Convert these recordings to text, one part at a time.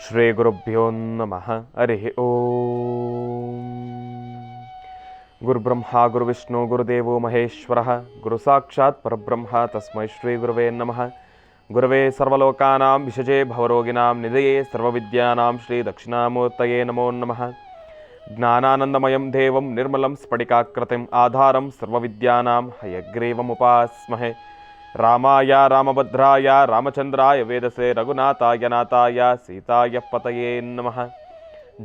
ಶ್ರೀ ಗುರುಭ್ಯೋ ನಮಃ. ಹರಿ ಓಂ. ಗುರುಬ್ರಹ್ಮ ಗುರುವಿಷ್ಣು ಗುರುದೇವೋ ಮಹೇಶ್ವರ ಗುರು ಸಾಕ್ಷಾತ್ ಪರಬ್ರಹ್ಮ ತಸ್ಮೈ ಶ್ರೀ ಗುರುವೇ ನಮಃ. ಗುರವೇ ಸರ್ವಲೋಕಾನಾಂ ವಿಷಜೇ ಭವರೋಗಿಣಾಂ ನಿಧಯೇ ಸರ್ವವಿದ್ಯಾನಾಂ ಶ್ರೀ ದಕ್ಷಿಣಾಮೂರ್ತಯೇ ನಮೋ ನಮಃ. ಜ್ಞಾನಾನಂದಮಯಂ ದೇವಂ ನಿರ್ಮಲಂ ಸ್ಫಟಿಕಾಕೃತಿಂ ಆಧಾರಂ ಸರ್ವವಿದ್ಯಾನಾಂ ಹಯಗ್ರೀವಮುಪಾಸ್ಮಹೇ. ರಾಮಾಯ ರಾಮಭದ್ರಾಯ ರಾಮಚಂದ್ರಾಯ ವೇದಸೆ ರಘುನಾಥಾಯ ನಾಥಾಯ ಸೀತಾಯ ಪತಯೇ ನಮಃ.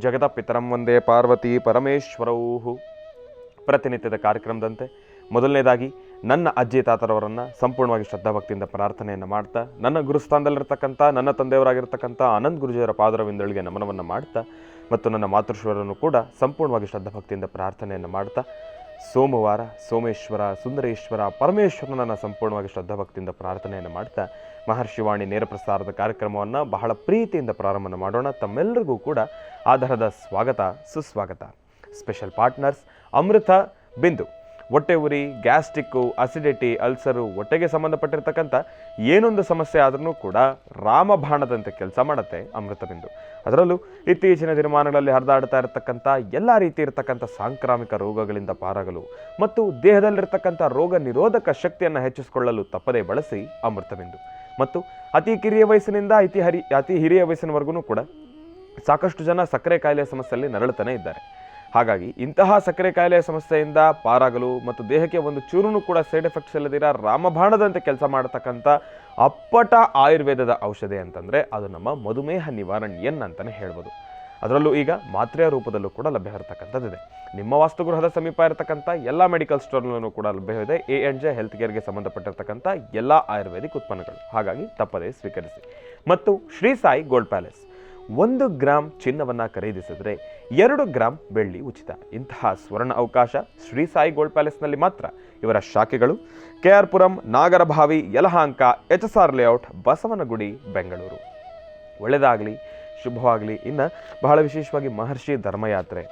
ಜಗತಪಿತರಂ ವಂದೇ ಪಾರ್ವತಿ ಪರಮೇಶ್ವರೌ. ಪ್ರತಿನಿತ್ಯದ ಕಾರ್ಯಕ್ರಮದಂತೆ ಮೊದಲನೇದಾಗಿ ನನ್ನ ಅಜ್ಜಿ ತಾತರವರನ್ನು ಸಂಪೂರ್ಣವಾಗಿ ಶ್ರದ್ಧಾಭಕ್ತಿಯಿಂದ ಪ್ರಾರ್ಥನೆಯನ್ನು ಮಾಡ್ತಾ, ನನ್ನ ಗುರುಸ್ಥಾನದಲ್ಲಿರ್ತಕ್ಕಂಥ ನನ್ನ ತಂದೆಯವರಾಗಿರ್ತಕ್ಕಂಥ ಆನಂದ್ ಗುರುಜಿಯವರ ಪಾದರವಿಂದಳಿಗೆ ನಮನವನ್ನು ಮಾಡ್ತಾ, ಮತ್ತು ನನ್ನ ಮಾತೃಶ್ವರನ್ನು ಕೂಡ ಸಂಪೂರ್ಣವಾಗಿ ಶ್ರದ್ಧಾಭಕ್ತಿಯಿಂದ ಪ್ರಾರ್ಥನೆಯನ್ನು ಮಾಡ್ತಾ, ಸೋಮವಾರ ಸೋಮೇಶ್ವರ ಸುಂದರೇಶ್ವರ ಪರಮೇಶ್ವರನನ್ನು ಸಂಪೂರ್ಣವಾಗಿ ಶ್ರದ್ಧಾಭಕ್ತಿಯಿಂದ ಪ್ರಾರ್ಥನೆಯನ್ನು ಮಾಡ್ತಾ ಮಹರ್ಷಿವಾಣಿ ನೇರ ಪ್ರಸಾರದ ಕಾರ್ಯಕ್ರಮವನ್ನು ಬಹಳ ಪ್ರೀತಿಯಿಂದ ಪ್ರಾರಂಭ ಮಾಡೋಣ. ತಮ್ಮೆಲ್ಲರಿಗೂ ಕೂಡ ಆಧಾರದ ಸ್ವಾಗತ ಸುಸ್ವಾಗತ. ಸ್ಪೆಷಲ್ ಪಾರ್ಟ್ನರ್ಸ್ ಅಮೃತ ಬಿಂದು. ಹೊಟ್ಟೆ ಉರಿ, ಗ್ಯಾಸ್ಟ್ರಿಕ್ಕು, ಅಸಿಡಿಟಿ, ಅಲ್ಸರು, ಹೊಟ್ಟೆಗೆ ಸಂಬಂಧಪಟ್ಟಿರ್ತಕ್ಕಂಥ ಏನೊಂದು ಸಮಸ್ಯೆ ಆದ್ರೂ ಕೂಡ ರಾಮಬಾಣದಂತೆ ಕೆಲಸ ಮಾಡುತ್ತೆ ಅಮೃತ ಬಿಂದು. ಅದರಲ್ಲೂ ಇತ್ತೀಚಿನ ದಿನಮಾನಗಳಲ್ಲಿ ಹರಿದಾಡ್ತಾ ಇರತಕ್ಕಂಥ ಎಲ್ಲ ರೀತಿ ಇರತಕ್ಕಂಥ ಸಾಂಕ್ರಾಮಿಕ ರೋಗಗಳಿಂದ ಪಾರಾಗಲು ಮತ್ತು ದೇಹದಲ್ಲಿರ್ತಕ್ಕಂಥ ರೋಗ ನಿರೋಧಕ ಶಕ್ತಿಯನ್ನು ಹೆಚ್ಚಿಸಿಕೊಳ್ಳಲು ತಪ್ಪದೇ ಬಳಸಿ ಅಮೃತ ಬಿಂದು. ಮತ್ತು ಅತಿ ಕಿರಿಯ ವಯಸ್ಸಿನಿಂದ ಅತಿ ಹಿರಿಯ ವಯಸ್ಸಿನವರೆಗೂ ಕೂಡ ಸಾಕಷ್ಟು ಜನ ಸಕ್ಕರೆ ಕಾಯಿಲೆ ಸಮಸ್ಯೆಯಲ್ಲಿ ನರಳುತ್ತಾನೆ ಇದ್ದಾರೆ. ಹಾಗಾಗಿ ಇಂತಹ ಸಕ್ಕರೆ ಕಾಯಿಲೆಯ ಸಮಸ್ಯೆಯಿಂದ ಪಾರಾಗಲು ಮತ್ತು ದೇಹಕ್ಕೆ ಒಂದು ಚೂರು ಕೂಡ ಸೈಡ್ ಎಫೆಕ್ಟ್ಸ್ ಇಲ್ಲದಿರ ರಾಮಬಾಣದಂತೆ ಕೆಲಸ ಮಾಡತಕ್ಕಂಥ ಅಪ್ಪಟ ಆಯುರ್ವೇದದ ಔಷಧಿ ಅಂತಂದರೆ ಅದು ನಮ್ಮ ಮಧುಮೇಹ ನಿವಾರಣೆಯನ್ ಅಂತಲೇ ಹೇಳ್ಬೋದು. ಅದರಲ್ಲೂ ಈಗ ಮಾತ್ರೆಯ ರೂಪದಲ್ಲೂ ಕೂಡ ಲಭ್ಯ ಇರತಕ್ಕಂಥದ್ದಿದೆ. ನಿಮ್ಮ ವಾಸ್ತುಗೃಹದ ಸಮೀಪ ಇರತಕ್ಕಂಥ ಎಲ್ಲ ಮೆಡಿಕಲ್ ಸ್ಟೋರ್ನಲ್ಲೂ ಕೂಡ ಲಭ್ಯವಿದೆ A&J ಹೆಲ್ತ್ ಕೇರ್ಗೆ ಸಂಬಂಧಪಟ್ಟಿರ್ತಕ್ಕಂಥ ಎಲ್ಲ ಆಯುರ್ವೇದಿಕ್ ಉತ್ಪನ್ನಗಳು. ಹಾಗಾಗಿ ತಪ್ಪದೇ ಸ್ವೀಕರಿಸಿ. ಮತ್ತು Shri Sai gold palace 1 gram ಚಿನ್ನವನ್ನು ಖರೀದಿಸಿದ್ರೆ 2 ಗ್ರಾಂ ಬೆಳ್ಳಿ ಉಚಿತ. ಇಂತಹ ಸ್ವರ್ಣ ಅವಕಾಶ ಶ್ರೀ ಸಾಯಿ ಗೋಲ್ಡ್ ಪ್ಯಾಲೇಸ್ನಲ್ಲಿ ಮಾತ್ರ. ಇವರ ಶಾಖೆಗಳು KR Puram, Nagarabhavi, Yelahanka, HSR layout, Basavanagudi, Bengaluru. ಒಳ್ಳೆಯದಾಗಲಿ, ಶುಭವಾಗಲಿ. ಇನ್ನು ಬಹಳ ವಿಶೇಷವಾಗಿ ಮಹರ್ಷಿ ಧರ್ಮಯಾತ್ರೆ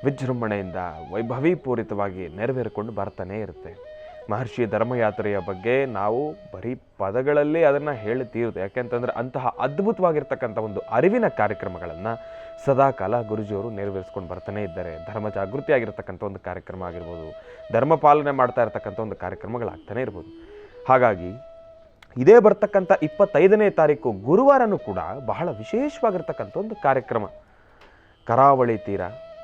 ವಿಜೃಂಭಣೆಯಿಂದ ವೈಭವೀಪೂರಿತವಾಗಿ ನೆರವೇರಿಕೊಂಡು ಬರ್ತಾನೆ ಇರುತ್ತೆ. ಮಹರ್ಷಿ ಧರ್ಮಯಾತ್ರೆಯ ಬಗ್ಗೆ ನಾವು ಬರೀ ಪದಗಳಲ್ಲಿ ಅದನ್ನು ಹೇಳಿ ತೀರುತ್ತೆ. ಯಾಕೆಂತಂದರೆ ಅಂತಹ ಅದ್ಭುತವಾಗಿರ್ತಕ್ಕಂಥ ಒಂದು ಅರಿವಿನ ಕಾರ್ಯಕ್ರಮಗಳನ್ನು ಸದಾಕಾಲ ಗುರುಜಿಯವರು ನೆರವೇರಿಸ್ಕೊಂಡು ಬರ್ತಾನೆ ಇದ್ದಾರೆ. ಧರ್ಮ ಜಾಗೃತಿ ಆಗಿರ್ತಕ್ಕಂಥ ಒಂದು ಕಾರ್ಯಕ್ರಮ ಆಗಿರ್ಬೋದು, ಧರ್ಮ ಪಾಲನೆ ಮಾಡ್ತಾ ಇರ್ತಕ್ಕಂಥ ಒಂದು ಕಾರ್ಯಕ್ರಮಗಳಾಗ್ತಾನೆ ಇರ್ಬೋದು. ಹಾಗಾಗಿ ಇದೇ ಬರ್ತಕ್ಕಂಥ 25ನೇ ತಾರೀಕು ಗುರುವಾರನೂ ಕೂಡ ಬಹಳ ವಿಶೇಷವಾಗಿರ್ತಕ್ಕಂಥ ಒಂದು ಕಾರ್ಯಕ್ರಮ. ಕರಾವಳಿ ತೀರ,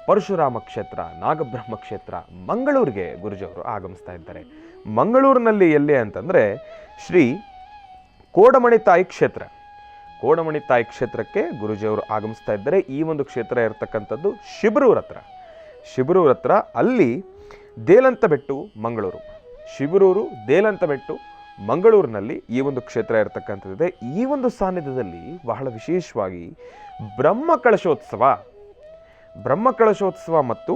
ಪರಶುರಾಮ ಕ್ಷೇತ್ರ, ನಾಗಬ್ರಹ್ಮ ಕ್ಷೇತ್ರ, ಮಂಗಳೂರಿಗೆ ಗುರುಜಿಯವರು ಆಗಮಿಸ್ತಾ ಇದ್ದಾರೆ. ಮಂಗಳೂರಿನಲ್ಲಿ ಎಲ್ಲಿ ಅಂತಂದರೆ ಶ್ರೀ ಕೋಡಮಣಿ ತಾಯಿ ಕ್ಷೇತ್ರ. ಕೋಡಮಣಿ ತಾಯಿ ಕ್ಷೇತ್ರಕ್ಕೆ ಗುರುಜಿಯವರು ಆಗಮಿಸ್ತಾ ಇದ್ದಾರೆ. ಈ ಒಂದು ಕ್ಷೇತ್ರ ಇರತಕ್ಕಂಥದ್ದು ಶಿಬರೂರ್ ಹತ್ರ. ಅಲ್ಲಿ ದೇಲಂತಬೆಟ್ಟು ಮಂಗಳೂರು, ಶಿಬರೂರು ದೇಲಂತಬೆಟ್ಟು ಮಂಗಳೂರಿನಲ್ಲಿ ಈ ಒಂದು ಕ್ಷೇತ್ರ ಇರತಕ್ಕಂಥದ್ದಿದೆ. ಈ ಒಂದು ಸಾನ್ನಿಧ್ಯದಲ್ಲಿ ಬಹಳ ವಿಶೇಷವಾಗಿ ಬ್ರಹ್ಮಕಳಶೋತ್ಸವ ಮತ್ತು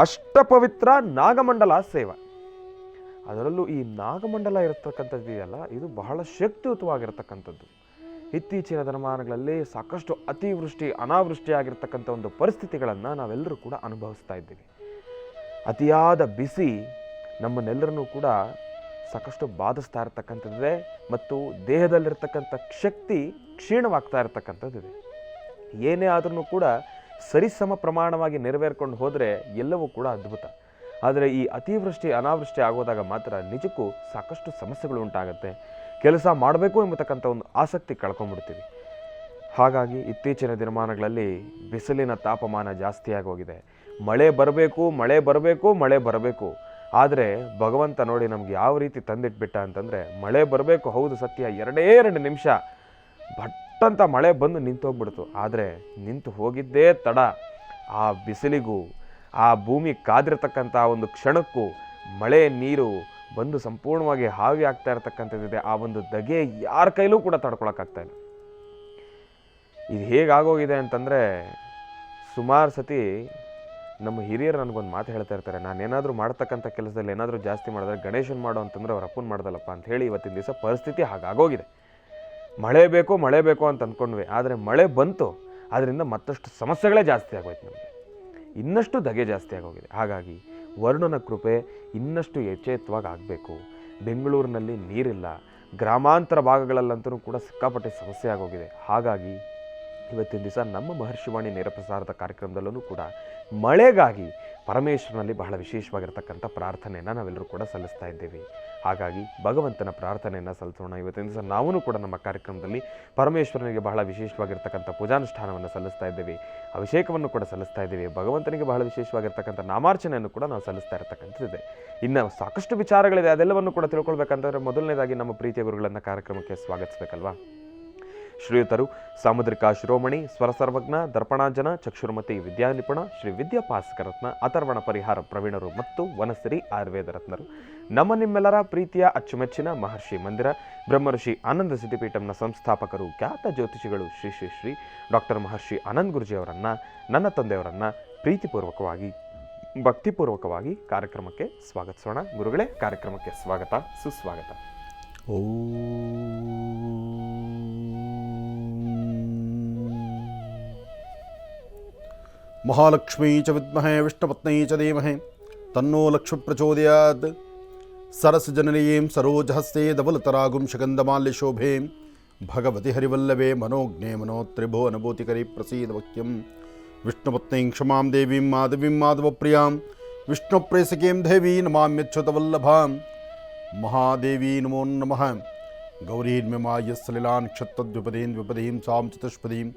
ಅಷ್ಟಪವಿತ್ರ ನಾಗಮಂಡಲ ಸೇವೆ. ಅದರಲ್ಲೂ ಈ ನಾಗಮಂಡಲ ಇರತಕ್ಕಂಥದ್ದು ಇದೆಯಲ್ಲ, ಇದು ಬಹಳ ಶಕ್ತಿಯುತವಾಗಿರ್ತಕ್ಕಂಥದ್ದು. ಇತ್ತೀಚಿನ ದಿನಮಾನಗಳಲ್ಲಿ ಸಾಕಷ್ಟು ಅತಿವೃಷ್ಟಿ ಅನಾವೃಷ್ಟಿ ಆಗಿರ್ತಕ್ಕಂಥ ಒಂದು ಪರಿಸ್ಥಿತಿಗಳನ್ನು ನಾವೆಲ್ಲರೂ ಕೂಡ ಅನುಭವಿಸ್ತಾ ಇದ್ದೀವಿ. ಅತಿಯಾದ ಬಿಸಿ ನಮ್ಮನ್ನೆಲ್ಲರನ್ನೂ ಕೂಡ ಸಾಕಷ್ಟು ಬಾಧಿಸ್ತಾ ಇರತಕ್ಕಂಥದ್ದಿದೆ ಮತ್ತು ದೇಹದಲ್ಲಿರ್ತಕ್ಕಂಥ ಶಕ್ತಿ ಕ್ಷೀಣವಾಗ್ತಾ ಇರತಕ್ಕಂಥದ್ದಿದೆ. ಏನೇ ಆದ್ರೂ ಕೂಡ ಸರಿಸಮ ಪ್ರಮಾಣವಾಗಿ ನೆರವೇರ್ಕೊಂಡು ಹೋದರೆ ಎಲ್ಲವೂ ಕೂಡ ಅದ್ಭುತ. ಆದರೆ ಈ ಅತಿವೃಷ್ಟಿ ಅನಾವೃಷ್ಟಿ ಆಗೋದಾಗ ಮಾತ್ರ ನಿಜಕ್ಕೂ ಸಾಕಷ್ಟು ಸಮಸ್ಯೆಗಳು ಉಂಟಾಗುತ್ತೆ. ಕೆಲಸ ಮಾಡಬೇಕು ಎಂಬತಕ್ಕಂಥ ಒಂದು ಆಸಕ್ತಿ ಕಳ್ಕೊಂಡ್ಬಿಡ್ತೀವಿ. ಹಾಗಾಗಿ ಇತ್ತೀಚಿನ ದಿನಮಾನಗಳಲ್ಲಿ ಬಿಸಿಲಿನ ತಾಪಮಾನ ಜಾಸ್ತಿಯಾಗಿ ಹೋಗಿದೆ. ಮಳೆ ಬರಬೇಕು. ಆದರೆ ಭಗವಂತ ನೋಡಿ ನಮ್ಗೆ ಯಾವ ರೀತಿ ತಂದಿಟ್ಬಿಟ್ಟ ಅಂತಂದರೆ, ಮಳೆ ಬರಬೇಕು, ಹೌದು ಸತ್ಯ, 2 ನಿಮಿಷ ಭಟ್ಟಂತ ಮಳೆ ಬಂದು ನಿಂತೋಗ್ಬಿಡ್ತು. ಆದರೆ ನಿಂತು ಹೋಗಿದ್ದೇ ತಡ. ಆ ಬಿಸಿಲಿಗೂ ಆ ಭೂಮಿ ಕಾದಿರತಕ್ಕಂಥ ಒಂದು ಕ್ಷಣಕ್ಕೂ ಮಳೆ ನೀರು ಬಂದು ಸಂಪೂರ್ಣವಾಗಿ ಹಾವಿ ಆಗ್ತಾ ಇರತಕ್ಕಂಥದ್ದಿದೆ. ಆ ಒಂದು ಧಗೆ ಯಾರ ಕೈಲೂ ಕೂಡ ತಡ್ಕೊಳಕ್ಕಾಗ್ತಾ ಇಲ್ಲ. ಇದು ಹೇಗಾಗೋಗಿದೆ ಅಂತಂದರೆ, ಸುಮಾರು ಸತಿ ನಮ್ಮ ಹಿರಿಯರು ನನಗೊಂದು ಮಾತು ಹೇಳ್ತಾ ಇರ್ತಾರೆ, ನಾನೇನಾದರೂ ಮಾಡ್ತಕ್ಕಂಥ ಕೆಲಸದಲ್ಲಿ ಏನಾದರೂ ಜಾಸ್ತಿ ಮಾಡಿದ್ರೆ ಗಣೇಶನ್ ಮಾಡೋ ಅಂತಂದರೆ ಅವ್ರ ಅಪ್ಪನ ಮಾಡ್ದಲ್ಲಪ್ಪ ಅಂತ ಹೇಳಿ ಇವತ್ತಿನ ದಿವಸ ಪರಿಸ್ಥಿತಿ ಹಾಗಾಗೋಗಿದೆ. ಮಳೆ ಬೇಕು ಅಂತ ಅಂದ್ಕೊಂಡ್ವಿ, ಆದರೆ ಮಳೆ ಬಂತು, ಅದರಿಂದ ಮತ್ತಷ್ಟು ಸಮಸ್ಯೆಗಳೇ ಜಾಸ್ತಿ ಆಗೋಯ್ತು. ನಮಗೆ ಇನ್ನಷ್ಟು ಧಗೆ ಜಾಸ್ತಿ ಆಗೋಗಿದೆ. ಹಾಗಾಗಿ ವರುಣನ ಕೃಪೆ ಇನ್ನಷ್ಟು ಎಚ್ಚೆತ್ತವಾಗಿ ಆಗಬೇಕು. ಬೆಂಗಳೂರಿನಲ್ಲಿ ನೀರಿಲ್ಲ, ಗ್ರಾಮಾಂತರ ಭಾಗಗಳಲ್ಲಂತೂ ಕೂಡ ಸಿಕ್ಕಾಪಟ್ಟೆ ಸಮಸ್ಯೆ ಆಗೋಗಿದೆ. ಹಾಗಾಗಿ ಇವತ್ತಿನ ದಿವಸ ನಮ್ಮ ಮಹರ್ಷಿವಾಣಿ ನೇರ ಪ್ರಸಾರದ ಕಾರ್ಯಕ್ರಮದಲ್ಲೂ ಕೂಡ ಮಳೆಗಾಗಿ ಪರಮೇಶ್ವರನಲ್ಲಿ ಬಹಳ ವಿಶೇಷವಾಗಿರ್ತಕ್ಕಂಥ ಪ್ರಾರ್ಥನೆಯನ್ನು ನಾವೆಲ್ಲರೂ ಕೂಡ ಸಲ್ಲಿಸ್ತಾ ಇದ್ದೇವೆ. ಹಾಗಾಗಿ ಭಗವಂತನ ಪ್ರಾರ್ಥನೆಯನ್ನು ಸಲ್ಲಿಸೋಣ. ಇವತ್ತಿನ ದಿವಸ ನಾವೂ ಕೂಡ ನಮ್ಮ ಕಾರ್ಯಕ್ರಮದಲ್ಲಿ ಪರಮೇಶ್ವರನಿಗೆ ಬಹಳ ವಿಶೇಷವಾಗಿರ್ತಕ್ಕಂಥ ಪೂಜಾನುಷ್ಠಾನವನ್ನು ಸಲ್ಲಿಸ್ತಾ ಇದ್ದೇವೆ, ಅಭಿಷೇಕವನ್ನು ಕೂಡ ಸಲ್ಲಿಸ್ತಾ ಇದ್ದೇವೆ. ಭಗವಂತನಿಗೆ ಬಹಳ ವಿಶೇಷವಾಗಿರ್ತಕ್ಕಂಥ ನಾಮಾರ್ಚನೆಯನ್ನು ಕೂಡ ನಾವು ಸಲ್ಲಿಸ್ತಾ ಇರತಕ್ಕಂಥದ್ದಿದೆ. ಇನ್ನು ಸಾಕಷ್ಟು ವಿಚಾರಗಳಿದೆ, ಅದೆಲ್ಲವನ್ನು ಕೂಡ ತಿಳ್ಕೊಳ್ಬೇಕಂತಂದರೆ ಮೊದಲನೇದಾಗಿ ನಮ್ಮ ಪ್ರೀತಿಯ ಗುರುಗಳನ್ನು ಕಾರ್ಯಕ್ರಮಕ್ಕೆ ಸ್ವಾಗತಿಸಬೇಕಲ್ವಾ. ಶ್ರೀಯುತರು ಸಾಮುದ್ರಿಕಾ ಶಿರೋಮಣಿ, ಸ್ವರ ಸರ್ವಜ್ಞ, ದರ್ಪಣಾಂಜನ, ಚಕ್ಷುರ್ಮತಿ, ವಿದ್ಯಾನಿಪುಣ, ಶ್ರೀ ವಿದ್ಯಾಪಾಸಕರತ್ನ, ಅಥರ್ವಣ ಪರಿಹಾರ ಪ್ರವೀಣರು ಮತ್ತು ವನಸಿರಿ ಆಯುರ್ವೇದ ರತ್ನರು, ನಮ್ಮ ನಿಮ್ಮೆಲ್ಲರ ಪ್ರೀತಿಯ ಅಚ್ಚುಮೆಚ್ಚಿನ ಮಹರ್ಷಿ ಮಂದಿರ ಬ್ರಹ್ಮರ್ಷಿ ಆನಂದ ಸಿದ್ಧಿಪೀಠಂನ ಸಂಸ್ಥಾಪಕರು, ಖ್ಯಾತ ಜ್ಯೋತಿಷಿಗಳು ಶ್ರೀ ಶ್ರೀ ಶ್ರೀ ಡಾಕ್ಟರ್ ಮಹರ್ಷಿ ಆನಂದ್ ಗುರುಜಿಯವರನ್ನು, ನನ್ನ ತಂದೆಯವರನ್ನು ಪ್ರೀತಿಪೂರ್ವಕವಾಗಿ ಭಕ್ತಿಪೂರ್ವಕವಾಗಿ ಕಾರ್ಯಕ್ರಮಕ್ಕೆ ಸ್ವಾಗತಿಸೋಣ. ಗುರುಗಳೇ, ಕಾರ್ಯಕ್ರಮಕ್ಕೆ ಸ್ವಾಗತ, ಸುಸ್ವಾಗತ. ಮಹಾಲಕ್ಷ್ಮೀ ಚ ವಿದ್ಮಹೇ ವಿಷ್ಣುಪತ್ನೈ ಚ ಧೀಮಹಿ ತನ್ನೋ ಲಕ್ಷ್ಮೀ ಪ್ರಚೋದಯಾತ್. ಸರಸಜನನೀಂ ಸರೋಜಹಸ್ತೆ ಧವಲತರಾಗುಂ ಶಗಂಧಮಾಲ್ಯಶೋಭೆ ಭಗವತಿ ಹರಿವಲ್ಲಭೆ ಮನೋಜ್ಞೆ ಮನೋತ್ರಿಭುವನಭೂತಿಕರಿ ಪ್ರಸೀದ ವಕ್ಯಂ. ವಿಷ್ಣುಪತ್ನೀಂ ಕ್ಷಮಾಂ ದೇವೀಂ ಮಾಧವೀಂ ಮಾಧವಪ್ರಿಯಾಂ ವಿಷ್ಣುಪ್ರೇಸಕೀಂ ದೇವೀ ನಮಾಮ್ಯಚ್ಯುತವಲ್ಲಭಾಂ. ಮಹಾದೇವಿ ನಮೋ ನಮಃ. ಗೌರೀರ್ಮ್ಯಮಾಯ ಸಲಿಲಾನ್ ಕ್ಷತ್ತದ್ವಿಪದೀಂ ದ್ವಿಪದೀಂ ಸಾಂ ಚತುಷ್ಪದೀಂ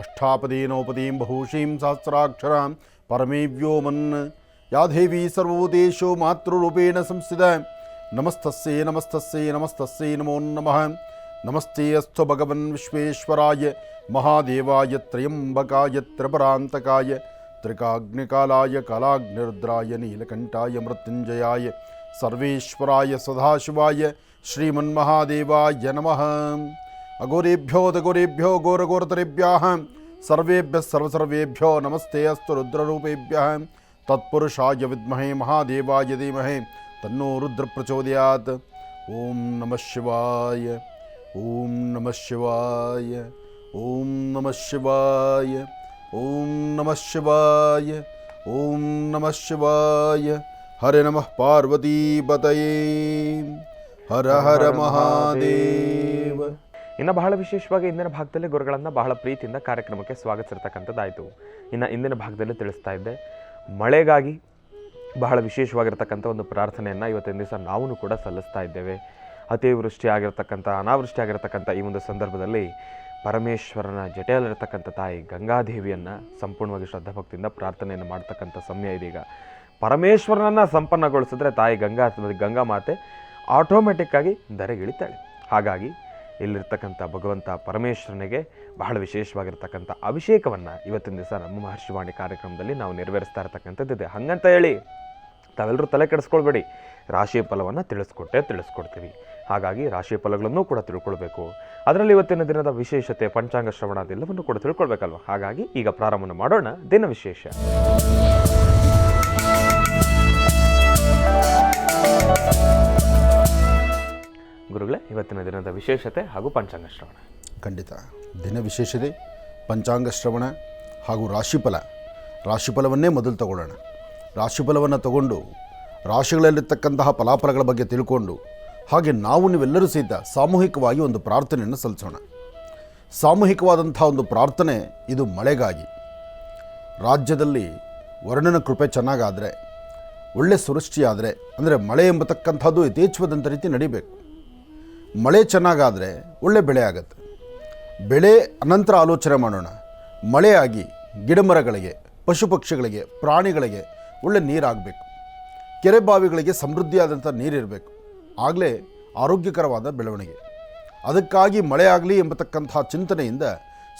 ಅಷ್ಟಾಪದೀನೋಪದೀಂ ಬಹುಶೀಂ ಸಹಸ್ರಾಕ್ಷರಾಂ ಪರಮೇ ವ್ಯೋಮನ್. ಯಾ ದೇವಿ ಸರ್ವಭೂತೇಷು ಮಾತೃರೂಪೇಣ ಸಂಸ್ಥಿತ. ನಮಸ್ತಸ್ಯೈ ನಮಸ್ತಸ್ಯೈ ನಮಸ್ತಸ್ಯೈ ನಮೋ ನಮಃ. ನಮಸ್ತೆ ಅಸ್ತು ಭಗವನ್ ವಿಶ್ವೇಶ್ವರಾಯ ಮಹಾದೇವಾಯ ತ್ರಯಂಬಕಾಯ ತ್ರಿಪರಾಂತಕಾಯ ತ್ರಿಕಾಗ್ನಿಕಾಲಾಯ ಕಾಲಾಗ್ನಿರುದ್ರಾಯ ನೀಲಕಂಠಾಯ ಮೃತ್ಯುಂಜಯಾಯ ಸರ್ವೇಶ್ವರಾಯ ಸದಾಶಿವಾಯ ಶ್ರೀಮನ್ಮಹಾದೇವಾಯ ನಮಃ. ಅಘೋರೇಭ್ಯೋ ದಘೋರೇಭ್ಯೋ ಘೋರಘೋರತರೇಭ್ಯಃ ಸರ್ವೇಭ್ಯಃ ಸರ್ವಸರ್ವೇಭ್ಯೋ ನಮಸ್ತೆ ಅಸ್ತು ರುದ್ರರೂಪೇಭ್ಯಃ. ತತ್ಪುರುಷಾಯ ವಿದ್ಮಹೇ ಮಹಾದೇವಾಯ ಧೀಮಹಿ ತನ್ನೋ ರುದ್ರ ಪ್ರಚೋದಯಾತ್. ಓಂ ನಮಃ ಶಿವಾಯ, ಓಂ ನಮಃ ಶಿವಾಯ, ಓಂ ನಮಃ ಶಿವಾಯ, ಓಂ ನಮಃ ಶಿವಾಯ, ಓಂ ನಮಃ ಶಿವಾಯ. ಹರೆ ನಮಃ ಪಾರ್ವತೀಪತಯೇ. ಹರ ಹರ ಮಹಾದೇವ. ಇನ್ನು ಬಹಳ ವಿಶೇಷವಾಗಿ ಇಂದಿನ ಭಾಗದಲ್ಲಿ ಗುರುಗಳನ್ನು ಬಹಳ ಪ್ರೀತಿಯಿಂದ ಕಾರ್ಯಕ್ರಮಕ್ಕೆ ಸ್ವಾಗತಿಸಿರ್ತಕ್ಕಂಥದ್ದಾಯಿತು. ಇನ್ನು ಇಂದಿನ ಭಾಗದಲ್ಲಿ ತಿಳಿಸ್ತಾ ಇದ್ದೆ, ಮಳೆಗಾಗಿ ಬಹಳ ವಿಶೇಷವಾಗಿರ್ತಕ್ಕಂಥ ಒಂದು ಪ್ರಾರ್ಥನೆಯನ್ನು ಇವತ್ತಿನ ದಿವಸ ನಾವು ಕೂಡ ಸಲ್ಲಿಸ್ತಾ ಇದ್ದೇವೆ. ಅತಿವೃಷ್ಟಿ ಆಗಿರ್ತಕ್ಕಂಥ, ಅನಾವೃಷ್ಟಿ ಆಗಿರ್ತಕ್ಕಂಥ ಈ ಒಂದು ಸಂದರ್ಭದಲ್ಲಿ ಪರಮೇಶ್ವರನ ಜಟೆಯಲ್ಲಿರ್ತಕ್ಕಂಥ ತಾಯಿ ಗಂಗಾದೇವಿಯನ್ನು ಸಂಪೂರ್ಣವಾಗಿ ಶ್ರದ್ಧಾಭಕ್ತಿಯಿಂದ ಪ್ರಾರ್ಥನೆಯನ್ನು ಮಾಡ್ತಕ್ಕಂಥ ಸಮಯ ಇದೀಗ. ಪರಮೇಶ್ವರನನ್ನು ಸಂಪನ್ನಗೊಳಿಸಿದ್ರೆ ತಾಯಿ ಗಂಗಾ ಮಾತೆ ಆಟೋಮೆಟಿಕ್ಕಾಗಿ ಧರೆಗಿಳಿತಾಳೆ. ಹಾಗಾಗಿ ಇಲ್ಲಿರ್ತಕ್ಕಂಥ ಭಗವಂತ ಪರಮೇಶ್ವರನಿಗೆ ಬಹಳ ವಿಶೇಷವಾಗಿರ್ತಕ್ಕಂಥ ಅಭಿಷೇಕವನ್ನು ಇವತ್ತಿನ ದಿವಸ ನಮ್ಮ ಮಹರ್ಷಿವಾಣಿ ಕಾರ್ಯಕ್ರಮದಲ್ಲಿ ನಾವು ನೆರವೇರಿಸ್ತಾ ಇರ್ತಕ್ಕಂಥದ್ದಿದೆ. ಹಾಗಂತ ಹೇಳಿ ತಾವೆಲ್ಲರೂ ತಲೆ ಕೆಡಿಸ್ಕೊಳ್ಬೇಡಿ, ರಾಶಿ ಫಲವನ್ನು ತಿಳಿಸ್ಕೊಡ್ತೀವಿ. ಹಾಗಾಗಿ ರಾಶಿ ಫಲಗಳನ್ನು ಕೂಡ ತಿಳ್ಕೊಳ್ಬೇಕು. ಅದರಲ್ಲಿ ಇವತ್ತಿನ ದಿನದ ವಿಶೇಷತೆ, ಪಂಚಾಂಗ ಶ್ರವಣ ಅದೆಲ್ಲವನ್ನು ಕೂಡ ತಿಳ್ಕೊಳ್ಬೇಕಲ್ವ. ಹಾಗಾಗಿ ಈಗ ಪ್ರಾರಂಭ ಮಾಡೋಣ ದಿನ ವಿಶೇಷ. ಗುರುಗಳೇ, ಇವತ್ತಿನ ದಿನದ ವಿಶೇಷತೆ ಹಾಗೂ ಪಂಚಾಂಗ ಶ್ರವಣ. ಖಂಡಿತ ದಿನ ವಿಶೇಷತೆ, ಪಂಚಾಂಗ ಶ್ರವಣ ಹಾಗೂ ರಾಶಿಫಲ. ರಾಶಿಫಲವನ್ನೇ ಮೊದಲು ತಗೊಳ್ಳೋಣ. ರಾಶಿಫಲವನ್ನು ತಗೊಂಡು ರಾಶಿಗಳಲ್ಲಿರ್ತಕ್ಕಂತಹ ಫಲಾಫಲಗಳ ಬಗ್ಗೆ ತಿಳ್ಕೊಂಡು, ಹಾಗೆ ನೀವೆಲ್ಲರೂ ಸಹಿತ ಸಾಮೂಹಿಕವಾಗಿ ಒಂದು ಪ್ರಾರ್ಥನೆಯನ್ನು ಸಲ್ಲಿಸೋಣ. ಸಾಮೂಹಿಕವಾದಂಥ ಒಂದು ಪ್ರಾರ್ಥನೆ ಇದು ಮಳೆಗಾಗಿ. ರಾಜ್ಯದಲ್ಲಿ ವರ್ಣನ ಕೃಪೆ ಚೆನ್ನಾಗಾದರೆ, ಒಳ್ಳೆ ಸೃಷ್ಟಿಯಾದರೆ, ಅಂದರೆ ಮಳೆ ಎಂಬತಕ್ಕಂಥದ್ದು ಯಥೇಚ್ಛವಾದಂಥ ರೀತಿ ನಡಿಬೇಕು. ಮಳೆ ಚೆನ್ನಾಗಾದರೆ ಒಳ್ಳೆ ಬೆಳೆ ಆಗುತ್ತೆ. ಬೆಳೆ ಅನಂತರ ಆಲೋಚನೆ ಮಾಡೋಣ. ಮಳೆಯಾಗಿ ಗಿಡಮರಗಳಿಗೆ, ಪಶು ಪಕ್ಷಿಗಳಿಗೆ, ಪ್ರಾಣಿಗಳಿಗೆ ಒಳ್ಳೆ ನೀರಾಗಬೇಕು. ಕೆರೆ ಬಾವಿಗಳಿಗೆ ಸಮೃದ್ಧಿಯಾದಂಥ ನೀರಿರಬೇಕು. ಆಗಲೇ ಆರೋಗ್ಯಕರವಾದ ಬೆಳವಣಿಗೆ. ಅದಕ್ಕಾಗಿ ಮಳೆ ಆಗಲಿ ಎಂಬತಕ್ಕಂಥ ಚಿಂತನೆಯಿಂದ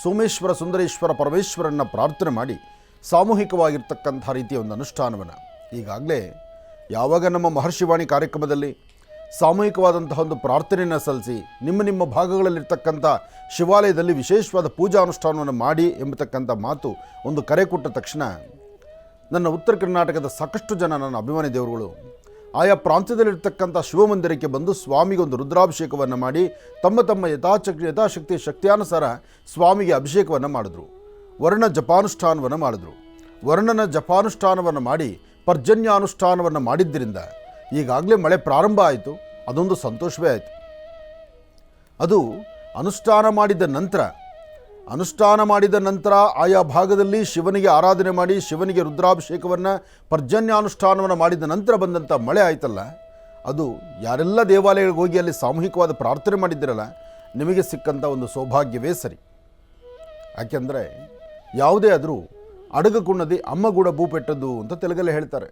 ಸೋಮೇಶ್ವರ ಸುಂದರೇಶ್ವರ ಪರಮೇಶ್ವರನ್ನ ಪ್ರಾರ್ಥನೆ ಮಾಡಿ ಸಾಮೂಹಿಕವಾಗಿರ್ತಕ್ಕಂಥ ರೀತಿಯ ಒಂದು ಅನುಷ್ಠಾನವನ್ನು ಈಗಾಗಲೇ ಯಾವಾಗ ನಮ್ಮ ಮಹರ್ಷಿವಾಣಿ ಕಾರ್ಯಕ್ರಮದಲ್ಲಿ ಸಾಮೂಹಿಕವಾದಂತಹ ಒಂದು ಪ್ರಾರ್ಥನೆಯನ್ನು ಸಲ್ಲಿಸಿ ನಿಮ್ಮ ಭಾಗಗಳಲ್ಲಿರ್ತಕ್ಕಂಥ ಶಿವಾಲಯದಲ್ಲಿ ವಿಶೇಷವಾದ ಪೂಜಾ ಅನುಷ್ಠಾನವನ್ನು ಮಾಡಿ ಎಂಬತಕ್ಕಂಥ ಮಾತು ಒಂದು ಕರೆ ಕೊಟ್ಟ ತಕ್ಷಣ ನನ್ನ ಉತ್ತರ ಕರ್ನಾಟಕದ ಸಾಕಷ್ಟು ಜನ, ನನ್ನ ಅಭಿಮಾನಿ ದೇವರುಗಳು ಆಯಾ ಪ್ರಾಂತ್ಯದಲ್ಲಿರ್ತಕ್ಕಂಥ ಶಿವಮಂದಿರಕ್ಕೆ ಬಂದು ಸ್ವಾಮಿಗೆ ಒಂದು ರುದ್ರಾಭಿಷೇಕವನ್ನು ಮಾಡಿ ತಮ್ಮ ಯಥಾಶಕ್ತಿ ಶಕ್ತಿಯಾನುಸಾರ ಸ್ವಾಮಿಗೆ ಅಭಿಷೇಕವನ್ನು ಮಾಡಿದ್ರು. ವರ್ಣ ಜಪಾನುಷ್ಠಾನವನ್ನು ಮಾಡಿದ್ರು. ವರ್ಣನ ಜಪಾನುಷ್ಠಾನವನ್ನು ಮಾಡಿ ಪರ್ಜನ್ಯಾನುಷ್ಠಾನವನ್ನು ಮಾಡಿದ್ದರಿಂದ ಈಗಾಗಲೇ ಮಳೆ ಪ್ರಾರಂಭ ಆಯಿತು. ಅದೊಂದು ಸಂತೋಷವೇ ಆಯಿತು. ಅದು ಅನುಷ್ಠಾನ ಮಾಡಿದ ನಂತರ ಅನುಷ್ಠಾನ ಮಾಡಿದ ನಂತರ ಆಯಾ ಭಾಗದಲ್ಲಿ ಶಿವನಿಗೆ ಆರಾಧನೆ ಮಾಡಿ ಶಿವನಿಗೆ ರುದ್ರಾಭಿಷೇಕವನ್ನು ಪರ್ಜನ್ಯಾನುಷ್ಠಾನವನ್ನು ಮಾಡಿದ ನಂತರ ಬಂದಂಥ ಮಳೆ ಆಯ್ತಲ್ಲ, ಅದು ಯಾರೆಲ್ಲ ದೇವಾಲಯಗಳಿಗೆ ಹೋಗಿ ಅಲ್ಲಿ ಸಾಮೂಹಿಕವಾದ ಪ್ರಾರ್ಥನೆ ಮಾಡಿದ್ದೀರಲ್ಲ, ನಿಮಗೆ ಸಿಕ್ಕಂಥ ಒಂದು ಸೌಭಾಗ್ಯವೇ ಸರಿ. ಯಾಕೆಂದರೆ ಯಾವುದೇ ಆದರೂ ಅಡಗಕುಣ್ಣದಿ ಅಮ್ಮಗೂಡ ಭೂಪೆಟ್ಟದ್ದು ಅಂತ ತೆಲುಗಲ್ಲಿ ಹೇಳ್ತಾರೆ.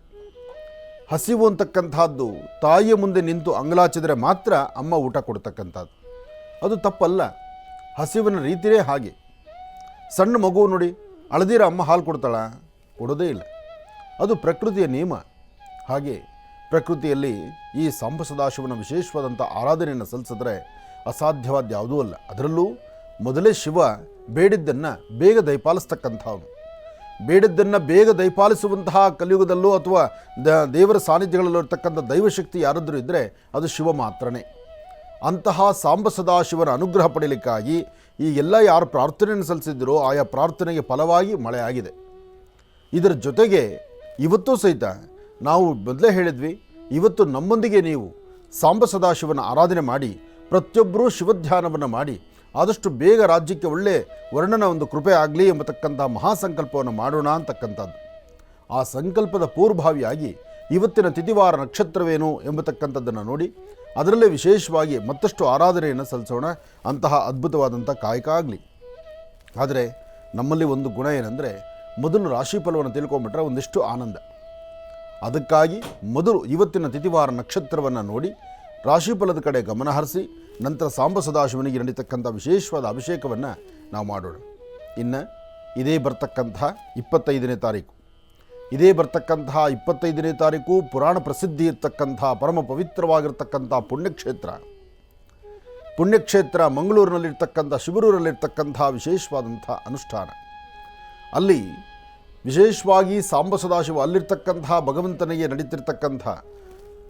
ಹಸಿವು ಅಂತಕ್ಕಂಥದ್ದು ತಾಯಿಯ ಮುಂದೆ ನಿಂತು ಅಂಗಲಾಚಿದರೆ ಮಾತ್ರ ಅಮ್ಮ ಊಟ ಕೊಡ್ತಕ್ಕಂಥದ್ದು. ಅದು ತಪ್ಪಲ್ಲ, ಹಸಿವಿನ ರೀತಿಯೇ ಹಾಗೆ. ಸಣ್ಣ ಮಗು ನೋಡಿ, ಅಳದಿರ ಅಮ್ಮ ಹಾಲು ಕೊಡ್ತಾಳ? ಕೊಡೋದೇ ಇಲ್ಲ. ಅದು ಪ್ರಕೃತಿಯ ನಿಯಮ. ಹಾಗೆ ಪ್ರಕೃತಿಯಲ್ಲಿ ಈ ಸಾಂಬ ಸದಾಶಿವನ ವಿಶೇಷವಾದಂಥ ಆರಾಧನೆಯನ್ನು ಸಲ್ಲಿಸಿದ್ರೆ ಅಸಾಧ್ಯವಾದ ಯಾವುದೂ ಅಲ್ಲ. ಅದರಲ್ಲೂ ಮೊದಲೇ ಶಿವ ಬೇಡಿದ್ದನ್ನು ಬೇಗ ದಯಪಾಲಿಸ್ತಕ್ಕಂಥವನು. ಬೇಡಿದ್ದನ್ನು ಬೇಗ ದಯಪಾಲಿಸುವಂತಹ ಕಲಿಯುಗದಲ್ಲೂ ಅಥವಾ ದೇವರ ಸಾನ್ನಿಧ್ಯಗಳಲ್ಲೂ ಇರ್ತಕ್ಕಂಥ ದೈವಶಕ್ತಿ ಯಾರಾದರೂ ಇದ್ದರೆ ಅದು ಶಿವ ಮಾತ್ರನೇ. ಅಂತಹ ಸಾಂಬ ಸದಾಶಿವನ ಅನುಗ್ರಹ ಪಡೆಯಲಿಕ್ಕಾಗಿ ಈ ಎಲ್ಲ ಯಾರು ಪ್ರಾರ್ಥನೆಯನ್ನು ಸಲ್ಲಿಸಿದ್ದರೋ ಆಯಾ ಪ್ರಾರ್ಥನೆಗೆ ಫಲವಾಗಿ ಮಳೆ ಆಗಿದೆ. ಇದರ ಜೊತೆಗೆ ಇವತ್ತೂ ಸಹಿತ ನಾವು ಮೊದಲೇ ಹೇಳಿದ್ವಿ, ಇವತ್ತು ನಮ್ಮೊಂದಿಗೆ ನೀವು ಸಾಂಬ ಸದಾಶಿವನ ಆರಾಧನೆ ಮಾಡಿ ಪ್ರತಿಯೊಬ್ಬರೂ ಶಿವಧ್ಯಾನವನ್ನು ಮಾಡಿ ಆದಷ್ಟು ಬೇಗ ರಾಜ್ಯಕ್ಕೆ ಒಳ್ಳೆ ವರ್ಣನ ಒಂದು ಕೃಪೆ ಆಗಲಿ ಎಂಬತಕ್ಕಂಥ ಮಹಾಸಂಕಲ್ಪವನ್ನು ಮಾಡೋಣ ಅಂತಕ್ಕಂಥದ್ದು. ಆ ಸಂಕಲ್ಪದ ಪೂರ್ವಭಾವಿಯಾಗಿ ಇವತ್ತಿನ ತಿಥಿವಾರ ನಕ್ಷತ್ರವೇನು ಎಂಬತಕ್ಕಂಥದ್ದನ್ನು ನೋಡಿ ಅದರಲ್ಲೇ ವಿಶೇಷವಾಗಿ ಮತ್ತಷ್ಟು ಆರಾಧನೆಯನ್ನು ಸಲ್ಲಿಸೋಣ. ಅಂತಹ ಅದ್ಭುತವಾದಂಥ ಕಾಯಕ ಆಗಲಿ. ಆದರೆ ನಮ್ಮಲ್ಲಿ ಒಂದು ಗುಣ ಏನಂದರೆ, ಮೊದಲು ರಾಶಿಫಲವನ್ನು ತಿಳ್ಕೊಂಬಿಟ್ರೆ ಒಂದಿಷ್ಟು ಆನಂದ. ಅದಕ್ಕಾಗಿ ಮೊದಲು ಇವತ್ತಿನ ತಿಥಿವಾರ ನಕ್ಷತ್ರವನ್ನು ನೋಡಿ ರಾಶಿಫಲದ ಕಡೆ ಗಮನ ಹರಿಸಿ ನಂತರ ಸಾಂಬ ಸದಾಶಿವನಿಗೆ ನಡೀತಕ್ಕಂಥ ವಿಶೇಷವಾದ ಅಭಿಷೇಕವನ್ನು ನಾವು ಮಾಡೋಣ. ಇನ್ನು ಇದೇ ಬರ್ತಕ್ಕಂಥ 25ನೇ ತಾರೀಕು ಪುರಾಣ ಪ್ರಸಿದ್ಧಿ ಇರ್ತಕ್ಕಂಥ ಪರಮ ಪವಿತ್ರವಾಗಿರ್ತಕ್ಕಂಥ ಪುಣ್ಯಕ್ಷೇತ್ರ ಮಂಗಳೂರಿನಲ್ಲಿರ್ತಕ್ಕಂಥ ಶಿಬಿರೂರಲ್ಲಿರ್ತಕ್ಕಂಥ ವಿಶೇಷವಾದಂಥ ಅನುಷ್ಠಾನ. ಅಲ್ಲಿ ವಿಶೇಷವಾಗಿ ಸಾಂಬ ಸದಾಶಿವ ಅಲ್ಲಿರ್ತಕ್ಕಂಥ ಭಗವಂತನಿಗೆ ನಡೀತಿರ್ತಕ್ಕಂಥ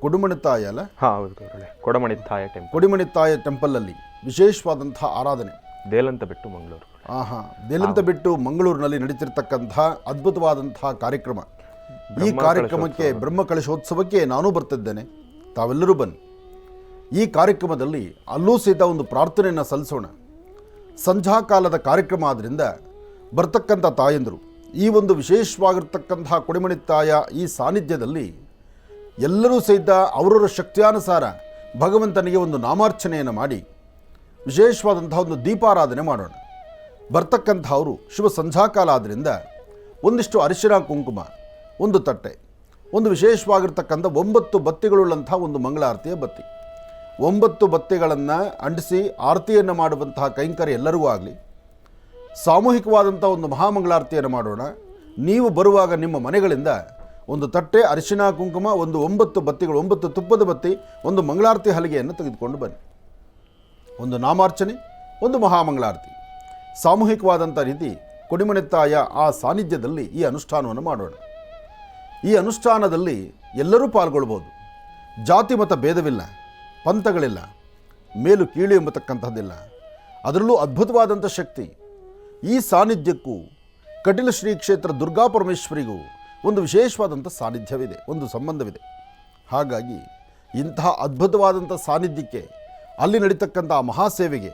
ಕೊಡುಮಣಿತಾಯ ಅಲ್ಲ, ಕೊಡಿಮಣಿತಾಯ ಟೆಂಪಲಲ್ಲಿ ವಿಶೇಷವಾದಂಥ ಆರಾಧನೆ. ದೇಲಂತಬೆಟ್ಟು ಮಂಗಳೂರು. ದೇಲಂತಬೆಟ್ಟು ಮಂಗಳೂರಿನಲ್ಲಿ ನಡೀತಿರ್ತಕ್ಕಂಥ ಅದ್ಭುತವಾದಂಥ ಕಾರ್ಯಕ್ರಮ. ಈ ಕಾರ್ಯಕ್ರಮಕ್ಕೆ ಬ್ರಹ್ಮಕಲಶೋತ್ಸವಕ್ಕೆ ನಾನೂ ಬರ್ತಿದ್ದೇನೆ, ತಾವೆಲ್ಲರೂ ಬನ್ನಿ. ಈ ಕಾರ್ಯಕ್ರಮದಲ್ಲಿ ಅಲ್ಲೂ ಸಹಿತ ಒಂದು ಪ್ರಾರ್ಥನೆಯನ್ನು ಸಲ್ಲಿಸೋಣ. ಸಂಧ್ಯಾ ಕಾಲದ ಕಾರ್ಯಕ್ರಮ ಆದ್ದರಿಂದ ಬರ್ತಕ್ಕಂಥ ತಾಯಂದರು ಈ ಒಂದು ವಿಶೇಷವಾಗಿರ್ತಕ್ಕಂಥ ಕೊಡಿಮಣಿತಾಯ ಈ ಸಾನ್ನಿಧ್ಯದಲ್ಲಿ ಎಲ್ಲರೂ ಸಹಿತ ಅವರವರ ಶಕ್ತಿಯಾನುಸಾರ ಭಗವಂತನಿಗೆ ಒಂದು ನಾಮಾರ್ಚನೆಯನ್ನು ಮಾಡಿ ವಿಶೇಷವಾದಂತಹ ಒಂದು ದೀಪಾರಾಧನೆ ಮಾಡೋಣ. ಬರ್ತಕ್ಕಂಥವರು ಶುಭ ಸಂಧ್ಯಾಕಾಲ ಆದ್ದರಿಂದ ಒಂದಿಷ್ಟು ಅರಿಶಿನ ಕುಂಕುಮ, ಒಂದು ತಟ್ಟೆ, ಒಂದು ವಿಶೇಷವಾಗಿರ್ತಕ್ಕಂಥ 9 ಬತ್ತಿಗಳುಳ್ಳಂಥ ಒಂದು ಮಂಗಳಾರತಿಯ ಬತ್ತಿ, 9 ಬತ್ತಿಗಳನ್ನು ಅಂಟಿಸಿ ಆರತಿಯನ್ನು ಮಾಡುವಂತಹ ಕೈಂಕರ್ಯ ಎಲ್ಲರಿಗೂ ಆಗಲಿ. ಸಾಮೂಹಿಕವಾದಂಥ ಒಂದು ಮಹಾಮಂಗಳಾರತಿಯನ್ನು ಮಾಡೋಣ. ನೀವು ಬರುವಾಗ ನಿಮ್ಮ ಮನೆಗಳಿಂದ ಒಂದು ತಟ್ಟೆ, ಅರಿಶಿನ ಕುಂಕುಮ, ಒಂದು 9 ಬತ್ತಿಗಳು, 9 ತುಪ್ಪದ ಬತ್ತಿ, ಒಂದು ಮಂಗಳಾರತಿ ಹಲಿಗೆಯನ್ನು ತೆಗೆದುಕೊಂಡು ಬನ್ನಿ. ಒಂದು ನಾಮಾರ್ಚನೆ, ಒಂದು ಮಹಾಮಂಗಳಾರತಿ, ಸಾಮೂಹಿಕವಾದಂಥ ರೀತಿ ಕೊಡಿಮಣಿತಾಯ ಆ ಸಾನ್ನಿಧ್ಯದಲ್ಲಿ ಈ ಅನುಷ್ಠಾನವನ್ನು ಮಾಡೋಣ. ಈ ಅನುಷ್ಠಾನದಲ್ಲಿ ಎಲ್ಲರೂ ಪಾಲ್ಗೊಳ್ಬೋದು. ಜಾತಿ ಮತ ಭೇದವಿಲ್ಲ, ಪಂಥಗಳಿಲ್ಲ, ಮೇಲು ಕೀಳು ಎಂಬತಕ್ಕಂಥದ್ದಿಲ್ಲ. ಅದರಲ್ಲೂ ಅದ್ಭುತವಾದಂಥ ಶಕ್ತಿ. ಈ ಸಾನ್ನಿಧ್ಯಕ್ಕೂ ಕಟೀಲ ಶ್ರೀ ಕ್ಷೇತ್ರ ದುರ್ಗಾ ಪರಮೇಶ್ವರಿಗೂ ಒಂದು ವಿಶೇಷವಾದಂಥ ಸಾನ್ನಿಧ್ಯವಿದೆ, ಒಂದು ಸಂಬಂಧವಿದೆ. ಹಾಗಾಗಿ ಇಂತಹ ಅದ್ಭುತವಾದಂಥ ಸಾನ್ನಿಧ್ಯಕ್ಕೆ, ಅಲ್ಲಿ ನಡೀತಕ್ಕಂಥ ಮಹಾಸೇವೆಗೆ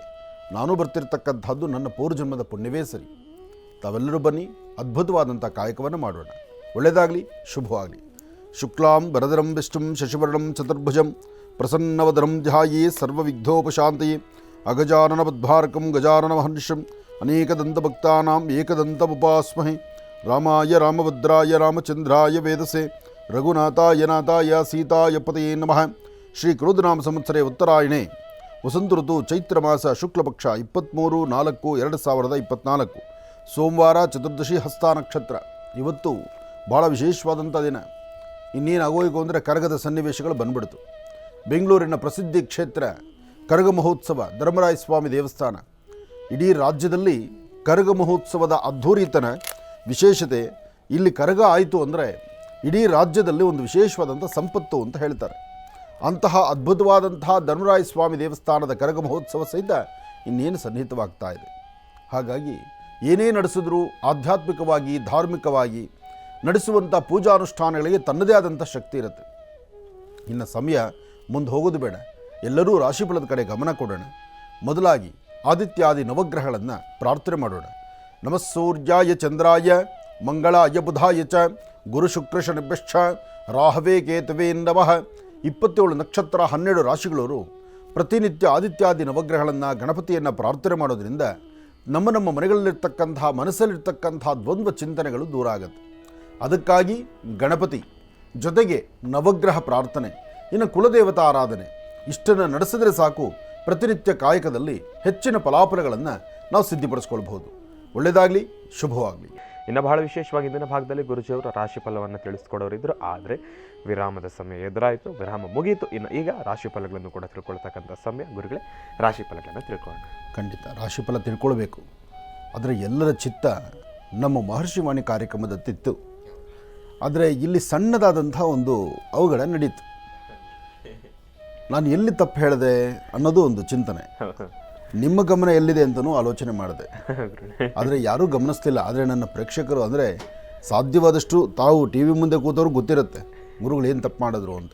ನಾನು ಬರ್ತಿರ್ತಕ್ಕಂಥದ್ದು ನನ್ನ ಪೂರ್ವಜನ್ಮದ ಪುಣ್ಯವೇ ಸರಿ. ತಾವೆಲ್ಲರೂ ಬನ್ನಿ, ಅದ್ಭುತವಾದಂಥ ಕಾಯಕವನ್ನು ಮಾಡೋಣ. ಒಳ್ಳೆಯದಾಗಲಿ, ಶುಭವಾಗಲಿ. ಶುಕ್ಲಾಂ ವರದರಂ ವಿಷ್ಣುಂ ಶಶಿವರ್ಣಂ ಚತುರ್ಭುಜಂ ಪ್ರಸನ್ನವದನಂ ಧ್ಯಾಯೇ ಸರ್ವವಿಘ್ನೋಪಶಾಂತಯೇ ಅಗಜಾನನ ಪದ್ಮಾರ್ಕಂ ಗಜಾನನ ಮಹರ್ಷಂ ಅನೇಕದಂತಭಕ್ತಾನಾಂ ಏಕದಂತಮುಪಾಸ್ಮಹೇ. ರಾಮಾಯ ರಾಮಭದ್ರಾಯ ರಾಮಚಂದ್ರಾಯ ವೇದಸೆ ರಘುನಾಥಾಯ ನಾಥಾಯ ಸೀತಾಯ ಪತಯೇ ನಮಃ. ಶ್ರೀ ಕ್ರೋಧನಾಮ ಸಂವತ್ಸರೆ ಉತ್ತರಾಯಣೆ ವಸಂತ ಋತು ಚೈತ್ರ ಮಾಸ ಶುಕ್ಲಪಕ್ಷ 23/4/2024 ಸೋಮವಾರ ಚತುರ್ದಶಿ ಹಸ್ತ ನಕ್ಷತ್ರ. ಇವತ್ತು ಭಾಳ ವಿಶೇಷವಾದಂಥ ದಿನ. ಇನ್ನೇನು ಆಗೋಯ್ತು ಅಂದರೆ ಕರಗದ ಸನ್ನಿವೇಶಗಳು ಬಂದ್ಬಿಡ್ತು. ಬೆಂಗಳೂರಿನ ಪ್ರಸಿದ್ಧಿ ಕ್ಷೇತ್ರ ಕರಗ ಮಹೋತ್ಸವ, ಧರ್ಮರಾಯ ಸ್ವಾಮಿ ದೇವಸ್ಥಾನ. ಇಡೀ ರಾಜ್ಯದಲ್ಲಿ ಕರಗ ಮಹೋತ್ಸವದ ಅದ್ಧೂರಿತನ ವಿಶೇಷತೆ. ಇಲ್ಲಿ ಕರಗ ಆಯಿತು ಅಂದರೆ ಇಡೀ ರಾಜ್ಯದಲ್ಲಿ ಒಂದು ವಿಶೇಷವಾದಂಥ ಸಂಪತ್ತು ಅಂತ ಹೇಳ್ತಾರೆ. ಅಂತಹ ಅದ್ಭುತವಾದಂತಹ ಧರ್ಮರಾಯ ಸ್ವಾಮಿ ದೇವಸ್ಥಾನದ ಕರಗ ಮಹೋತ್ಸವ ಸಹಿತ ಇನ್ನೇನು ಸನ್ನಿಹಿತವಾಗ್ತಾ ಇದೆ. ಹಾಗಾಗಿ ಏನೇ ನಡೆಸಿದ್ರೂ ಆಧ್ಯಾತ್ಮಿಕವಾಗಿ ಧಾರ್ಮಿಕವಾಗಿ ನಡೆಸುವಂಥ ಪೂಜಾನುಷ್ಠಾನಗಳಿಗೆ ತನ್ನದೇ ಆದಂಥ ಶಕ್ತಿ ಇರುತ್ತೆ. ಇನ್ನು ಸಮಯ ಮುಂದೆ ಹೋಗೋದು ಬೇಡ, ಎಲ್ಲರೂ ರಾಶಿಫಲದ ಕಡೆ ಗಮನ ಕೊಡೋಣ. ಮೊದಲಾಗಿ ಆದಿತ್ಯಾದಿ ನವಗ್ರಹಗಳನ್ನು ಪ್ರಾರ್ಥನೆ ಮಾಡೋಣ. ನಮಃ ಸೂರ್ಯಾಯ ಚಂದ್ರಾಯ ಮಂಗಳಾಯ ಬುಧಾಯ ಚ ಗುರು ಶುಕ್ರ ಶನಿಭ್ಯಶ್ಚ ರಾಹವೇ ಕೇತವೇ ನಮಃ. 27 ನಕ್ಷತ್ರ 12 ರಾಶಿಗಳವರು ಪ್ರತಿನಿತ್ಯ ಆದಿತ್ಯಾದಿ ನವಗ್ರಹಗಳನ್ನು ಗಣಪತಿಯನ್ನು ಪ್ರಾರ್ಥನೆ ಮಾಡೋದ್ರಿಂದ ನಮ್ಮ ಮನೆಗಳಲ್ಲಿರ್ತಕ್ಕಂತಹ ಮನಸ್ಸಲ್ಲಿರ್ತಕ್ಕಂತಹ ದ್ವಂದ್ವ ಚಿಂತನೆಗಳು ದೂರ ಆಗುತ್ತೆ. ಅದಕ್ಕಾಗಿ ಗಣಪತಿ ಜೊತೆಗೆ ನವಗ್ರಹ ಪ್ರಾರ್ಥನೆ, ಇನ್ನು ಕುಲದೇವತಾ ಆರಾಧನೆ ಇಷ್ಟನ್ನು ನಡೆಸಿದ್ರೆ ಸಾಕು, ಪ್ರತಿನಿತ್ಯ ಕಾಯಕದಲ್ಲಿ ಹೆಚ್ಚಿನ ಫಲಾಫಲಗಳನ್ನು ನಾವು ಸಿದ್ಧಿಪಡಿಸ್ಕೊಳ್ಬಹುದು. ಒಳ್ಳೆಯದಾಗಲಿ, ಶುಭವಾಗಲಿ. ಇನ್ನು ಬಹಳ ವಿಶೇಷವಾಗಿ ಇಂದಿನ ಭಾಗದಲ್ಲಿ ಗುರುಜಿಯವರು ರಾಶಿ ಫಲವನ್ನು ತಿಳಿಸ್ಕೊಡೋರಿದ್ರು. ಆದರೆ ವಿರಾಮದ ಸಮಯ ಎದುರಾಯಿತು, ವಿರಾಮ ಮುಗಿಯಿತು. ಇನ್ನು ಈಗ ರಾಶಿ ಫಲಗಳನ್ನು ಕೂಡ ತಿಳ್ಕೊಳ್ತಕ್ಕಂಥ ಸಮಯ. ಗುರುಗಳೇ, ರಾಶಿ ಫಲಗಳನ್ನು ತಿಳ್ಕೊಳ್ಳೋಣ. ಖಂಡಿತ ರಾಶಿಫಲ ತಿಳ್ಕೊಳ್ಬೇಕು. ಆದರೆ ಎಲ್ಲರ ಚಿತ್ತ ನಮ್ಮ ಮಹರ್ಷಿವಾಣಿ ಕಾರ್ಯಕ್ರಮದತ್ತಿತ್ತು. ಆದರೆ ಇಲ್ಲಿ ಸಣ್ಣದಾದಂಥ ಒಂದು ಅವಘಡ ನಡೀತು. ನಾನು ಎಲ್ಲಿ ತಪ್ಪು ಹೇಳಿದೆ ಅನ್ನೋದು ಒಂದು ಚಿಂತನೆ. ನಿಮ್ಮ ಗಮನ ಎಲ್ಲಿದೆ ಅಂತಲೂ ಆಲೋಚನೆ ಮಾಡಿದೆ, ಆದರೆ ಯಾರೂ ಗಮನಿಸ್ತಿಲ್ಲ. ಆದರೆ ನನ್ನ ಪ್ರೇಕ್ಷಕರು ಅಂದರೆ ಸಾಧ್ಯವಾದಷ್ಟು ತಾವು ಟಿ ವಿ ಮುಂದೆ ಕೂತವ್ರು ಗೊತ್ತಿರುತ್ತೆ ಗುರುಗಳು ಏನು ತಪ್ಪು ಮಾಡಿದ್ರು ಅಂತ.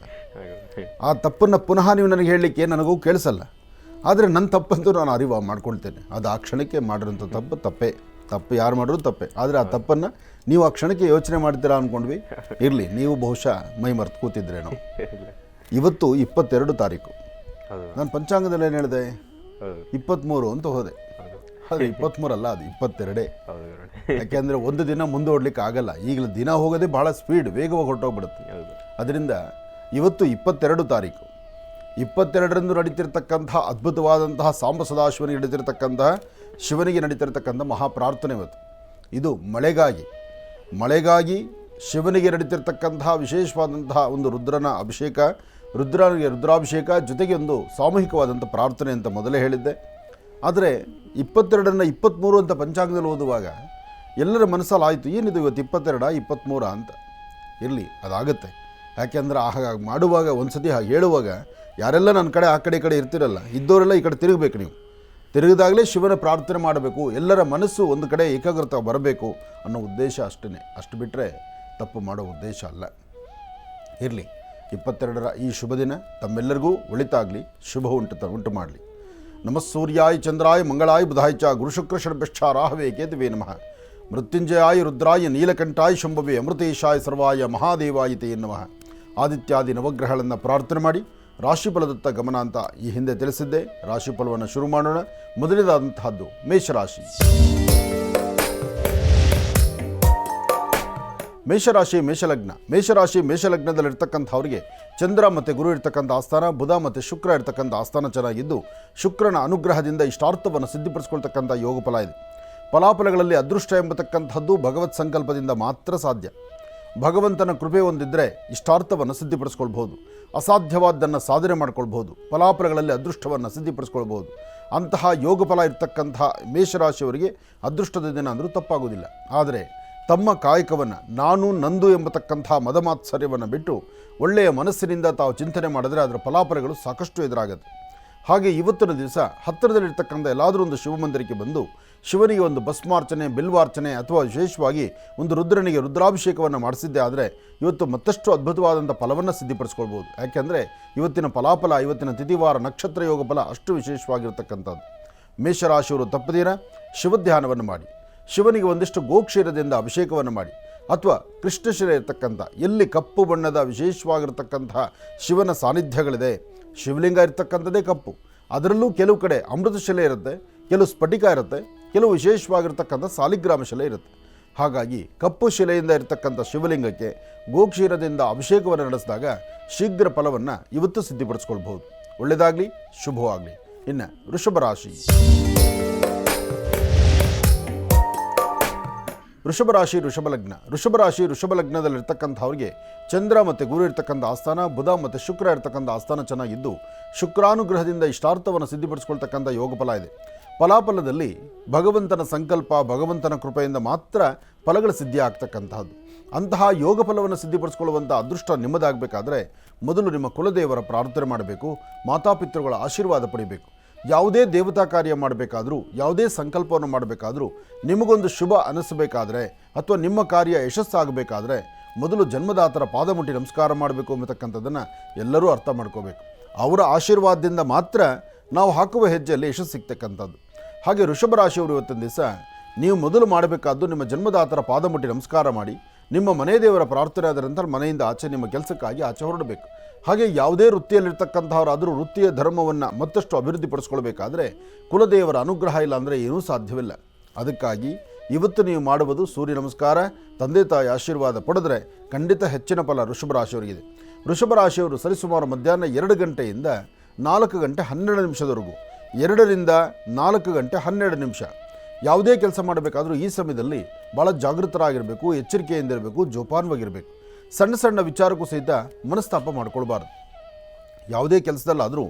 ಆ ತಪ್ಪನ್ನು ಪುನಃ ನೀವು ನನಗೆ ಹೇಳಲಿಕ್ಕೆ ನನಗೂ ಕೇಳಿಸಲ್ಲ. ಆದರೆ ನನ್ನ ತಪ್ಪಂತೂ ನಾನು ಅರಿವು ಮಾಡ್ಕೊಳ್ತೇನೆ. ಅದು ಆ ಕ್ಷಣಕ್ಕೆ ಮಾಡಿರೋಂಥ ತಪ್ಪು ಯಾರು ಮಾಡಿದ್ರು ತಪ್ಪೇ. ಆದರೆ ಆ ತಪ್ಪನ್ನು ನೀವು ಆ ಕ್ಷಣಕ್ಕೆ ಯೋಚನೆ ಮಾಡ್ತೀರಾ ಅಂದ್ಕೊಂಡ್ವಿ. ಇರಲಿ, ನೀವು ಬಹುಶಃ ಮೈ ಮರೆತು ಕೂತಿದ್ರೇನೋ. ಇವತ್ತು 22 ತಾರೀಕು. ನಾನು ಪಂಚಾಂಗದಲ್ಲಿ ಏನು ಹೇಳಿದೆ? 23 ಅಂತ ಹೋದೆ. ಆದರೆ 23 ಅಲ್ಲ, ಅದು 22. ಯಾಕೆಂದರೆ ಒಂದು ದಿನ ಮುಂದೋಡ್ಲಿಕ್ಕೆ ಆಗಲ್ಲ. ಈಗಲೂ ದಿನ ಹೋಗೋದೇ ಬಹಳ ಸ್ಪೀಡ್, ವೇಗವಾಗಿ ಹೊರಟೋಗ್ಬಿಡುತ್ತೆ. ಅದರಿಂದ ಇವತ್ತು 22 ತಾರೀಕು. 22ರಂದು ನಡೀತಿರ್ತಕ್ಕಂತಹ ಅದ್ಭುತವಾದಂತಹ ಸಾಂಬ ಸದಾಶಿವನಿಗೆ ನಡೀತಿರ್ತಕ್ಕಂತಹ ಶಿವನಿಗೆ ನಡೀತಿರ್ತಕ್ಕಂಥ ಮಹಾಪ್ರಾರ್ಥನೆ ಇವತ್ತು. ಇದು ಮಳೆಗಾಗಿ ಶಿವನಿಗೆ ನಡೀತಿರ್ತಕ್ಕಂತಹ ವಿಶೇಷವಾದಂತಹ ಒಂದು ರುದ್ರನ ಅಭಿಷೇಕ, ರುದ್ರಾಭಿಷೇಕ ಜೊತೆಗೆ ಒಂದು ಸಾಮೂಹಿಕವಾದಂಥ ಪ್ರಾರ್ಥನೆ ಅಂತ ಮೊದಲೇ ಹೇಳಿದ್ದೆ. ಆದರೆ 22ನ್ನು 23 ಅಂತ ಪಂಚಾಂಗದಲ್ಲಿ ಓದುವಾಗ ಎಲ್ಲರ ಮನಸ್ಸಲ್ಲಿ ಆಯಿತು, ಏನಿದು ಇವತ್ತು 22 23 ಅಂತ. ಇರಲಿ, ಅದಾಗುತ್ತೆ. ಯಾಕೆಂದರೆ ಹಾಗಾಗಿ ಮಾಡುವಾಗ ಒಂದು ಸತಿ ಹಾಗೆ ಹೇಳುವಾಗ ಯಾರೆಲ್ಲ ನನ್ನ ಕಡೆ ಆ ಕಡೆ ಇರ್ತಿರಲ್ಲ, ಇದ್ದವರೆಲ್ಲ ಈ ಕಡೆ ತಿರುಗಬೇಕು. ನೀವು ತಿರುಗಿದಾಗಲೇ ಶಿವನ ಪ್ರಾರ್ಥನೆ ಮಾಡಬೇಕು. ಎಲ್ಲರ ಮನಸ್ಸು ಒಂದು ಕಡೆ ಏಕಾಗ್ರತೆ ಬರಬೇಕು ಅನ್ನೋ ಉದ್ದೇಶ ಅಷ್ಟೇ. ಅಷ್ಟು ಬಿಟ್ಟರೆ ತಪ್ಪು ಮಾಡೋ ಉದ್ದೇಶ ಅಲ್ಲ. ಇರಲಿ, 22ರ ಈ ಶುಭ ದಿನ ತಮ್ಮೆಲ್ಲರಿಗೂ ಒಳಿತಾಗಲಿ, ಶುಭ ಉಂಟು ಮಾಡಲಿ. ನಮಃ ಸೂರ್ಯಾಯ ಚಂದ್ರಾಯ ಮಂಗಳಾಯ ಬುಧಾಯ ಚ ಗುರು ಶುಕ್ರ ಶನಿಭ್ಯಶ್ಚ ರಾಹವೇ ಕೇತವೇ ನಮಃ. ಮೃತ್ಯುಂಜಯಾಯ ರುದ್ರಾಯ ನೀಲಕಂಠಾಯ ಶಂಭವೇ ಅಮೃತೇಶಾಯ ಸರ್ವಾಯ ಮಹಾದೇವಾಯ ತೇ ನಮಃ. ಆದಿತ್ಯಾದಿ ನವಗ್ರಹಗಳನ್ನು ಪ್ರಾರ್ಥನೆ ಮಾಡಿ ರಾಶಿಫಲದತ್ತ ಗಮನ ಅಂತ ಈ ಹಿಂದೆ ತಿಳಿಸಿದ್ದೆ. ರಾಶಿಫಲವನ್ನು ಶುರು ಮಾಡೋಣ. ಮೊದಲನೇದಾದಂತಹದ್ದು ಮೇಷರಾಶಿ. ಮೇಷಲಗ್ನದಲ್ಲಿರ್ತಕ್ಕಂಥವ್ರಿಗೆ ಚಂದ್ರ ಮತ್ತು ಗುರು ಇರ್ತಕ್ಕಂಥ ಆಸ್ಥಾನ, ಬುಧ ಮತ್ತು ಶುಕ್ರ ಇರ್ತಕ್ಕಂಥ ಆಸ್ಥಾನ ಚೆನ್ನಾಗಿದ್ದು, ಶುಕ್ರನ ಅನುಗ್ರಹದಿಂದ ಇಷ್ಟಾರ್ಥವನ್ನು ಸಿದ್ಧಿಪಡಿಸ್ಕೊಳ್ತಕ್ಕಂಥ ಯೋಗ ಫಲ ಇದೆ. ಫಲಾಫಲಗಳಲ್ಲಿ ಅದೃಷ್ಟ ಎಂಬತಕ್ಕಂಥದ್ದು ಭಗವತ್ ಸಂಕಲ್ಪದಿಂದ ಮಾತ್ರ ಸಾಧ್ಯ. ಭಗವಂತನ ಕೃಪೆ ಹೊಂದಿದ್ದರೆ ಇಷ್ಟಾರ್ಥವನ್ನು ಸಿದ್ಧಿಪಡಿಸ್ಕೊಳ್ಬೋದು, ಅಸಾಧ್ಯವಾದ್ದನ್ನು ಸಾಧನೆ ಮಾಡ್ಕೊಳ್ಬೋದು, ಫಲಾಫಲಗಳಲ್ಲಿ ಅದೃಷ್ಟವನ್ನು ಸಿದ್ಧಿಪಡಿಸ್ಕೊಳ್ಬೋದು. ಅಂತಹ ಯೋಗ ಫಲ ಇರ್ತಕ್ಕಂಥ ಮೇಷರಾಶಿಯವರಿಗೆ ಅದೃಷ್ಟದ ದಿನ ಅಂದರೂ ತಪ್ಪಾಗೋದಿಲ್ಲ. ಆದರೆ ತಮ್ಮ ಕಾಯಕವನ್ನು ನಾನು ನಂದು ಎಂಬತಕ್ಕಂಥ ಮದಮಾತ್ಸರ್ಯವನ್ನು ಬಿಟ್ಟು ಒಳ್ಳೆಯ ಮನಸ್ಸಿನಿಂದ ತಾವು ಚಿಂತನೆ ಮಾಡಿದ್ರೆ ಅದರ ಫಲಾಫಲಗಳು ಸಾಕಷ್ಟು ಎದುರಾಗುತ್ತೆ. ಹಾಗೆ ಇವತ್ತಿನ ದಿವಸ ಹತ್ತಿರದಲ್ಲಿರ್ತಕ್ಕಂಥ ಎಲ್ಲಾದರೂ ಒಂದು ಶಿವಮಂದಿರಕ್ಕೆ ಬಂದು ಶಿವನಿಗೆ ಒಂದು ಭಸ್ಮಾರ್ಚನೆ, ಬಿಲ್ವಾರ್ಚನೆ ಅಥವಾ ವಿಶೇಷವಾಗಿ ಒಂದು ರುದ್ರನಿಗೆ ರುದ್ರಾಭಿಷೇಕವನ್ನು ಮಾಡಿಸಿದ್ದೆ ಆದರೆ ಇವತ್ತು ಮತ್ತಷ್ಟು ಅದ್ಭುತವಾದಂಥ ಫಲವನ್ನು ಸಿದ್ಧಿಪಡಿಸ್ಕೊಳ್ಬೋದು. ಯಾಕೆಂದರೆ ಇವತ್ತಿನ ಫಲಾಫಲ, ಇವತ್ತಿನ ತಿಥಿವಾರ ನಕ್ಷತ್ರ ಯೋಗ ಫಲ ಅಷ್ಟು ವಿಶೇಷವಾಗಿರ್ತಕ್ಕಂಥದ್ದು. ಮೇಷರಾಶಿಯವರು ತಪ್ಪದೇನ ಶಿವಧ್ಯಾನವನ್ನು ಮಾಡಿ, ಶಿವನಿಗೆ ಒಂದಿಷ್ಟು ಗೋಕ್ಷೀರದಿಂದ ಅಭಿಷೇಕವನ್ನು ಮಾಡಿ, ಅಥವಾ ಕೃಷ್ಣಶಿಲೆ ಇರ್ತಕ್ಕಂಥ ಎಲ್ಲಿ ಕಪ್ಪು ಬಣ್ಣದ ವಿಶೇಷವಾಗಿರ್ತಕ್ಕಂತಹ ಶಿವನ ಸಾನ್ನಿಧ್ಯಗಳಿದೆ, ಶಿವಲಿಂಗ ಇರ್ತಕ್ಕಂಥದ್ದೇ ಕಪ್ಪು, ಅದರಲ್ಲೂ ಕೆಲವು ಕಡೆ ಅಮೃತ ಶಿಲೆ ಇರುತ್ತೆ, ಕೆಲವು ಸ್ಫಟಿಕ ಇರುತ್ತೆ, ಕೆಲವು ವಿಶೇಷವಾಗಿರ್ತಕ್ಕಂಥ ಸಾಲಿಗ್ರಾಮ ಶಿಲೆ ಇರುತ್ತೆ. ಹಾಗಾಗಿ ಕಪ್ಪು ಶಿಲೆಯಿಂದ ಇರತಕ್ಕಂಥ ಶಿವಲಿಂಗಕ್ಕೆ ಗೋಕ್ಷೀರದಿಂದ ಅಭಿಷೇಕವನ್ನು ನಡೆಸಿದಾಗ ಶೀಘ್ರ ಫಲವನ್ನು ಇವತ್ತು ಸಿದ್ಧಿಪಡಿಸ್ಕೊಳ್ಬಹುದು. ಒಳ್ಳೆಯದಾಗಲಿ, ಶುಭವಾಗಲಿ. ಇನ್ನು ವೃಷಭರಾಶಿ. ವೃಷಭಲಗ್ನದಲ್ಲಿರ್ತಕ್ಕಂಥವ್ರಿಗೆ ಚಂದ್ರ ಮತ್ತು ಗುರು ಇರ್ತಕ್ಕಂಥ ಆಸ್ಥಾನ, ಬುಧ ಮತ್ತು ಶುಕ್ರ ಇರ್ತಕ್ಕಂಥ ಆಸ್ಥಾನ ಚೆನ್ನಾಗಿದ್ದು ಶುಕ್ರಾನುಗ್ರಹದಿಂದ ಇಷ್ಟಾರ್ಥವನ್ನು ಸಿದ್ಧಿಪಡಿಸ್ಕೊಳ್ತಕ್ಕಂಥ ಯೋಗ ಫಲ ಇದೆ. ಫಲಾಫಲದಲ್ಲಿ ಭಗವಂತನ ಸಂಕಲ್ಪ, ಭಗವಂತನ ಕೃಪೆಯಿಂದ ಮಾತ್ರ ಫಲಗಳ ಸಿದ್ಧಿ ಆಗ್ತಕ್ಕಂತಹದ್ದು. ಅಂತಹ ಯೋಗ ಫಲವನ್ನು ಸಿದ್ಧಿಪಡಿಸ್ಕೊಳ್ಳುವಂಥ ಅದೃಷ್ಟ ನಿಮ್ಮದಾಗಬೇಕಾದ್ರೆ ಮೊದಲು ನಿಮ್ಮ ಕುಲದೇವರ ಪ್ರಾರ್ಥನೆ ಮಾಡಬೇಕು, ಮಾತಾಪಿತೃಗಳ ಆಶೀರ್ವಾದ ಪಡಿಬೇಕು. ಯಾವುದೇ ದೇವತಾ ಕಾರ್ಯ ಮಾಡಬೇಕಾದ್ರೂ, ಯಾವುದೇ ಸಂಕಲ್ಪವನ್ನು ಮಾಡಬೇಕಾದ್ರೂ, ನಿಮಗೊಂದು ಶುಭ ಅನಿಸಬೇಕಾದ್ರೆ ಅಥವಾ ನಿಮ್ಮ ಕಾರ್ಯ ಯಶಸ್ಸಾಗಬೇಕಾದ್ರೆ ಮೊದಲು ಜನ್ಮದಾತರ ಪಾದ ಮುಟ್ಟಿ ನಮಸ್ಕಾರ ಮಾಡಬೇಕು ಅನ್ನತಕ್ಕಂಥದ್ದನ್ನು ಎಲ್ಲರೂ ಅರ್ಥ ಮಾಡ್ಕೋಬೇಕು. ಅವರ ಆಶೀರ್ವಾದದಿಂದ ಮಾತ್ರ ನಾವು ಹಾಕುವ ಹೆಜ್ಜೆಯಲ್ಲಿ ಯಶಸ್ಸು ಸಿಗ್ತಕ್ಕಂಥದ್ದು. ಹಾಗೆ ವೃಷಭ ರಾಶಿಯವರು ಇವತ್ತಿನ ದಿವಸ ನೀವು ಮೊದಲು ಮಾಡಬೇಕಾದ್ದು ನಿಮ್ಮ ಜನ್ಮದಾತರ ಪಾದ ಮುಟ್ಟಿ ನಮಸ್ಕಾರ ಮಾಡಿ ನಿಮ್ಮ ಮನೆ ದೇವರ ಪ್ರಾರ್ಥನೆ ಆದ ನಂತರ ಮನೆಯಿಂದ ಆಚೆ ನಿಮ್ಮ ಕೆಲಸಕ್ಕಾಗಿ ಆಚೆ ಹೊರಡಬೇಕು. ಹಾಗೆ ಯಾವುದೇ ವೃತ್ತಿಯಲ್ಲಿರ್ತಕ್ಕಂಥವರಾದರೂ ವೃತ್ತಿಯ ಧರ್ಮವನ್ನು ಮತ್ತಷ್ಟು ಅಭಿವೃದ್ಧಿಪಡಿಸ್ಕೊಳ್ಬೇಕಾದ್ರೆ ಕುಲದೇವರ ಅನುಗ್ರಹ ಇಲ್ಲ ಅಂದರೆ ಏನೂ ಸಾಧ್ಯವಿಲ್ಲ. ಅದಕ್ಕಾಗಿ ಇವತ್ತು ನೀವು ಮಾಡುವುದು ಸೂರ್ಯ ನಮಸ್ಕಾರ, ತಂದೆ ತಾಯಿ ಆಶೀರ್ವಾದ ಪಡೆದರೆ ಖಂಡಿತ ಹೆಚ್ಚಿನ ಫಲ ವೃಷಭ ರಾಶಿಯವರಿಗಿದೆ. ವೃಷಭ ರಾಶಿಯವರು ಸರಿಸುಮಾರು ಮಧ್ಯಾಹ್ನ 2 ಗಂಟೆಯಿಂದ 4 ಗಂಟೆ 12 ನಿಮಿಷದವರೆಗೂ, 2 ರಿಂದ 4 ಗಂಟೆ 12 ನಿಮಿಷ ಯಾವುದೇ ಕೆಲಸ ಮಾಡಬೇಕಾದ್ರೂ ಈ ಸಮಯದಲ್ಲಿ ಭಾಳ ಜಾಗೃತರಾಗಿರಬೇಕು, ಎಚ್ಚರಿಕೆಯಿಂದಿರಬೇಕು, ಜೋಪಾನವಾಗಿರಬೇಕು. ಸಣ್ಣ ಸಣ್ಣ ವಿಚಾರಕ್ಕೂ ಸಹಿತ ಮನಸ್ತಾಪ ಮಾಡ್ಕೊಳ್ಬಾರ್ದು. ಯಾವುದೇ ಕೆಲಸದಲ್ಲಾದರೂ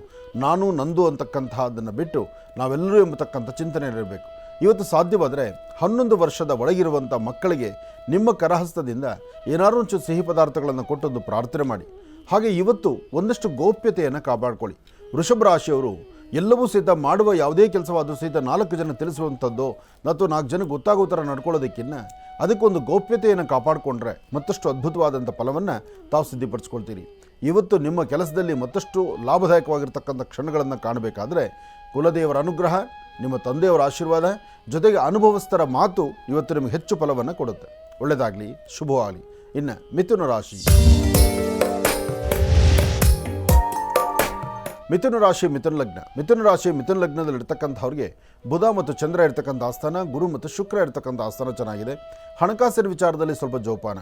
ನಾನು ನಂದು ಅಂತಕ್ಕಂತಹದ್ದನ್ನು ಬಿಟ್ಟು ನಾವೆಲ್ಲರೂ ಎಂಬತಕ್ಕಂಥ ಚಿಂತನೆ ಇರಬೇಕು. ಇವತ್ತು ಸಾಧ್ಯವಾದರೆ 11 ವರ್ಷದ ಒಳಗಿರುವಂಥ ಮಕ್ಕಳಿಗೆ ನಿಮ್ಮ ಕರಹಸ್ತದಿಂದ ಏನಾದರೂ ಒಂಚೂರು ಸಿಹಿ ಪದಾರ್ಥಗಳನ್ನು ಕೊಟ್ಟೊಂದು ಪ್ರಾರ್ಥನೆ ಮಾಡಿ. ಹಾಗೆ ಇವತ್ತು ಒಂದಷ್ಟು ಗೋಪ್ಯತೆಯನ್ನು ಕಾಪಾಡಿಕೊಳ್ಳಿ. ವೃಷಭ ರಾಶಿಯವರು ಎಲ್ಲವೂ ಸಹಿತ ಮಾಡುವ ಯಾವುದೇ ಕೆಲಸವಾದರೂ ಸಹಿತ 4 ಜನ ತಿಳಿಸುವಂಥದ್ದು ಮತ್ತು 4 ಜನಕ್ಕೆ ಗೊತ್ತಾಗೋ ಥರ ನಡ್ಕೊಳ್ಳೋದಕ್ಕಿಂತ ಅದಕ್ಕೊಂದು ಗೋಪ್ಯತೆಯನ್ನು ಕಾಪಾಡಿಕೊಂಡ್ರೆ ಮತ್ತಷ್ಟು ಅದ್ಭುತವಾದಂಥ ಫಲವನ್ನು ತಾವು ಸಿದ್ಧಿಪಡಿಸ್ಕೊಳ್ತೀರಿ. ಇವತ್ತು ನಿಮ್ಮ ಕೆಲಸದಲ್ಲಿ ಮತ್ತಷ್ಟು ಲಾಭದಾಯಕವಾಗಿರ್ತಕ್ಕಂಥ ಕ್ಷಣಗಳನ್ನು ಕಾಣಬೇಕಾದ್ರೆ ಕುಲದೇವರ ಅನುಗ್ರಹ, ನಿಮ್ಮ ತಂದೆಯವರ ಆಶೀರ್ವಾದ ಜೊತೆಗೆ ಅನುಭವಸ್ಥರ ಮಾತು ಇವತ್ತು ನಿಮಗೆ ಹೆಚ್ಚು ಫಲವನ್ನು ಕೊಡುತ್ತೆ. ಒಳ್ಳೆಯದಾಗಲಿ, ಶುಭವಾಗಲಿ. ಇನ್ನು ಮಿಥುನ ರಾಶಿ. ಮಿಥುನ ರಾಶಿ ಮಿಥುನ ಲಗ್ನ. ಮಿಥುನ ರಾಶಿ ಮಿಥುನ ಲಗ್ನದಲ್ಲಿರ್ತಕ್ಕಂಥವ್ರಿಗೆ ಬುಧ ಮತ್ತು ಚಂದ್ರ ಇರ್ತಕ್ಕಂಥ ಆಸ್ಥಾನ, ಗುರು ಮತ್ತು ಶುಕ್ರ ಇರ್ತಕ್ಕಂಥ ಆಸ್ಥಾನ ಚೆನ್ನಾಗಿದೆ. ಹಣಕಾಸಿನ ವಿಚಾರದಲ್ಲಿ ಸ್ವಲ್ಪ ಜೋಪಾನ,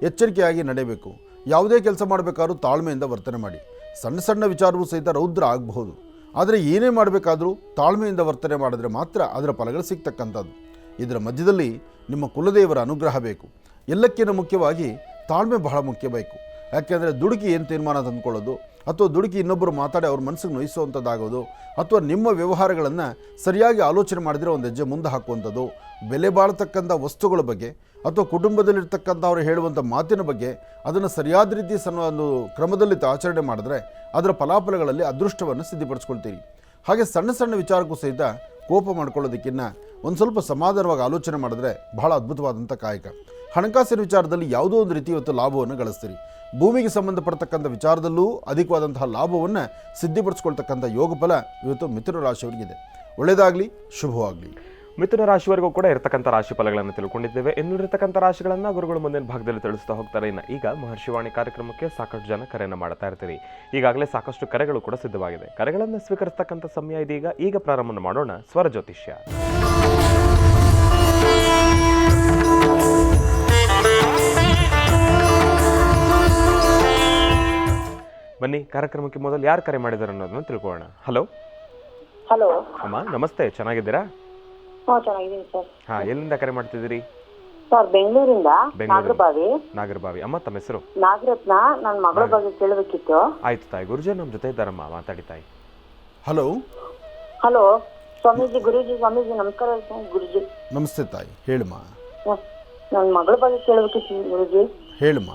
ಎಚ್ಚರಿಕೆಯಾಗಿ ನಡೆಯಬೇಕು. ಯಾವುದೇ ಕೆಲಸ ಮಾಡಬೇಕಾದ್ರೂ ತಾಳ್ಮೆಯಿಂದ ವರ್ತನೆ ಮಾಡಿ. ಸಣ್ಣ ಸಣ್ಣ ವಿಚಾರವೂ ಸಹಿತ ರೌದ್ರ ಆಗಬಹುದು. ಆದರೆ ಏನೇ ಮಾಡಬೇಕಾದ್ರೂ ತಾಳ್ಮೆಯಿಂದ ವರ್ತನೆ ಮಾಡಿದ್ರೆ ಮಾತ್ರ ಅದರ ಫಲಗಳು ಸಿಗ್ತಕ್ಕಂಥದ್ದು. ಇದರ ಮಧ್ಯದಲ್ಲಿ ನಿಮ್ಮ ಕುಲದೇವರ ಅನುಗ್ರಹ ಬೇಕು. ಎಲ್ಲಕ್ಕಿಂತ ಮುಖ್ಯವಾಗಿ ತಾಳ್ಮೆ ಬಹಳ ಮುಖ್ಯ ಬೇಕು. ಯಾಕೆಂದರೆ ದುಡುಕಿ ಏನು ತೀರ್ಮಾನ ತಂದುಕೊಳ್ಳೋದು ಅಥವಾ ದುಡುಕಿ ಇನ್ನೊಬ್ಬರು ಮಾತಾಡಿ ಅವ್ರ ಮನಸ್ಸಿಗೆ ನೋಯಿಸುವಂಥದ್ದಾಗೋದು ಅಥವಾ ನಿಮ್ಮ ವ್ಯವಹಾರಗಳನ್ನು ಸರಿಯಾಗಿ ಆಲೋಚನೆ ಮಾಡಿದರೆ ಒಂದು ಹೆಜ್ಜೆ ಮುಂದೆ ಹಾಕುವಂಥದ್ದು, ಬೆಲೆ ಬಾಳ್ತಕ್ಕಂಥ ವಸ್ತುಗಳ ಬಗ್ಗೆ ಅಥವಾ ಕುಟುಂಬದಲ್ಲಿರ್ತಕ್ಕಂಥವ್ರು ಹೇಳುವಂಥ ಮಾತಿನ ಬಗ್ಗೆ ಅದನ್ನು ಸರಿಯಾದ ರೀತಿ ಒಂದು ಕ್ರಮದಲ್ಲಿ ಆಚರಣೆ ಮಾಡಿದ್ರೆ ಅದರ ಫಲಾಫಲಗಳಲ್ಲಿ ಅದೃಷ್ಟವನ್ನು ಸಿದ್ಧಿಪಡಿಸ್ಕೊಳ್ತೀರಿ. ಹಾಗೆ ಸಣ್ಣ ಸಣ್ಣ ವಿಚಾರಕ್ಕೂ ಸಹಿತ ಕೋಪ ಮಾಡ್ಕೊಳ್ಳೋದಕ್ಕಿಂತ ಒಂದು ಸ್ವಲ್ಪ ಸಮಾಧಾನವಾಗಿ ಆಲೋಚನೆ ಮಾಡಿದ್ರೆ ಬಹಳ ಅದ್ಭುತವಾದಂಥ ಕಾಯಕ. ಹಣಕಾಸಿನ ವಿಚಾರದಲ್ಲಿ ಯಾವುದೋ ಒಂದು ರೀತಿ ಇವತ್ತು ಲಾಭವನ್ನು ಗಳಿಸ್ತೀರಿ. ಭೂಮಿಗೆ ಸಂಬಂಧಪಡ್ತಕ್ಕಂಥ ವಿಚಾರದಲ್ಲೂ ಅಧಿಕವಾದಂತಹ ಲಾಭವನ್ನು ಸಿದ್ಧಿಪಡಿಸ್ಕೊಳ್ತಕ್ಕಂಥ ಯೋಗ ಫಲ ಇವತ್ತು ಮಿಥುನ ರಾಶಿಯವರಿಗಿದೆ. ಒಳ್ಳೆಯದಾಗಲಿ, ಶುಭವಾಗಲಿ. ಮಿಥುನ ರಾಶಿವರೆಗೂ ಕೂಡ ಇರತಕ್ಕಂಥ ರಾಶಿ ಫಲಗಳನ್ನು ತಿಳ್ಕೊಂಡಿದ್ದೇವೆ. ಇನ್ನುಳಿರತಕ್ಕಂಥ ರಾಶಿಗಳನ್ನು ಗುರುಗಳು ಮುಂದಿನ ಭಾಗದಲ್ಲಿ ತಿಳಿಸ್ತಾ ಹೋಗ್ತಾರೆ. ಇನ್ನು ಈಗ ಮಹರ್ಷಿವಾಣಿ ಕಾರ್ಯಕ್ರಮಕ್ಕೆ ಸಾಕಷ್ಟು ಜನ ಕರೆಯನ್ನು ಮಾಡ್ತಾ ಇರ್ತೀರಿ. ಈಗಾಗಲೇ ಸಾಕಷ್ಟು ಕರೆಗಳು ಕೂಡ ಸಿದ್ಧವಾಗಿದೆ. ಕರೆಗಳನ್ನು ಸ್ವೀಕರಿಸ್ತಕ್ಕಂಥ ಸಮಯ ಇದೀಗ. ಈಗ ಪ್ರಾರಂಭ ಮಾಡೋಣ ಸ್ವರ ಜ್ಯೋತಿಷ್ಯ. ಬನ್ನಿ, ಕಾರ್ಯಕ್ರಮಕ್ಕೆ ಮೊದಲು ಯಾರು ಕರೆ ಮಾಡಿದಾರೆ ಅನ್ನೋದನ್ನ ತಿಳ್ಕೊಳ್ಳೋಣ. ಹಲೋ ಹಲೋ ಅಮ್ಮ, ನಮಸ್ತೆ. ಚೆನ್ನಾಗಿದ್ದೀರಾ? ಚೆನ್ನಾಗಿದ್ದೀನಿ ಸರ್. ಹಾ, ಎಲ್ಲಿಂದ ಕರೆ ಮಾಡ್ತಿದ್ದೀರಿ? ಸರ್, ಬೆಂಗಳೂರಿಂದ ನಾಗರಬಾವಿ. ಅಮ್ಮ, ತಮ್ಮ ಹೆಸರು? ನಾಗರತ್ನ. ನನ್ನ ಮಗಳ ಬಗ್ಗೆ ಕೇಳಬೇಕಿತ್ತು. ಆಯ್ತು ತಾಯಿ. ಗುರುಜಿ ನಮ್ಮ ಜೊತೆ ಇದ್ದಾರಮ್ಮ, ಮಾತಾಡಿ ತಾಯಿ. Hello hello Swamiji. ಗುರುಜಿ, ಸ್ವಾಮೀಜಿ ನಮಸ್ಕಾರ. ಗುರುಜಿ ನಮಸ್ತೆ ತಾಯಿ, ಹೇಳಮ್ಮ. ನನ್ನ ಮಗಳ ಬಗ್ಗೆ ಕೇಳಬೇಕಿತ್ತು ಗುರುಜಿ. ಹೇಳಮ್ಮ.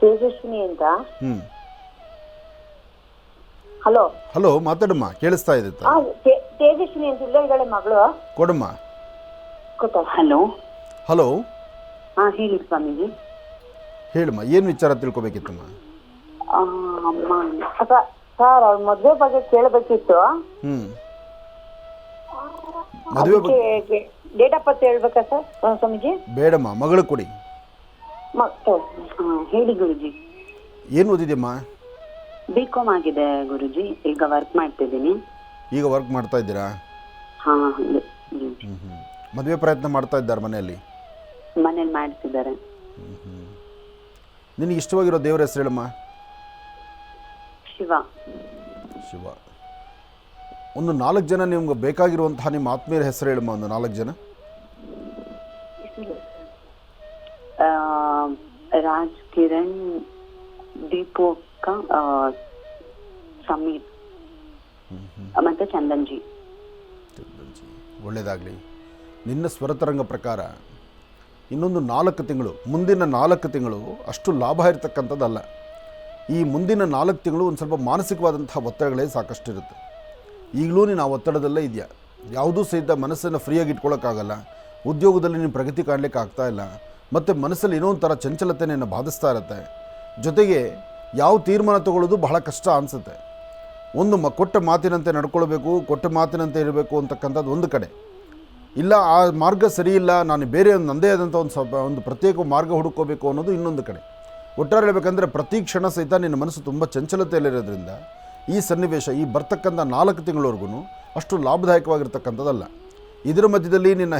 ತೇಜಸ್ವಿನಿ ಅಂತ. ಹಲೋ ಹಲೋ, ಮಾತಾಡಮ್ಮ, ಕೇಳಿಸ್ತಾ ಇದೆ. ತೇಜಸ್ವಿನಿ ಅಂತ ಇಲ್ಲ ಇದ್ದಾಳೆ ಮಗಳು. ಕೊಡಮ್ಮ. ಹಲೋ ಹಲೋ, ಹೇಳಿ ಸ್ವಾಮೀಜಿ. ಹೇಳಮ್ಮ, ಏನು ವಿಚಾರ ತಿಳ್ಕೊಬೇಕಿತ್ತಮ್ಮ? ಸರ್, ಅವ್ರ ಮದುವೆ ಬಗ್ಗೆ ಕೇಳಬೇಕಿತ್ತು. ಮದುವೆ ಬಗ್ಗೆ ಡೇಟ್ ಆಫ್ ಬರ್ತ್ ಹೇಳ್ಬೇಕಾ ಸರ್ ಸ್ವಾಮೀಜಿ? ಬೇಡಮ್ಮ, ಮಗಳು ಕೊಡಿ. ಹೇಳಿ ಗುರುಜಿ. ಏನು ಓದಿದೆಯಮ್ಮ? ಬಿಕಾಮ್ ಆಗಿದೆ ಗುರುಜಿ. ಈಗ ವರ್ಕ್ ಮಾಡ್ತಿದ್ದೀನಿ. ಈಗ ವರ್ಕ್ ಮಾಡ್ತಾ ಇದ್ದೀರಾ? ಮದುವೆ ಪ್ರಯತ್ನ ಮಾಡ್ತಾ ಇದ್ದಾರೆ ಮನೆಯಲ್ಲಿ? ಮನೇಲಿ ಮಾಡ್ತಿದ್ದಾರೆ. ನಿನಗೆ ಇಷ್ಟವಾಗಿರೋ ದೇವರ ಹೆಸರು ಹೇಳಮ್ಮ. ಶಿವ. ಶಿವ. ಒಂದು 4 ಜನ ನಿಮ್ಗೆ ಬೇಕಾಗಿರುವಂತಹ ನಿಮ್ಮ ಆತ್ಮೀಯರ ಹೆಸರು ಹೇಳಮ್ಮ. ಒಂದು 4 ಜನ. ರಾಜ್, ಕಿರಣ್, ದೀಪೋಕ, ಸಮೀರ್ ಮತ್ತೆ ಚಂದನ್ಜಿ. ಒಳ್ಳೆಯದಾಗಲಿ. ನಿನ್ನ ಸ್ವರತರಂಗ ಪ್ರಕಾರ ಇನ್ನೊಂದು 4 ತಿಂಗಳು, ಮುಂದಿನ 4 ತಿಂಗಳು ಅಷ್ಟು ಲಾಭ ಇರತಕ್ಕಂಥದ್ದಲ್ಲ. ಈ ಮುಂದಿನ 4 ತಿಂಗಳು ಒಂದು ಸ್ವಲ್ಪ ಮಾನಸಿಕವಾದಂತಹ ಒತ್ತಡಗಳೇ ಸಾಕಷ್ಟು ಇರುತ್ತೆ. ಈಗಲೂ ನೀನು ಆ ಒತ್ತಡದಲ್ಲೇ ಇದೆಯಾ. ಯಾವುದೂ ಸಹಿತ ಮನಸ್ಸನ್ನು ಫ್ರೀಯಾಗಿ ಇಟ್ಕೊಳ್ಳೋಕ್ಕಾಗಲ್ಲ. ಉದ್ಯೋಗದಲ್ಲಿ ನೀನು ಪ್ರಗತಿ ಕಾಣಲಿಕ್ಕೆ ಆಗ್ತಾ ಇಲ್ಲ. ಮತ್ತು ಮನಸ್ಸಲ್ಲಿ ಏನೋ ಒಂಥರ ಚಂಚಲತೆ ನಿನ್ನ ಬಾಧಿಸ್ತಾ ಇರುತ್ತೆ. ಜೊತೆಗೆ ಯಾವ ತೀರ್ಮಾನ ತಗೊಳ್ಳೋದು ಬಹಳ ಕಷ್ಟ ಅನಿಸುತ್ತೆ. ಕೊಟ್ಟ ಮಾತಿನಂತೆ ನಡ್ಕೊಳ್ಬೇಕು, ಕೊಟ್ಟ ಮಾತಿನಂತೆ ಇರಬೇಕು ಅಂತಕ್ಕಂಥದ್ದು ಒಂದು ಕಡೆ. ಇಲ್ಲ ಆ ಮಾರ್ಗ ಸರಿ ಇಲ್ಲ, ನಾನು ಬೇರೆ ನನ್ನದೇ ಆದಂಥ ಒಂದು ಪ್ರತ್ಯೇಕ ಮಾರ್ಗ ಹುಡುಕೋಬೇಕು ಅನ್ನೋದು ಇನ್ನೊಂದು ಕಡೆ. ಒಟ್ಟಾರೆ ಹೇಳಬೇಕಂದ್ರೆ ಪ್ರತಿ ಕ್ಷಣ ಸಹಿತ ನಿನ್ನ ಮನಸ್ಸು ತುಂಬ ಚಂಚಲತೆಯಲ್ಲಿರೋದ್ರಿಂದ ಈ ಸನ್ನಿವೇಶ ಈ ಬರ್ತಕ್ಕಂಥ 4 ತಿಂಗಳವರೆಗೂ ಅಷ್ಟು ಲಾಭದಾಯಕವಾಗಿರ್ತಕ್ಕಂಥದ್ದಲ್ಲ. ಇದರ ಮಧ್ಯದಲ್ಲಿ ನಿನ್ನ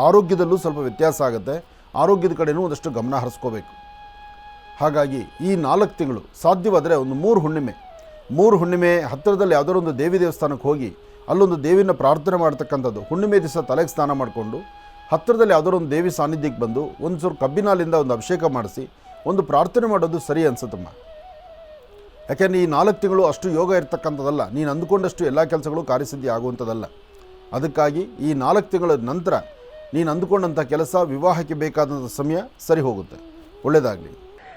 ಆರೋಗ್ಯದಲ್ಲೂ ಸ್ವಲ್ಪ ವ್ಯತ್ಯಾಸ ಆಗುತ್ತೆ. ಆರೋಗ್ಯದ ಕಡೆಯೂ ಒಂದಷ್ಟು ಗಮನ ಹರಿಸ್ಕೋಬೇಕು. ಹಾಗಾಗಿ ಈ 4 ತಿಂಗಳು ಸಾಧ್ಯವಾದರೆ ಒಂದು 3 ಹುಣ್ಣಿಮೆ ಹತ್ತಿರದಲ್ಲಿ ಯಾವುದೋ ಒಂದು ದೇವಿ ದೇವಸ್ಥಾನಕ್ಕೆ ಹೋಗಿ ಅಲ್ಲೊಂದು ದೇವಿನ ಪ್ರಾರ್ಥನೆ ಮಾಡ್ತಕ್ಕಂಥದ್ದು. ಹುಣ್ಣಿಮೆ ದಿವಸ ತಲೆಗೆ ಸ್ನಾನ ಮಾಡಿಕೊಂಡು ಹತ್ತಿರದಲ್ಲಿ ಯಾವುದೋ ಒಂದು ದೇವಿ ಸಾನ್ನಿಧ್ಯಕ್ಕೆ ಬಂದು ಒಂದು ಚೂರು ಕಬ್ಬಿನಾಲಿಂದ ಒಂದು ಅಭಿಷೇಕ ಮಾಡಿಸಿ ಒಂದು ಪ್ರಾರ್ಥನೆ ಮಾಡೋದು ಸರಿ ಅನಿಸುತ್ತಮ್ಮ. ಯಾಕೆಂದರೆ ಈ 4 ತಿಂಗಳು ಅಷ್ಟು ಯೋಗ ಇರ್ತಕ್ಕಂಥದ್ದಲ್ಲ. ನೀನು ಅಂದುಕೊಂಡಷ್ಟು ಎಲ್ಲ ಕೆಲಸಗಳು ಕಾರ್ಯಸಿದ್ಧಿ ಆಗುವಂಥದ್ದಲ್ಲ. ಅದಕ್ಕಾಗಿ ಈ 4 ತಿಂಗಳ ನಂತರ ನೀನು ಅಂದುಕೊಂಡಂಥ ಕೆಲಸ, ವಿವಾಹಕ್ಕೆ ಬೇಕಾದಂಥ ಸಮಯ ಸರಿ ಹೋಗುತ್ತೆ. ಒಳ್ಳೆಯದಾಗಲಿ.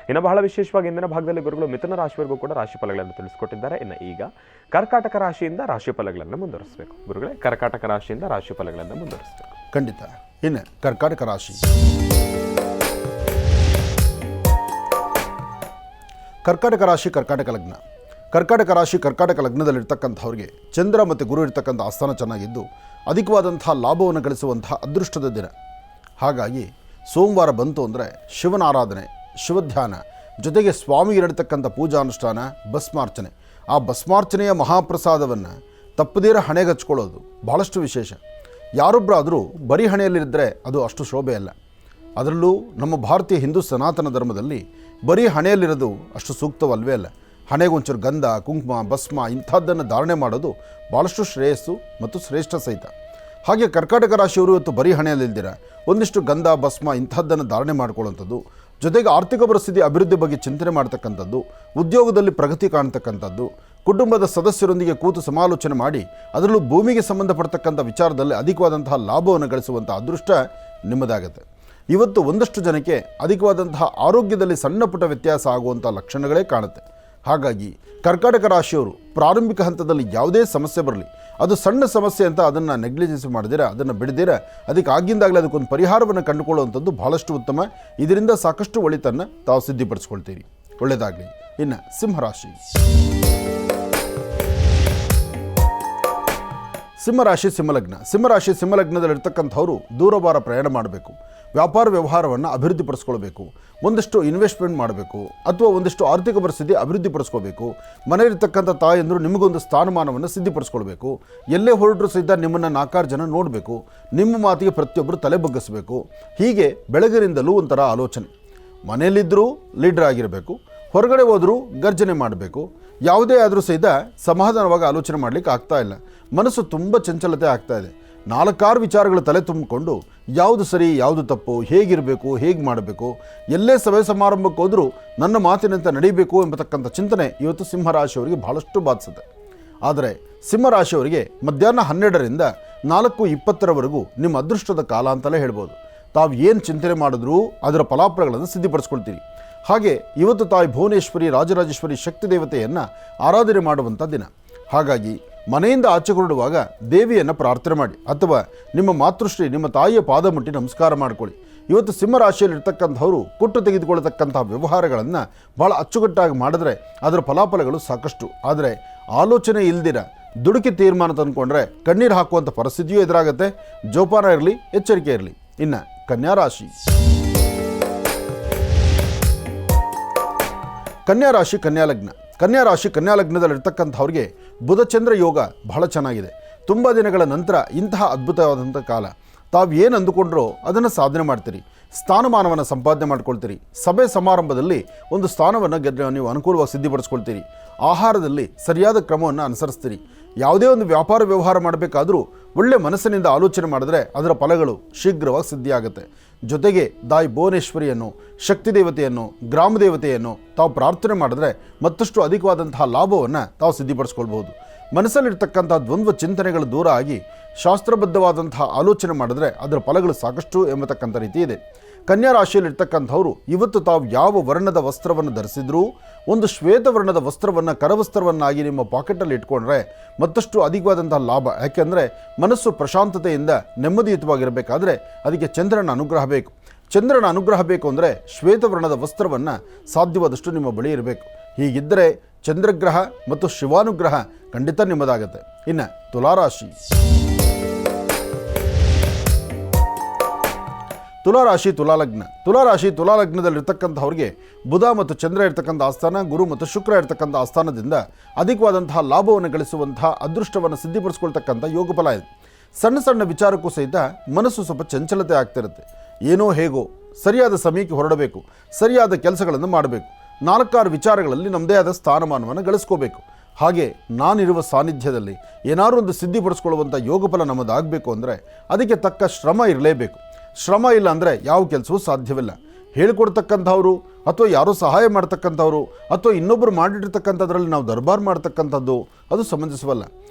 ಇನ್ನು ಬಹಳ ವಿಶೇಷವಾಗಿ ಇಂದಿನ ಭಾಗದಲ್ಲಿ ಗುರುಗಳು ಮಿಥುನ ರಾಶಿವರೆಗೂ ಕೂಡ ರಾಶಿ ಫಲಗಳನ್ನು ತಿಳಿಸಿಕೊಟ್ಟಿದ್ದಾರೆ. ಇನ್ನು ಈಗ ಕರ್ಕಾಟಕ ರಾಶಿಯಿಂದ ರಾಶಿ ಫಲಗಳನ್ನು ಮುಂದುವರಿಸಬೇಕು. ಗುರುಗಳೇ, ಕರ್ಕಾಟಕ ರಾಶಿಯಿಂದ ರಾಶಿ ಫಲಗಳನ್ನು ಮುಂದುವರಿಸಬೇಕು. ಖಂಡಿತ. ಇನ್ನು ಕರ್ಕಾಟಕ ರಾಶಿ. ಕರ್ಕಾಟಕ ರಾಶಿ, ಕರ್ಕಾಟಕ ಲಗ್ನ. ಕರ್ಕಾಟಕ ರಾಶಿ, ಕರ್ಕಾಟಕ ಲಗ್ನದಲ್ಲಿರ್ತಕ್ಕಂಥವ್ರಿಗೆ ಚಂದ್ರ ಮತ್ತು ಗುರು ಇರ್ತಕ್ಕಂಥ ಆಸ್ಥಾನ ಚೆನ್ನಾಗಿದ್ದು ಅಧಿಕವಾದಂಥ ಲಾಭವನ್ನು ಗಳಿಸುವಂಥ ಅದೃಷ್ಟದ ದಿನ. ಹಾಗಾಗಿ ಸೋಮವಾರ ಬಂತು ಅಂದರೆ ಶಿವನ ಆರಾಧನೆ, ಶಿವಧ್ಯಾನ, ಜೊತೆಗೆ ಸ್ವಾಮಿಗೆ ನಡೀತಕ್ಕಂಥ ಪೂಜಾನುಷ್ಠಾನ, ಭಸ್ಮಾರ್ಚನೆ. ಆ ಭಸ್ಮಾರ್ಚನೆಯ ಮಹಾಪ್ರಸಾದವನ್ನು ತಪ್ಪದಿರ ಹಣೆಗೆ ಹಚ್ಕೊಳ್ಳೋದು ಭಾಳಷ್ಟು ವಿಶೇಷ. ಯಾರೊಬ್ಬರಾದರೂ ಬರೀ ಹಣೆಯಲ್ಲಿದ್ದರೆ ಅದು ಅಷ್ಟು ಶೋಭೆ ಅಲ್ಲ. ಅದರಲ್ಲೂ ನಮ್ಮ ಭಾರತೀಯ ಹಿಂದೂ ಸನಾತನ ಧರ್ಮದಲ್ಲಿ ಬರೀ ಹಣೆಯಲ್ಲಿರೋದು ಅಷ್ಟು ಸೂಕ್ತವಲ್ವೇ ಅಲ್ಲ. ಹಣೆಗೆ ಒಂಚೂರು ಗಂಧ, ಕುಂಕುಮ, ಭಸ್ಮ ಇಂಥದ್ದನ್ನು ಧಾರಣೆ ಮಾಡೋದು ಭಾಳಷ್ಟು ಶ್ರೇಯಸ್ಸು ಮತ್ತು ಶ್ರೇಷ್ಠ ಸಹಿತ. ಹಾಗೆ ಕರ್ಕಾಟಕ ರಾಶಿಯವರು ಇವತ್ತು ಬರೀ ಹಣೆಯಲ್ಲಿಲ್ದಿರ ಒಂದಿಷ್ಟು ಗಂಧ, ಭಸ್ಮ ಇಂಥದ್ದನ್ನು ಧಾರಣೆ ಮಾಡ್ಕೊಳ್ಳುವಂಥದ್ದು, ಜೊತೆಗೆ ಆರ್ಥಿಕ ಪರಿಸ್ಥಿತಿ ಅಭಿವೃದ್ಧಿ ಬಗ್ಗೆ ಚಿಂತನೆ ಮಾಡ್ತಕ್ಕಂಥದ್ದು, ಉದ್ಯೋಗದಲ್ಲಿ ಪ್ರಗತಿ ಕಾಣ್ತಕ್ಕಂಥದ್ದು, ಕುಟುಂಬದ ಸದಸ್ಯರೊಂದಿಗೆ ಕೂತು ಸಮಾಲೋಚನೆ ಮಾಡಿ ಅದರಲ್ಲೂ ಭೂಮಿಗೆ ಸಂಬಂಧಪಡ್ತಕ್ಕಂಥ ವಿಚಾರದಲ್ಲಿ ಅಧಿಕವಾದಂತಹ ಲಾಭವನ್ನು ಗಳಿಸುವಂಥ ಅದೃಷ್ಟ ನಿಮ್ಮದಾಗುತ್ತೆ. ಇವತ್ತು ಒಂದಷ್ಟು ಜನಕ್ಕೆ ಅಧಿಕವಾದಂತಹ ಆರೋಗ್ಯದಲ್ಲಿ ಸಣ್ಣ ಪುಟ್ಟ ವ್ಯತ್ಯಾಸ ಆಗುವಂಥ ಲಕ್ಷಣಗಳೇ ಕಾಣುತ್ತೆ. ಹಾಗಾಗಿ ಕರ್ಕಾಟಕ ರಾಶಿಯವರು ಪ್ರಾರಂಭಿಕ ಹಂತದಲ್ಲಿ ಯಾವುದೇ ಸಮಸ್ಯೆ ಬರಲಿ, ಅದು ಸಣ್ಣ ಸಮಸ್ಯೆ ಅಂತ ಅದನ್ನು ನೆಗ್ಲಿಜೆನ್ಸ್ ಮಾಡಿದಿರ, ಅದನ್ನು ಬಿಡದಿರ ಅದಕ್ಕೆ ಆಗಿಂದಾಗಲೇ ಅದಕ್ಕೊಂದು ಪರಿಹಾರವನ್ನು ಕಂಡುಕೊಳ್ಳುವಂಥದ್ದು ಭಾಳಷ್ಟು ಉತ್ತಮ. ಇದರಿಂದ ಸಾಕಷ್ಟು ಒಳಿತನ್ನು ತಾವು ಸಿದ್ಧಿಪಡಿಸ್ಕೊಳ್ತೀರಿ. ಒಳ್ಳೆಯದಾಗಲಿ. ಇನ್ನು ಸಿಂಹರಾಶಿ. ಸಿಂಹರಾಶಿ, ಸಿಂಹಲಗ್ನ. ಸಿಂಹರಾಶಿ, ಸಿಂಹಲಗ್ನದಲ್ಲಿರ್ತಕ್ಕಂಥವರು ದೂರವಾರ ಪ್ರಯಾಣ ಮಾಡಬೇಕು, ವ್ಯಾಪಾರ ವ್ಯವಹಾರವನ್ನು ಅಭಿವೃದ್ಧಿಪಡಿಸ್ಕೊಳ್ಬೇಕು, ಒಂದಷ್ಟು ಇನ್ವೆಸ್ಟ್ಮೆಂಟ್ ಮಾಡಬೇಕು, ಅಥವಾ ಒಂದಿಷ್ಟು ಆರ್ಥಿಕ ಪರಿಸ್ಥಿತಿ ಅಭಿವೃದ್ಧಿಪಡಿಸ್ಕೋಬೇಕು. ಮನೆಯಲ್ಲಿರ್ತಕ್ಕಂಥ ತಾಯಂದರು ನಿಮಗೊಂದು ಸ್ಥಾನಮಾನವನ್ನು ಸಿದ್ಧಿಪಡಿಸ್ಕೊಳ್ಬೇಕು. ಎಲ್ಲೇ ಹೊರಟರು ಸಹಿತ ನಿಮ್ಮನ್ನು 4 ಜನ ನೋಡಬೇಕು, ನಿಮ್ಮ ಮಾತಿಗೆ ಪ್ರತಿಯೊಬ್ಬರು ತಲೆ ಬಗ್ಗಿಸಬೇಕು. ಹೀಗೆ ಬೆಳಗಿನಿಂದಲೂ ಒಂಥರ ಆಲೋಚನೆ. ಮನೆಯಲ್ಲಿದ್ದರೂ ಲೀಡರ್ ಆಗಿರಬೇಕು, ಹೊರಗಡೆ ಹೋದರೂ ಗರ್ಜನೆ ಮಾಡಬೇಕು. ಯಾವುದೇ ಆದರೂ ಸಹಿತ ಸಮಾಧಾನವಾಗಿ ಆಲೋಚನೆ ಮಾಡಲಿಕ್ಕೆ ಆಗ್ತಾ ಇಲ್ಲ. ಮನಸ್ಸು ತುಂಬ ಚಂಚಲತೆ ಆಗ್ತಾ ಇದೆ. 4-6 ವಿಚಾರಗಳು ತಲೆ ತುಂಬಿಕೊಂಡು ಯಾವುದು ಸರಿ, ಯಾವುದು ತಪ್ಪು, ಹೇಗಿರಬೇಕು, ಹೇಗೆ ಮಾಡಬೇಕು, ಎಲ್ಲೇ ಸಭೆ ಸಮಾರಂಭಕ್ಕೆ ಹೋದರೂ ನನ್ನ ಮಾತಿನಂತೆ ನಡೀಬೇಕು ಎಂಬತಕ್ಕಂಥ ಚಿಂತನೆ ಇವತ್ತು ಸಿಂಹರಾಶಿಯವರಿಗೆ ಭಾಳಷ್ಟು ಬಾಧಿಸುತ್ತೆ. ಆದರೆ ಸಿಂಹರಾಶಿಯವರಿಗೆ ಮಧ್ಯಾಹ್ನ 12ರಿಂದ 4:20 ನಿಮ್ಮ ಅದೃಷ್ಟದ ಕಾಲ ಅಂತಲೇ ಹೇಳ್ಬೋದು. ತಾವು ಏನು ಚಿಂತನೆ ಮಾಡಿದ್ರೂ ಅದರ ಫಲಾಫಲಗಳನ್ನು ಸಿದ್ಧಿಪಡಿಸ್ಕೊಳ್ತೀರಿ. ಹಾಗೆ ಇವತ್ತು ತಾಯಿ ಭುವನೇಶ್ವರಿ, ರಾಜರಾಜೇಶ್ವರಿ ಶಕ್ತಿ ದೇವತೆಯನ್ನು ಆರಾಧನೆ ಮಾಡುವಂಥ ದಿನ. ಹಾಗಾಗಿ ಮನೆಯಿಂದ ಆಚೆ ಹೊರಡುವಾಗ ದೇವಿಯನ್ನು ಪ್ರಾರ್ಥನೆ ಮಾಡಿ, ಅಥವಾ ನಿಮ್ಮ ಮಾತೃಶ್ರೀ, ನಿಮ್ಮ ತಾಯಿಯ ಪಾದ ಮುಟ್ಟಿ ನಮಸ್ಕಾರ ಮಾಡಿಕೊಳ್ಳಿ. ಇವತ್ತು ಸಿಂಹರಾಶಿಯಲ್ಲಿರ್ತಕ್ಕಂಥವರು ಕೊಟ್ಟು ತೆಗೆದುಕೊಳ್ಳತಕ್ಕಂಥ ವ್ಯವಹಾರಗಳನ್ನು ಭಾಳ ಅಚ್ಚುಕಟ್ಟಾಗಿ ಮಾಡಿದ್ರೆ ಅದರ ಫಲಾಫಲಗಳು ಸಾಕಷ್ಟು. ಆದರೆ ಆಲೋಚನೆ ಇಲ್ದಿರ ದುಡುಕಿ ತೀರ್ಮಾನ ತಂದುಕೊಂಡ್ರೆ ಕಣ್ಣೀರು ಹಾಕುವಂಥ ಪರಿಸ್ಥಿತಿಯೂ ಎದುರಾಗುತ್ತೆ. ಜೋಪಾನ ಇರಲಿ, ಎಚ್ಚರಿಕೆ ಇರಲಿ. ಇನ್ನು ಕನ್ಯಾರಾಶಿ. ಕನ್ಯಾರಾಶಿ, ಕನ್ಯಾಲಗ್ನ. ಕನ್ಯಾರಾಶಿ, ಕನ್ಯಾಲಗ್ನದಲ್ಲಿರ್ತಕ್ಕಂಥವ್ರಿಗೆ ಬುಧಚಂದ್ರ ಯೋಗ ಬಹಳ ಚೆನ್ನಾಗಿದೆ. ತುಂಬ ದಿನಗಳ ನಂತರ ಇಂತಹ ಅದ್ಭುತವಾದಂಥ ಕಾಲ. ತಾವು ಏನು ಅಂದುಕೊಂಡ್ರೋ ಅದನ್ನು ಸಾಧನೆ ಮಾಡ್ತೀರಿ, ಸ್ಥಾನಮಾನವನ್ನು ಸಂಪಾದನೆ ಮಾಡ್ಕೊಳ್ತೀರಿ. ಸಭೆ ಸಮಾರಂಭದಲ್ಲಿ ಒಂದು ಸ್ಥಾನವನ್ನು ನೀವು ಅನುಕೂಲವಾಗಿ ಸಿದ್ಧಿಪಡಿಸ್ಕೊಳ್ತೀರಿ. ಆಹಾರದಲ್ಲಿ ಸರಿಯಾದ ಕ್ರಮವನ್ನು ಅನುಸರಿಸ್ತೀರಿ. ಯಾವುದೇ ಒಂದು ವ್ಯಾಪಾರ ವ್ಯವಹಾರ ಮಾಡಬೇಕಾದರೂ ಒಳ್ಳೆ ಮನಸ್ಸಿನಿಂದ ಆಲೋಚನೆ ಮಾಡಿದ್ರೆ ಅದರ ಫಲಗಳು ಶೀಘ್ರವಾಗಿ ಸಿದ್ಧಿಯಾಗುತ್ತೆ. ಜೊತೆಗೆ ತಾಯಿ ಭುವನೇಶ್ವರಿಯನ್ನು, ಶಕ್ತಿ ದೇವತೆಯನ್ನು, ಗ್ರಾಮ ದೇವತೆಯನ್ನು ತಾವು ಪ್ರಾರ್ಥನೆ ಮಾಡಿದ್ರೆ ಮತ್ತಷ್ಟು ಅಧಿಕವಾದಂತಹ ಲಾಭವನ್ನು ತಾವು ಸಿದ್ಧಿಪಡಿಸ್ಕೊಳ್ಬಹುದು. ಮನಸ್ಸಲ್ಲಿರ್ತಕ್ಕಂಥ ದ್ವಂದ್ವ ಚಿಂತನೆಗಳು ದೂರ ಆಗಿ ಶಾಸ್ತ್ರಬದ್ಧವಾದಂತಹ ಆಲೋಚನೆ ಮಾಡಿದ್ರೆ ಅದರ ಫಲಗಳು ಸಾಕಷ್ಟು ಎಂಬತಕ್ಕಂಥ ರೀತಿ ಇದೆ. ಕನ್ಯಾ ರಾಶಿಯಲ್ಲಿರ್ತಕ್ಕಂಥವರು ಇವತ್ತು ತಾವು ಯಾವ ವರ್ಣದ ವಸ್ತ್ರವನ್ನು ಧರಿಸಿದ್ರೂ ಒಂದು ಶ್ವೇತವರ್ಣದ ವಸ್ತ್ರವನ್ನು, ಕರವಸ್ತ್ರವನ್ನಾಗಿ ನಿಮ್ಮ ಪಾಕೆಟಲ್ಲಿ ಇಟ್ಕೊಂಡ್ರೆ ಮತ್ತಷ್ಟು ಅಧಿಕವಾದಂತಹ ಲಾಭ. ಯಾಕೆಂದರೆ ಮನಸ್ಸು ಪ್ರಶಾಂತತೆಯಿಂದ ನೆಮ್ಮದಿಯುತವಾಗಿರಬೇಕಾದ್ರೆ ಅದಕ್ಕೆ ಚಂದ್ರನ ಅನುಗ್ರಹ ಬೇಕು. ಚಂದ್ರನ ಅನುಗ್ರಹ ಬೇಕು ಅಂದರೆ ಶ್ವೇತವರ್ಣದ ವಸ್ತ್ರವನ್ನು ಸಾಧ್ಯವಾದಷ್ಟು ನಿಮ್ಮ ಬಳಿ ಇರಬೇಕು. ಹೀಗಿದ್ದರೆ ಚಂದ್ರಗ್ರಹ ಮತ್ತು ಶಿವಾನುಗ್ರಹ ಖಂಡಿತ ನಿಮ್ಮದಾಗುತ್ತೆ. ಇನ್ನು ತುಲಾರಾಶಿ. ತುಲಾಲಗ್ನದಲ್ಲಿರ್ತಕ್ಕಂಥವ್ರಿಗೆ ಬುಧ ಮತ್ತು ಚಂದ್ರ ಇರ್ತಕ್ಕಂಥ ಆಸ್ಥಾನ, ಗುರು ಮತ್ತು ಶುಕ್ರ ಇರ್ತಕ್ಕಂಥ ಆಸ್ಥಾನದಿಂದ ಅಧಿಕವಾದಂತಹ ಲಾಭವನ್ನು ಗಳಿಸುವಂತಹ ಅದೃಷ್ಟವನ್ನು ಸಿದ್ಧಿಪಡಿಸ್ಕೊಳ್ತಕ್ಕಂಥ ಯೋಗ ಫಲ ಇದೆ. ಸಣ್ಣ ಸಣ್ಣ ವಿಚಾರಕ್ಕೂ ಸಹಿತ ಮನಸ್ಸು ಸ್ವಲ್ಪ ಚಂಚಲತೆ ಆಗ್ತಿರುತ್ತೆ. ಏನೋ ಹೇಗೋ ಸರಿಯಾದ ಸಮಯಕ್ಕೆ ಹೊರಡಬೇಕು, ಸರಿಯಾದ ಕೆಲಸಗಳನ್ನು ಮಾಡಬೇಕು, 4-6 ವಿಚಾರಗಳಲ್ಲಿ ನಮ್ಮದೇ ಆದ ಸ್ಥಾನಮಾನವನ್ನು ಗಳಿಸ್ಕೋಬೇಕು. ಹಾಗೆ ನಾನಿರುವ ಸಾನ್ನಿಧ್ಯದಲ್ಲಿ ಏನಾದರೂ ಒಂದು ಸಿದ್ಧಿಪಡಿಸ್ಕೊಳ್ಳುವಂಥ ಯೋಗ ಫಲ ನಮ್ಮದಾಗಬೇಕು ಅಂದರೆ ಅದಕ್ಕೆ ತಕ್ಕ ಶ್ರಮ ಇರಲೇಬೇಕು. ಶ್ರಮ ಇಲ್ಲ ಅಂದರೆ ಯಾವ ಕೆಲಸವೂ ಸಾಧ್ಯವಿಲ್ಲ. ಹೇಳಿಕೊಡ್ತಕ್ಕಂಥವ್ರು ಅಥವಾ ಯಾರೋ ಸಹಾಯ ಮಾಡ್ತಕ್ಕಂಥವ್ರು ಅಥವಾ ಇನ್ನೊಬ್ಬರು ಮಾಡಿರ್ತಕ್ಕಂಥದ್ರಲ್ಲಿ ನಾವು ದರ್ಬಾರ್ ಮಾಡ್ತಕ್ಕಂಥದ್ದು ಅದು ಸಮಂಜಸವಲ್ಲ.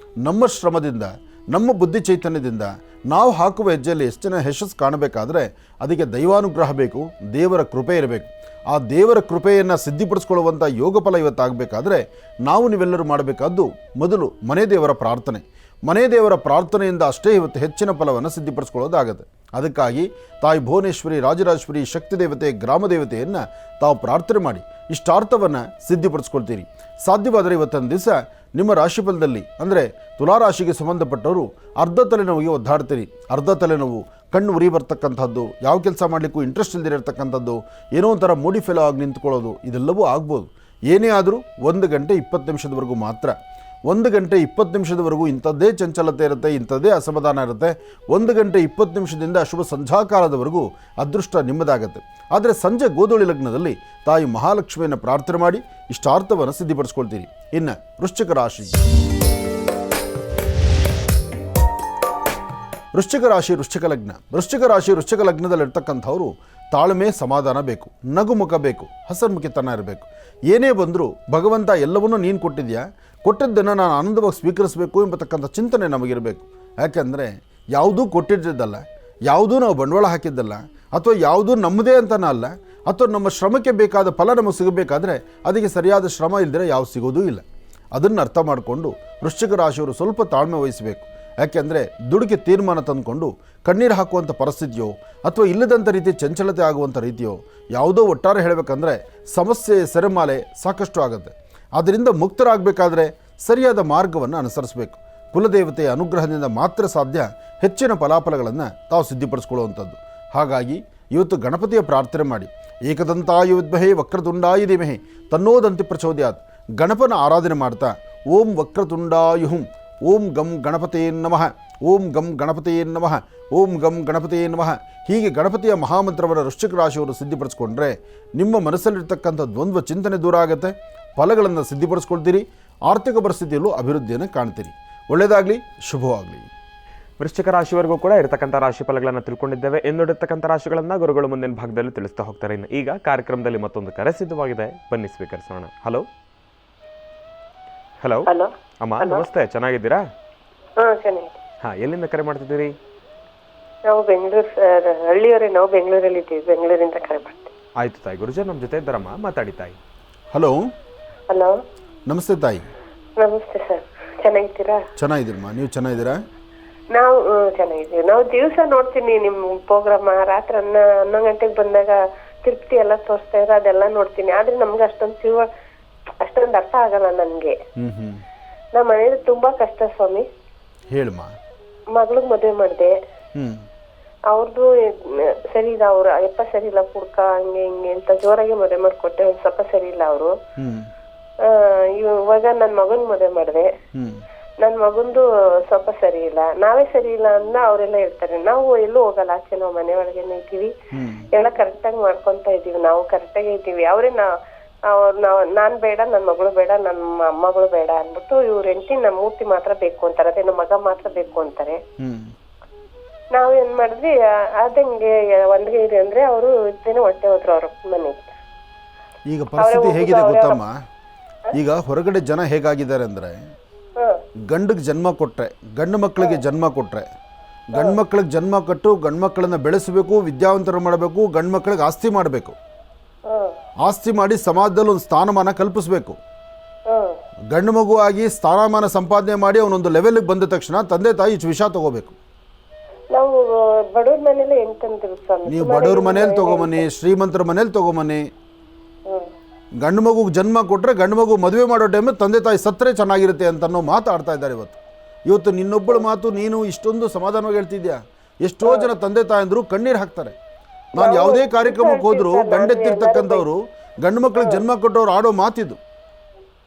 ನಮ್ಮ ಶ್ರಮದಿಂದ, ನಮ್ಮ ಬುದ್ಧಿ ಚೈತನ್ಯದಿಂದ ನಾವು ಹಾಕುವ ಹೆಜ್ಜೆಯಲ್ಲಿ ಎಷ್ಟು ಜನ ಯಶಸ್ಸು ಕಾಣಬೇಕಾದ್ರೆ ಅದಕ್ಕೆ ದೈವಾನುಗ್ರಹ ಬೇಕು, ದೇವರ ಕೃಪೆ ಇರಬೇಕು. ಆ ದೇವರ ಕೃಪೆಯನ್ನು ಸಿದ್ಧಿಪಡಿಸ್ಕೊಳ್ಳುವಂಥ ಯೋಗ ಫಲ ಇವತ್ತಾಗಬೇಕಾದ್ರೆ ನಾವು ನೀವೆಲ್ಲರೂ ಮಾಡಬೇಕಾದ್ದು ಮೊದಲು ಮನೆ ದೇವರ ಪ್ರಾರ್ಥನೆ. ಮನೆ ದೇವರ ಪ್ರಾರ್ಥನೆಯಿಂದ ಅಷ್ಟೇ ಇವತ್ತು ಹೆಚ್ಚಿನ ಫಲವನ್ನು ಸಿದ್ಧಿಪಡಿಸ್ಕೊಳ್ಳೋದಾಗುತ್ತೆ. ಅದಕ್ಕಾಗಿ ತಾಯಿ ಭುವನೇಶ್ವರಿ, ರಾಜರಾಜೇಶ್ವರಿ, ಶಕ್ತಿ ದೇವತೆ, ಗ್ರಾಮ ದೇವತೆಯನ್ನು ತಾವು ಪ್ರಾರ್ಥನೆ ಮಾಡಿ ಇಷ್ಟಾರ್ಥವನ್ನು ಸಿದ್ಧಿಪಡಿಸ್ಕೊಳ್ತೀರಿ. ಸಾಧ್ಯವಾದರೆ ಇವತ್ತೊಂದು ದಿವಸ ನಿಮ್ಮ ರಾಶಿಫಲದಲ್ಲಿ ಅಂದರೆ ತುಲಾರಾಶಿಗೆ ಸಂಬಂಧಪಟ್ಟವರು ಅರ್ಧ ತಲೆನೋವಿಗೆ ಒದ್ದಾಡ್ತೀರಿ. ಅರ್ಧ ತಲೆನೋವು, ಕಣ್ಣು ಉರಿ ಬರ್ತಕ್ಕಂಥದ್ದು, ಯಾವ ಕೆಲಸ ಮಾಡಲಿಕ್ಕೂ ಇಂಟ್ರೆಸ್ಟ್ ಇಲ್ದಿರತಕ್ಕಂಥದ್ದು, ಏನೋ ಒಂಥರ ಮೂಡಿ ಫೆಲೋ ಆಗಿ ನಿಂತ್ಕೊಳ್ಳೋದು, ಇದೆಲ್ಲವೂ ಆಗ್ಬೋದು. ಏನೇ ಆದರೂ 1 ಗಂಟೆ 20 ನಿಮಿಷದವರೆಗೂ ಮಾತ್ರ. 1 ಗಂಟೆ 20 ನಿಮಿಷದವರೆಗೂ ಇಂಥದ್ದೇ ಚಂಚಲತೆ ಇರುತ್ತೆ, ಇಂಥದ್ದೇ ಅಸಮಾಧಾನ ಇರುತ್ತೆ. 1 ಗಂಟೆ 20 ನಿಮಿಷದಿಂದ ಶುಭ ಸಂಧ್ಯಾಕಾಲದವರೆಗೂ ಅದೃಷ್ಟ ನಿಮ್ಮದಾಗತ್ತೆ. ಆದರೆ ಸಂಜೆ ಗೋಧೂಳಿ ಲಗ್ನದಲ್ಲಿ ತಾಯಿ ಮಹಾಲಕ್ಷ್ಮಿಯನ್ನು ಪ್ರಾರ್ಥನೆ ಮಾಡಿ ಇಷ್ಟಾರ್ಥವನ್ನು ಸಿದ್ಧಿಪಡಿಸ್ಕೊಳ್ತೀರಿ. ಇನ್ನು ವೃಶ್ಚಿಕ ರಾಶಿ. ವೃಶ್ಚಿಕ ಲಗ್ನದಲ್ಲಿರ್ತಕ್ಕಂಥವ್ರು ತಾಳ್ಮೆ, ಸಮಾಧಾನ ಬೇಕು, ನಗುಮುಖ ಬೇಕು, ಹಸನ್ಮುಖಿತನ ಇರಬೇಕು. ಏನೇ ಬಂದರೂ ಭಗವಂತ ಎಲ್ಲವನ್ನೂ ನೀನು ಕೊಟ್ಟಿದ್ಯಾ, ಕೊಟ್ಟಿದ್ದನ್ನು ನಾನು ಆನಂದವಾಗಿ ಸ್ವೀಕರಿಸಬೇಕು ಎಂಬತಕ್ಕಂಥ ಚಿಂತನೆ ನಮಗಿರಬೇಕು. ಯಾಕೆಂದರೆ ಯಾವುದೂ ಕೊಟ್ಟಿದ್ದಲ್ಲ, ಯಾವುದೂ ನಾವು ಬಂಡವಾಳ ಹಾಕಿದ್ದಲ್ಲ, ಅಥವಾ ಯಾವುದೂ ನಮ್ಮದೇ ಅಂತನೂ ಅಲ್ಲ, ಅಥವಾ ನಮ್ಮ ಶ್ರಮಕ್ಕೆ ಬೇಕಾದ ಫಲ ನಮಗೆ ಸಿಗಬೇಕಾದ್ರೆ ಅದಕ್ಕೆ ಸರಿಯಾದ ಶ್ರಮ ಇಲ್ಲದಿರ ಯಾವ ಸಿಗೋದೂ ಇಲ್ಲ. ಅದನ್ನು ಅರ್ಥ ಮಾಡಿಕೊಂಡು ವೃಶ್ಚಿಕ ರಾಶಿಯವರು ಸ್ವಲ್ಪ ತಾಳ್ಮೆ ವಹಿಸಬೇಕು. ಯಾಕೆಂದರೆ ದುಡುಕಿ ತೀರ್ಮಾನ ತಂದುಕೊಂಡು ಕಣ್ಣೀರು ಹಾಕುವಂಥ ಪರಿಸ್ಥಿತಿಯೋ ಅಥವಾ ಇಲ್ಲದಂಥ ರೀತಿ ಚಂಚಲತೆ ಆಗುವಂಥ ರೀತಿಯೋ ಯಾವುದೋ ಒಟ್ಟಾರೆ ಹೇಳಬೇಕಂದ್ರೆ ಸಮಸ್ಯೆ ಸೆರೆಮಾಲೆ ಸಾಕಷ್ಟು ಆಗುತ್ತೆ. ಅದರಿಂದ ಮುಕ್ತರಾಗಬೇಕಾದ್ರೆ ಸರಿಯಾದ ಮಾರ್ಗವನ್ನು ಅನುಸರಿಸಬೇಕು. ಕುಲದೇವತೆಯ ಅನುಗ್ರಹದಿಂದ ಮಾತ್ರ ಸಾಧ್ಯ ಹೆಚ್ಚಿನ ಫಲಾಫಲಗಳನ್ನು ತಾವು ಸಿದ್ಧಿಪಡಿಸ್ಕೊಳ್ಳುವಂಥದ್ದು. ಹಾಗಾಗಿ ಇವತ್ತು ಗಣಪತಿಯ ಪ್ರಾರ್ಥನೆ ಮಾಡಿ. ಏಕದಂತಾಯ ವಿದ್ಮಹೇ ವಕ್ರತುಂಡಾಯ ಧೀಮಹಿ ತನ್ನೋದಂತಿ ಪ್ರಚೋದಯಾತ್. ಗಣಪನ ಆರಾಧನೆ ಮಾಡ್ತಾ ಓಂ ವಕ್ರತುಂಡಾಯುಹುಂ, ಓಂ ಗಂ ಗಣಪತೇ ನಮಃ, ಓಂ ಗಂ ಗಣಪತೇ ನಮಃ, ಓಂ ಗಂ ಗಣಪತೇ ನಮಃ, ಹೀಗೆ ಗಣಪತಿಯ ಮಹಾಮಂತ್ರವನ್ನು ವೃಶ್ಚಿಕ ರಾಶಿಯವರು ಸಿದ್ಧಿಪಡಿಸ್ಕೊಂಡ್ರೆ ನಿಮ್ಮ ಮನಸ್ಸಲ್ಲಿರ್ತಕ್ಕಂಥ ದ್ವಂದ್ವ ಚಿಂತನೆ ದೂರ ಆಗುತ್ತೆ, ಫಲಗಳನ್ನು ಸಿದ್ಧಿಪಡಿಸ್ಕೊಳ್ತೀರಿ, ಆರ್ಥಿಕ ಪರಿಸ್ಥಿತಿಯಲ್ಲೂ ಅಭಿವೃದ್ಧಿಯನ್ನು ಕಾಣ್ತೀರಿ. ಒಳ್ಳೆಯದಾಗಲಿ, ಶುಭವಾಗಲಿ. ವೃಶ್ಚಿಕ ರಾಶಿವರೆಗೂ ಕೂಡ ಇರತಕ್ಕಂಥ ರಾಶಿ ಫಲಗಳನ್ನು ತಿಳ್ಕೊಂಡಿದ್ದೇವೆ. ಇನ್ನುಳಿರ್ತಕ್ಕಂಥ ರಾಶಿಗಳನ್ನು ಗುರುಗಳು ಮುಂದಿನ ಭಾಗದಲ್ಲಿ ತಿಳಿಸ್ತಾ ಹೋಗ್ತಾರೆ. ಇನ್ನು ಈಗ ಕಾರ್ಯಕ್ರಮದಲ್ಲಿ ಮತ್ತೊಂದು ಕರೆ ಸಿದ್ಧವಾಗಿದೆ, ಬನ್ನಿ ಸ್ವೀಕರಿಸೋಣ. ಹಲೋ ಹಲೋ ಹಲೋ ಅಮ್ಮ, ನಮಸ್ತೆ, ಚೆನ್ನಾಗಿದ್ದೀರಾ? ಚೆನ್ನಾಗಿದೆ. ಎಲ್ಲಿಂದ ಕರೆ ಮಾಡ್ತಿದ್ದೀರಿ? ನಾವು ಬೆಂಗಳೂರು ಹಳ್ಳಿಯವರೇ, ನಾವು ಬೆಂಗಳೂರಲ್ಲಿ ಇದ್ದೀವಿ, ಬೆಂಗಳೂರಿಂದ ಕರೆ ಮಾಡ್ತೀವಿ. ಆಯ್ತು ತಾಯಿ, ಗುರುಜಿ ನಮ್ಮ ಜೊತೆ ಇದ್ದಾರಮ್ಮ, ಮಾತಾಡಿ ತಾಯಿ. ಹಲೋ ಹಲೋ, ನಮಸ್ತೆ ತಾಯಿ. ನಮಸ್ತೆ ಸರ್, ಚೆನ್ನಾಗಿದ್ದೀರಾ? ಚೆನ್ನಾಗಿದ್ದೀರಮ್ಮ, ನೀವು ಚೆನ್ನಾಗಿದ್ದೀರಾ? ನಾವು ಚೆನ್ನಾಗಿದ್ದೀವಿ. ನಾವು ದಿವಸ ನೋಡ್ತೀನಿ ನಿಮ್ಮ ಪ್ರೋಗ್ರಾಮ್. ರಾತ್ರಿ 11 ಗಂಟೆಗೆ ಬಂದಾಗ ತಿರುಪ್ತಿ ಎಲ್ಲ ತೋರಿಸ್ತಾ ಇರೋ ಅದೆಲ್ಲ ನೋಡ್ತೀನಿ. ಆದ್ರೆ ನಮ್ಗೆ ಅಷ್ಟೊಂದು ಅರ್ಥ ಆಗಲ್ಲ ನನ್ಗೆ. ನಮ್ಮ ಮನೇಲಿ ತುಂಬಾ ಕಷ್ಟ ಸ್ವಾಮಿ. ಹೇಳಮ್ಮ. ಮಗಳಿಗೆ ಮದುವೆ ಮಾಡಿದೆ, ಅವ್ರದ್ದು ಸರಿ ಇಲ್ಲ, ಅವ್ರು ಅಯ್ಯಪ್ಪ ಸರಿ ಇಲ್ಲ, ಕುಡ್ಕ ಹಂಗೆ ಹಿಂಗೆ ಅಂತ ಜೋರಾಗಿ ಮದುವೆ ಮಾಡ್ಕೊಟ್ಟೆ. ಒಂದ್ ಸ್ವಲ್ಪ ಸರಿ ಇಲ್ಲ ಅವರು. ಇವಾಗ ನನ್ ಮಗನ್ ಮದುವೆ ಮಾಡಿದೆ, ನನ್ ಮಗಂದು ಸ್ವಲ್ಪ ಸರಿ ಇಲ್ಲ. ನಾವೇ ಸರಿ ಇಲ್ಲ ಅಂದ ಅವರೆಲ್ಲ ಹೇಳ್ತಾರೆ. ನಾವು ಎಲ್ಲೂ ಹೋಗಲ್ಲ, ಆಚೆ ನಾವು ಮನೆ ಒಳಗೇನೆ ಇದ್ದೀವಿ, ಎಲ್ಲ ಕರೆಕ್ಟಾಗಿ ಮಾಡ್ಕೊಂತ ಇದೀವಿ, ನಾವು ಕರೆಕ್ಟಾಗಿ ಇದ್ದೀವಿ. ಅವ್ರೇ ನಾನ್ ಬೇಡ, ನನ್ ಮಗಳು ಬೇಡ, ನನ್ನ ಅಮ್ಮಗಳು ಬೇಡ ಅಂದ್ಬಿಟ್ಟು ಇವ್ರ ಹೆಂಡತಿ ನಮ್ಮ ಮೂರ್ತಿ ಮಾತ್ರ ಬೇಕು ಅಂತಾರೆ, ಅದೇ ನಮ್ಮ ಮಗ ಮಾತ್ರ ಬೇಕು ಅಂತಾರೆ. ನಾವ್ ಏನ್ ಮಾಡಿದ್ವಿ, ಅದಂಗೆ ಒಂದ್ಗೆ ಇರಿ ಅಂದ್ರೆ ಅವರು ಇದ್ದೇನೆ ಹೊಟ್ಟೆ ಹೋದ್ರು ಅವ್ರ ಮನೆಗೆ. ಈಗ ಪರಿಸ್ಥಿತಿ ಹೇಗಿದೆ ಗೊತ್ತಮ್ಮ? ಈಗ ಹೊರಗಡೆ ಜನ ಹೇಗಾಗಿದ್ದಾರೆ ಅಂದ್ರೆ, ಗಂಡಿಗೆ ಜನ್ಮ ಕೊಟ್ರೆ, ಗಂಡು ಮಕ್ಕಳಿಗೆ ಜನ್ಮ ಕೊಟ್ರೆ, ಗಂಡು ಮಕ್ಕಳಿಗೆ ಜನ್ಮ ಕೊಟ್ಟು ಗಂಡು ಮಕ್ಕಳನ್ನ ಬೆಳೆಸಬೇಕು, ವಿದ್ಯಾವಂತರು ಮಾಡಬೇಕು, ಗಂಡು ಮಕ್ಕಳಿಗೆ ಆಸ್ತಿ ಮಾಡಬೇಕು, ಆಸ್ತಿ ಮಾಡಿ ಸಮಾಜದಲ್ಲಿ ಒಂದು ಸ್ಥಾನಮಾನ ಕಲ್ಪಿಸಬೇಕು. ಗಂಡು ಮಗು ಆಗಿ ಸ್ಥಾನಮಾನ ಸಂಪಾದನೆ ಮಾಡಿ ಅವನೊಂದು ಲೆವೆಲ್ಗೆ ಬಂದ ತಕ್ಷಣ ತಂದೆ ತಾಯಿ ವಿಷ ತಗೋಬೇಕು. ನಾವು ಬಡವ್ರ ಮನೇಲಿ ಎಂತಂದ್ರು ಸ್ವಾಮಿ, ನೀವು ಬಡವ್ರ ಮನೇಲಿ ತಗೊಂಬನ್ನಿ, ಶ್ರೀಮಂತರ ಮನೇಲಿ ತಗೊಂಬನ್ನಿ, ಗಂಡು ಮಗುಗೆ ಜನ್ಮ ಕೊಟ್ಟರೆ ಗಂಡು ಮಗು ಮದುವೆ ಮಾಡೋ ಟೈಮಲ್ಲಿ ತಂದೆ ತಾಯಿ ಸತ್ತರೆ ಚೆನ್ನಾಗಿರುತ್ತೆ ಅಂತ ಅನ್ನೋ ಮಾತು ಆಡ್ತಾ ಇದ್ದಾರೆ ಇವತ್ತು ನಿನ್ನೊಬ್ಬಳ ಮಾತು ನೀನು ಇಷ್ಟೊಂದು ಸಮಾಧಾನವಾಗಿ ಹೇಳ್ತಿದ್ಯಾ. ಎಷ್ಟೋ ಜನ ತಂದೆ ತಾಯಂದರು ಕಣ್ಣೀರು ಹಾಕ್ತಾರೆ. ನಾನು ಯಾವುದೇ ಕಾರ್ಯಕ್ರಮಕ್ಕೆ ಹೋದರೂ ಗಂಡೆತ್ತಿರ್ತಕ್ಕಂಥವ್ರು ಗಂಡು ಮಕ್ಕಳಿಗೆ ಜನ್ಮ ಕೊಟ್ಟವ್ರು ಆಡೋ ಮಾತಿದ್ದು.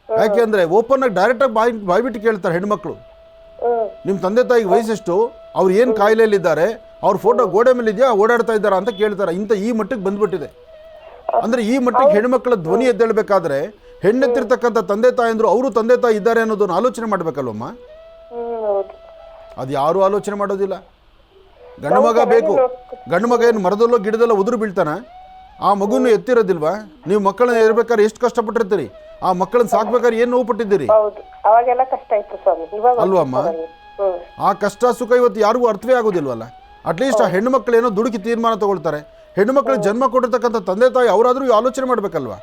ಯಾಕೆ ಅಂದರೆ ಓಪನ್ನಾಗಿ ಡೈರೆಕ್ಟಾಗಿ ಬಾಯ್ಬಿಟ್ಟು ಕೇಳ್ತಾರೆ ಹೆಣ್ಮಕ್ಳು, ನಿಮ್ಮ ತಂದೆ ತಾಯಿಗೆ ವಯಸ್ಸೆಷ್ಟು, ಅವ್ರು ಏನು ಕಾಯಿಲೆಯಲ್ಲಿದ್ದಾರೆ, ಅವ್ರ ಫೋಟೋ ಗೋಡೆ ಮೇಲೆ ಇದೆಯಾ, ಓಡಾಡ್ತಾ ಇದ್ದಾರಾ ಅಂತ ಕೇಳ್ತಾರೆ. ಈ ಮಟ್ಟಕ್ಕೆ ಬಂದ್ಬಿಟ್ಟಿದೆ. ಅಂದರೆ ಈ ಮಟ್ಟಿಗೆ ಹೆಣ್ಮಕ್ಳ ಧ್ವನಿ ಎದ್ದೇಳಬೇಕಾದ್ರೆ ಹೆಣ್ಣೆತ್ತಿರ್ತಕ್ಕಂಥ ತಂದೆ ತಾಯಂದ್ರು ಅವರು ತಂದೆ ತಾಯಿ ಇದ್ದಾರೆ ಅನ್ನೋದನ್ನು ಆಲೋಚನೆ ಮಾಡಬೇಕಲ್ವಮ್ಮ. ಅದು ಯಾರೂ ಆಲೋಚನೆ ಮಾಡೋದಿಲ್ಲ. ಗಂಡು ಮಗ ಬೇಕು, ಗಂಡು ಮಗ ಏನು ಮರದಲ್ಲೋ ಗಿಡದಲ್ಲೋ ಉದುರು ಬೀಳ್ತಾನ, ಆ ಮಗುನು ಎತ್ತಿರೋದಿಲ್ವಾ? ನೀವು ಮಕ್ಕಳನ್ನ ಇರ್ಬೇಕಾದ್ರೆ ಎಷ್ಟು ಕಷ್ಟಪಟ್ಟಿರ್ತೀರಿ, ಆ ಮಕ್ಕಳನ್ನ ಸಾಕ್ಬೇಕಾದ್ರೆ ಏನು ನೋವು ಪಟ್ಟಿದ್ದೀರಿ ಅಲ್ವಮ್ಮ? ಆ ಕಷ್ಟ ಸುಖ ಇವತ್ತು ಯಾರಿಗೂ ಅರ್ಥವೇ ಆಗೋದಿಲ್ವಲ್ಲ. ಅಟ್ಲೀಸ್ಟ್ ಆ ಹೆಣ್ಣು ಮಕ್ಕಳು ಏನೋ ದುಡುಕಿ ತೀರ್ಮಾನ ತಗೊಳ್ತಾರೆ. ಹೆಣ್ಣು ಮಕ್ಕಳಿಗೆ ಜನ್ಮ ಕೊಟ್ಟಿರ್ತಕ್ಕಂಥ ತಂದೆ ತಾಯಿ ಅವರಾದ್ರೂ ಆಲೋಚನೆ ಮಾಡ್ಬೇಕಲ್ವಾ?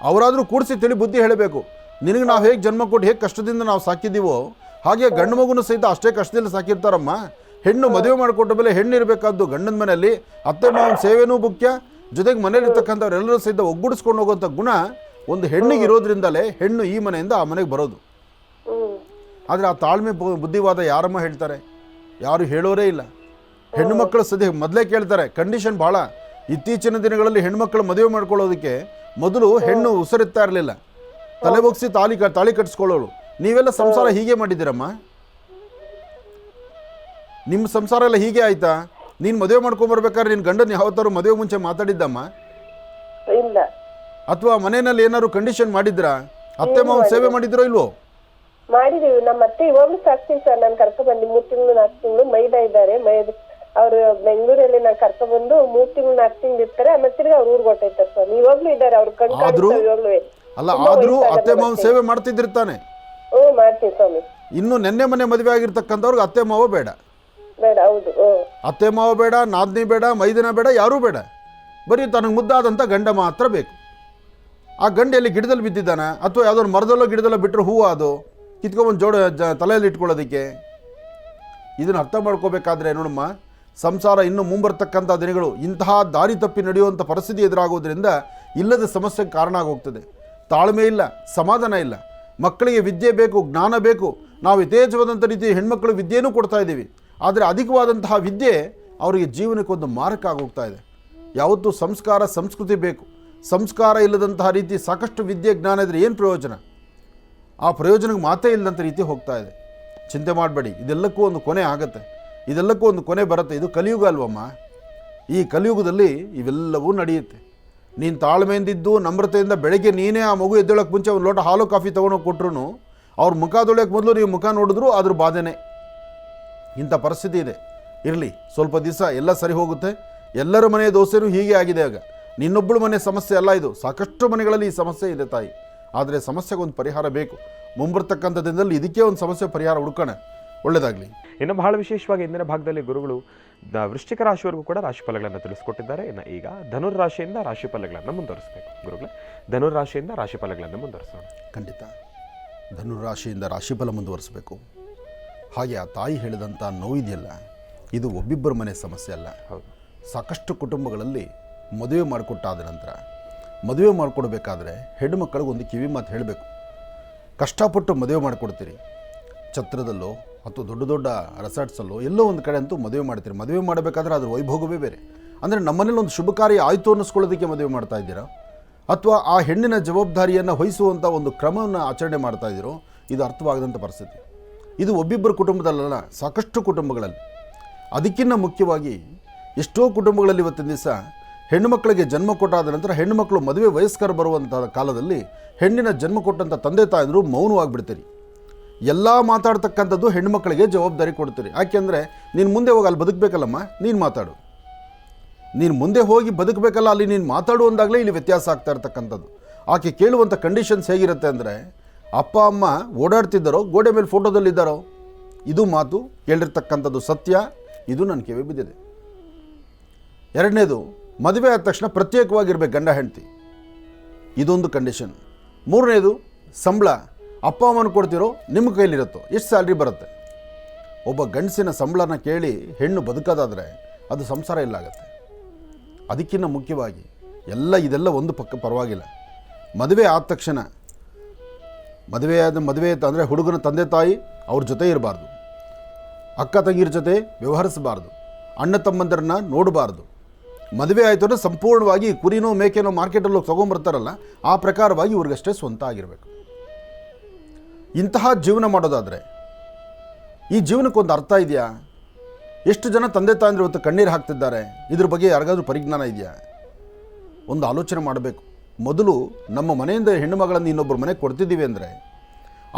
ಅವರಾದ್ರೂ ಕೂಡಿಸಿ ತಿಳಿ ಬುದ್ಧಿ ಹೇಳಬೇಕು. ನಿನಗೆ ನಾವು ಹೇಗೆ ಜನ್ಮ ಕೊಟ್ಟು ಹೇಗೆ ಕಷ್ಟದಿಂದ ನಾವು ಸಾಕಿದ್ದೀವೋ ಹಾಗೆ ಗಂಡು ಮಗುನು ಸಹಿತ ಅಷ್ಟೇ ಕಷ್ಟದಿಂದ ಸಾಕಿರ್ತಾರಮ್ಮ. ಹೆಣ್ಣು ಮದುವೆ ಮಾಡಿಕೊಟ್ಟ ಮೇಲೆ ಹೆಣ್ಣು ಇರಬೇಕಾದ್ದು ಗಂಡನ ಮನೆಯಲ್ಲಿ, ಅತ್ತೆ ಮಾವನ ಸೇವೆನೂ ಮುಖ್ಯ, ಜೊತೆಗೆ ಮನೇಲಿರ್ತಕ್ಕಂಥವ್ರೆಲ್ಲರೂ ಸಹಿತ ಒಗ್ಗೂಡಿಸ್ಕೊಂಡು ಹೋಗುವಂಥ ಗುಣ ಒಂದು ಹೆಣ್ಣಿಗೆ ಇರೋದ್ರಿಂದಲೇ ಹೆಣ್ಣು ಈ ಮನೆಯಿಂದ ಆ ಮನೆಗೆ ಬರೋದು. ಆದರೆ ಆ ತಾಳ್ಮೆ ಬುದ್ಧಿವಾದ ಯಾರಮ್ಮ ಹೇಳ್ತಾರೆ? ಯಾರು ಹೇಳೋರೇ ಇಲ್ಲ. ಹೆಣ್ಣು ಮಕ್ಕಳು ಸದ್ಯ ಮೊದಲೇ ಕೇಳ್ತಾರೆ. ಕಂಡೀಷನ್ ಭಾಳ. ಇತ್ತೀಚಿನ ದಿನಗಳಲ್ಲಿ ಹೆಣ್ಮಕ್ಳು ಮದುವೆ ಮಾಡ್ಕೊಳ್ಳೋದಕ್ಕೆ ಮೊದಲು ಹೆಣ್ಣು ಉಸಿರಿರ್ತಾ ಇರಲಿಲ್ಲ, ತಲೆ ಬಗ್ಸಿ ತಾಳಿ ಕಟ್ಟಿಸ್ಕೊಳ್ಳೋಳು. ನೀವೆಲ್ಲ ಸಂಸಾರ ಹೀಗೆ ಮಾಡಿದ್ದೀರಮ್ಮ? ನಿಮ್ಮ ಸಂಸಾರ ಎಲ್ಲ ಹೀಗೆ ಆಯ್ತಾ? ನೀನು ಮದುವೆ ಮಾಡ್ಕೊಂಬರ್ಬೇಕಾದ್ರೆ ನಿನ್ನ ಗಂಡನ ಯಾವತ್ತಾರು ಮದುವೆ ಮುಂಚೆ ಮಾತಾಡಿದ್ದಮ್ಮ? ಇಲ್ಲ. ಅಥವಾ ಮನೆಯಲ್ಲಿ ಏನಾದ್ರು ಕಂಡೀಷನ್ ಮಾಡಿದ್ರಾ? ಅತ್ತೆ ಮಾವನ ಸೇವೆ ಮಾಡಿದ್ರೋ ಇಲ್ವೋ? ಮಾಡಿದೀವಿ. ನಮ್ಮ ಅತ್ತೆ ಇವಾಗ್ಲೂ ಸಾಕ್ತೀವಿ ಸರ್. ನಾನು ಕರ್ಕೊಂಡ್ಬಂದು 3 ತಿಂಗಳು 4 ತಿಂಗಳು ಮೈದಾ ಇದ್ದಾರೆ. ಅವ್ರು ಬೆಂಗಳೂರಲ್ಲಿ ನಾನು ಕರ್ಕೊಂಡ್ಬಂದು 3 ತಿಂಗಳು 4 ತಿಂಗಳು ಇರ್ತಾರೆ. ಆಮೇಲೆ ತಿರ್ಗಿ ಅವ್ರು ಊರ್ಗ್ ಹೊಟ್ಟೈತಾರೆ ಸರ್. ಇವಾಗ್ಲೂ ಇದ್ದಾರೆ ಅವ್ರು ಆದ್ರೂ ಅತ್ತೆ ಮಾವನ ಸೇವೆ ಮಾಡ್ತಿದ್ದಿರ್ತಾನೆ. ಮಾಡ್ತೀವಿ ಸ್ವಾಮಿ. ಇನ್ನು ನೆನ್ನೆ ಮನೆ ಮದುವೆ ಆಗಿರ್ತಕ್ಕಂಥವ್ರಿಗೆ ಅತ್ತೆ ಮಾವ ಬೇಡ. ಹೌದು. ಅತ್ತೆ ಮಾವ ಬೇಡ, ನಾದ್ನಿ ಬೇಡ, ಮೈದಿನ ಬೇಡ, ಯಾರೂ ಬೇಡ. ಬರೀ ತನಗೆ ಮುದ್ದಾದಂಥ ಗಂಡ ಮಾತ್ರ ಬೇಕು. ಆ ಗಂಡ ಎಲ್ಲಿ ಗಿಡದಲ್ಲಿ ಬಿದ್ದಿದ್ದಾನ ಅಥವಾ ಯಾವುದೋ ಮರದಲ್ಲೋ ಗಿಡದಲ್ಲೋ ಬಿಟ್ಟರೆ ಹೂವು ಅದು ಕಿತ್ಕೊಂಬಂದು ತಲೆಯಲ್ಲಿ ಇಟ್ಕೊಳ್ಳೋದಕ್ಕೆ. ಇದನ್ನು ಅರ್ಥ ಮಾಡ್ಕೋಬೇಕಾದ್ರೆ ನೋಡಮ್ಮ, ಸಂಸಾರ ಇನ್ನು ಮುಂಬರ್ತಕ್ಕಂಥ ದಿನಗಳು ಇಂತಹ ದಾರಿ ತಪ್ಪಿ ನಡೆಯುವಂಥ ಪರಿಸ್ಥಿತಿ ಎದುರಾಗೋದ್ರಿಂದ ಇಲ್ಲದ ಸಮಸ್ಯೆಗೆ ಕಾರಣ ಆಗೋಗ್ತದೆ. ತಾಳ್ಮೆ ಇಲ್ಲ, ಸಮಾಧಾನ ಇಲ್ಲ. ಮಕ್ಕಳಿಗೆ ವಿದ್ಯೆ ಬೇಕು, ಜ್ಞಾನ ಬೇಕು. ನಾವು ಯಥೇಚ್ಛವಾದಂಥ ರೀತಿ ಹೆಣ್ಮಕ್ಳು ವಿದ್ಯೆನೂ ಕೊಡ್ತಾ ಇದ್ದೀವಿ. ಆದರೆ ಅಧಿಕವಾದಂತಹ ವಿದ್ಯೆ ಅವರಿಗೆ ಜೀವನಕ್ಕೊಂದು ಮಾರಕ ಆಗೋಗ್ತಾ ಇದೆ. ಯಾವತ್ತೂ ಸಂಸ್ಕಾರ ಸಂಸ್ಕೃತಿ ಬೇಕು. ಸಂಸ್ಕಾರ ಇಲ್ಲದಂತಹ ರೀತಿ ಸಾಕಷ್ಟು ವಿದ್ಯೆ ಜ್ಞಾನ ಇದ್ದರೆ ಏನು ಪ್ರಯೋಜನ? ಆ ಪ್ರಯೋಜನಕ್ಕೆ ಮಾತೇ ಇಲ್ಲದಂಥ ರೀತಿ ಹೋಗ್ತಾ ಇದೆ. ಚಿಂತೆ ಮಾಡಬೇಡಿ, ಇದೆಲ್ಲಕ್ಕೂ ಒಂದು ಕೊನೆ ಆಗುತ್ತೆ, ಇದೆಲ್ಲಕ್ಕೂ ಒಂದು ಕೊನೆ ಬರುತ್ತೆ. ಇದು ಕಲಿಯುಗ ಅಲ್ವಮ್ಮ. ಈ ಕಲಿಯುಗದಲ್ಲಿ ಇವೆಲ್ಲವೂ ನಡೆಯುತ್ತೆ. ನೀನು ತಾಳ್ಮೆಯಿಂದಿದ್ದು ನಮ್ರತೆಯಿಂದ ಬೆಳಗ್ಗೆ ನೀನೇ ಆ ಮಗು ಎದ್ದೇಳೋಕ್ಕೆ ಮುಂಚೆ ಒಂದು ಲೋಟ ಹಾಲು ಕಾಫಿ ತೊಗೊಂಡೋಗಿ ಕೊಟ್ಟರು ಅವ್ರ ಮುಖ ತೊಳೆಯೋಕ್ಕೆ ಮೊದಲು ನೀವು ಮುಖ ನೋಡಿದ್ರು ಅದ್ರ ಬಾಧೆನೇ. ಇಂಥ ಪರಿಸ್ಥಿತಿ ಇದೆ. ಇರಲಿ, ಸ್ವಲ್ಪ ದಿವಸ ಎಲ್ಲ ಸರಿ ಹೋಗುತ್ತೆ. ಎಲ್ಲರ ಮನೆಯ ದೋಸೆನೂ ಹೀಗೆ ಆಗಿದೆ. ಆಗ ನಿನ್ನೊಬ್ಬಳು ಮನೆ ಸಮಸ್ಯೆ ಅಲ್ಲ ಇದು, ಸಾಕಷ್ಟು ಮನೆಗಳಲ್ಲಿ ಈ ಸಮಸ್ಯೆ ಇದೆ ತಾಯಿ. ಆದರೆ ಸಮಸ್ಯೆಗೊಂದು ಪರಿಹಾರ ಬೇಕು. ಮುಂಬರ್ತಕ್ಕಂಥ ದಿನದಲ್ಲಿ ಇದಕ್ಕೆ ಒಂದು ಸಮಸ್ಯೆ ಪರಿಹಾರ ಹುಡ್ಕೋಣ. ಒಳ್ಳೆಯದಾಗಲಿ. ಇನ್ನು ಬಹಳ ವಿಶೇಷವಾಗಿ ಇಂದಿನ ಭಾಗದಲ್ಲಿ ಗುರುಗಳು ವೃಶ್ಚಿಕ ರಾಶಿಯವರೆಗೂ ಕೂಡ ರಾಶಿಫಲಗಳನ್ನು ತಿಳಿಸ್ಕೊಟ್ಟಿದ್ದಾರೆ. ಇನ್ನು ಈಗ ಧನುರ್ರಾಶಿಯಿಂದ ರಾಶಿಫಲಗಳನ್ನು ಮುಂದುವರಿಸಬೇಕು. ಗುರುಗಳೇ, ಧನುರ್ರಾಶಿಯಿಂದ ರಾಶಿಫಲಗಳನ್ನು ಮುಂದುವರಿಸೋಣ. ಖಂಡಿತ ಧನುರ್ರಾಶಿಯಿಂದ ರಾಶಿಫಲ ಮುಂದುವರಿಸಬೇಕು. ಹಾಗೆ ಆ ತಾಯಿ ಹೇಳಿದಂಥ ನೋವಿದೆಯಲ್ಲ, ಇದು ಒಬ್ಬಿಬ್ಬರ ಮನೆ ಸಮಸ್ಯೆ ಅಲ್ಲ. ಹೌದು, ಸಾಕಷ್ಟು ಕುಟುಂಬಗಳಲ್ಲಿ ಮದುವೆ ಮಾಡಿಕೊಟ್ಟಾದ ನಂತರ ಮದುವೆ ಮಾಡಿಕೊಡ್ಬೇಕಾದ್ರೆ ಹೆಣ್ಣು ಮಕ್ಕಳಿಗೆ ಒಂದು ಕಿವಿ ಮಾತು ಹೇಳಬೇಕು. ಕಷ್ಟಪಟ್ಟು ಮದುವೆ ಮಾಡಿಕೊಡ್ತೀರಿ, ಛತ್ರದಲ್ಲೋ ಅಥವಾ ದೊಡ್ಡ ದೊಡ್ಡ ರೆಸಾರ್ಟ್ಸಲ್ಲೋ ಎಲ್ಲೋ ಒಂದು ಕಡೆ ಅಂತೂ ಮದುವೆ ಮಾಡ್ತೀರಿ. ಮದುವೆ ಮಾಡಬೇಕಾದ್ರೆ ಅದ್ರ ವೈಭೋಗವೇ ಬೇರೆ. ಅಂದರೆ ನಮ್ಮನೇಲಿ ಒಂದು ಶುಭ ಕಾರ್ಯ ಆಯಿತು ಅನ್ನಿಸ್ಕೊಳ್ಳೋದಕ್ಕೆ ಮದುವೆ ಮಾಡ್ತಾ ಇದ್ದೀರಾ, ಅಥವಾ ಆ ಹೆಣ್ಣಿನ ಜವಾಬ್ದಾರಿಯನ್ನು ವಹಿಸುವಂಥ ಒಂದು ಕ್ರಮವನ್ನು ಆಚರಣೆ ಮಾಡ್ತಾ ಇದ್ದೀರೋ, ಇದು ಅರ್ಥವಾಗದಂಥ ಪರಿಸ್ಥಿತಿ. ಇದು ಒಬ್ಬಿಬ್ಬರು ಕುಟುಂಬದಲ್ಲ, ಸಾಕಷ್ಟು ಕುಟುಂಬಗಳಲ್ಲಿ. ಅದಕ್ಕಿಂತ ಮುಖ್ಯವಾಗಿ ಎಷ್ಟೋ ಕುಟುಂಬಗಳಲ್ಲಿ ಇವತ್ತಿನ ದಿವಸ ಹೆಣ್ಣುಮಕ್ಕಳಿಗೆ ಜನ್ಮ ಕೊಟ್ಟಾದ ನಂತರ ಹೆಣ್ಣುಮಕ್ಕಳು ಮದುವೆ ವಯಸ್ಕರು ಬರುವಂಥ ಕಾಲದಲ್ಲಿ ಹೆಣ್ಣಿನ ಜನ್ಮ ಕೊಟ್ಟಂಥ ತಂದೆ ತಾಯಂದರು ಮೌನವಾಗಿಬಿಡ್ತೀರಿ. ಎಲ್ಲ ಮಾತಾಡ್ತಕ್ಕಂಥದ್ದು ಹೆಣ್ಣುಮಕ್ಕಳಿಗೆ ಜವಾಬ್ದಾರಿ ಕೊಡ್ತೀರಿ. ಯಾಕೆಂದರೆ ನೀನು ಮುಂದೆ ಹೋಗಿ ಅಲ್ಲಿ ಬದುಕಬೇಕಲ್ಲಮ್ಮ, ನೀನು ಮಾತಾಡು. ನೀನು ಮುಂದೆ ಹೋಗಿ ಬದುಕಬೇಕಲ್ಲ, ಅಲ್ಲಿ ನೀನು ಮಾತಾಡು ಅಂದಾಗಲೇ ಇಲ್ಲಿ ವ್ಯತ್ಯಾಸ ಆಗ್ತಾ ಇರ್ತಕ್ಕಂಥದ್ದು. ಆಕೆ ಕೇಳುವಂಥ ಕಂಡೀಷನ್ಸ್ ಹೇಗಿರುತ್ತೆ ಅಂದರೆ, ಅಪ್ಪ ಅಮ್ಮ ಓಡಾಡ್ತಿದ್ದಾರೋ ಗೋಡೆ ಮೇಲೆ ಫೋಟೋದಲ್ಲಿದ್ದಾರೋ, ಇದು ಮಾತು ಕೇಳಿರ್ತಕ್ಕಂಥದ್ದು ಸತ್ಯ. ಇದು ನನ್ನ ಕಿವಿ ಬಿದ್ದಿದೆ. ಎರಡನೇದು, ಮದುವೆ ಆದ ತಕ್ಷಣ ಪ್ರತ್ಯೇಕವಾಗಿರ್ಬೇಕು ಗಂಡ ಹೆಂಡತಿ, ಇದೊಂದು ಕಂಡೀಷನ್. ಮೂರನೇದು, ಸಂಬಳ ಅಪ್ಪ ಅಮ್ಮನ ಕೊಡ್ತಿರೋ ನಿಮ್ಮ ಕೈಲಿರುತ್ತೋ, ಎಷ್ಟು ಸ್ಯಾಲ್ರಿ ಬರುತ್ತೆ. ಒಬ್ಬ ಗಂಡಸಿನ ಸಂಬಳನ ಕೇಳಿ ಹೆಣ್ಣು ಬದುಕೋದಾದರೆ ಅದು ಸಂಸಾರ ಇಲ್ಲ ಆಗುತ್ತೆ. ಅದಕ್ಕಿಂತ ಮುಖ್ಯವಾಗಿ ಇದೆಲ್ಲ ಒಂದು ಪಕ್ಕ ಪರವಾಗಿಲ್ಲ. ಮದುವೆ ಆದ ತಕ್ಷಣ ಮದುವೆ ಅಂದರೆ ಹುಡುಗನ ತಂದೆ ತಾಯಿ ಅವ್ರ ಜೊತೆ ಇರಬಾರ್ದು, ಅಕ್ಕ ತಂಗಿರ ಜೊತೆ ವ್ಯವಹರಿಸಬಾರ್ದು, ಅಣ್ಣ ತಮ್ಮಂದರನ್ನ ನೋಡಬಾರ್ದು. ಮದುವೆ ಆಯಿತು ಅಂದರೆ ಸಂಪೂರ್ಣವಾಗಿ ಕುರಿನೋ ಮೇಕೆನೋ ಮಾರ್ಕೆಟಲ್ಲಿ ತೊಗೊಂಬರ್ತಾರಲ್ಲ ಆ ಪ್ರಕಾರವಾಗಿ ಇವ್ರಿಗಷ್ಟೇ ಸ್ವಂತ ಆಗಿರಬೇಕು. ಇಂತಹ ಜೀವನ ಮಾಡೋದಾದರೆ ಈ ಜೀವನಕ್ಕೊಂದು ಅರ್ಥ ಇದೆಯಾ? ಎಷ್ಟು ಜನ ತಂದೆ ತಾಯಂದಿರು ಇವತ್ತು ಕಣ್ಣೀರು ಹಾಕ್ತಿದ್ದಾರೆ? ಇದ್ರ ಬಗ್ಗೆ ಯಾರಿಗಾದ್ರೂ ಪರಿಜ್ಞಾನ ಇದೆಯಾ? ಒಂದು ಆಲೋಚನೆ ಮಾಡಬೇಕು. ಮೊದಲು ನಮ್ಮ ಮನೆಯಿಂದ ಹೆಣ್ಣು ಮಗಳನ್ನು ಇನ್ನೊಬ್ಬರು ಮನೆಗೆ ಕೊಡ್ತಿದ್ದೀವಿ ಅಂದರೆ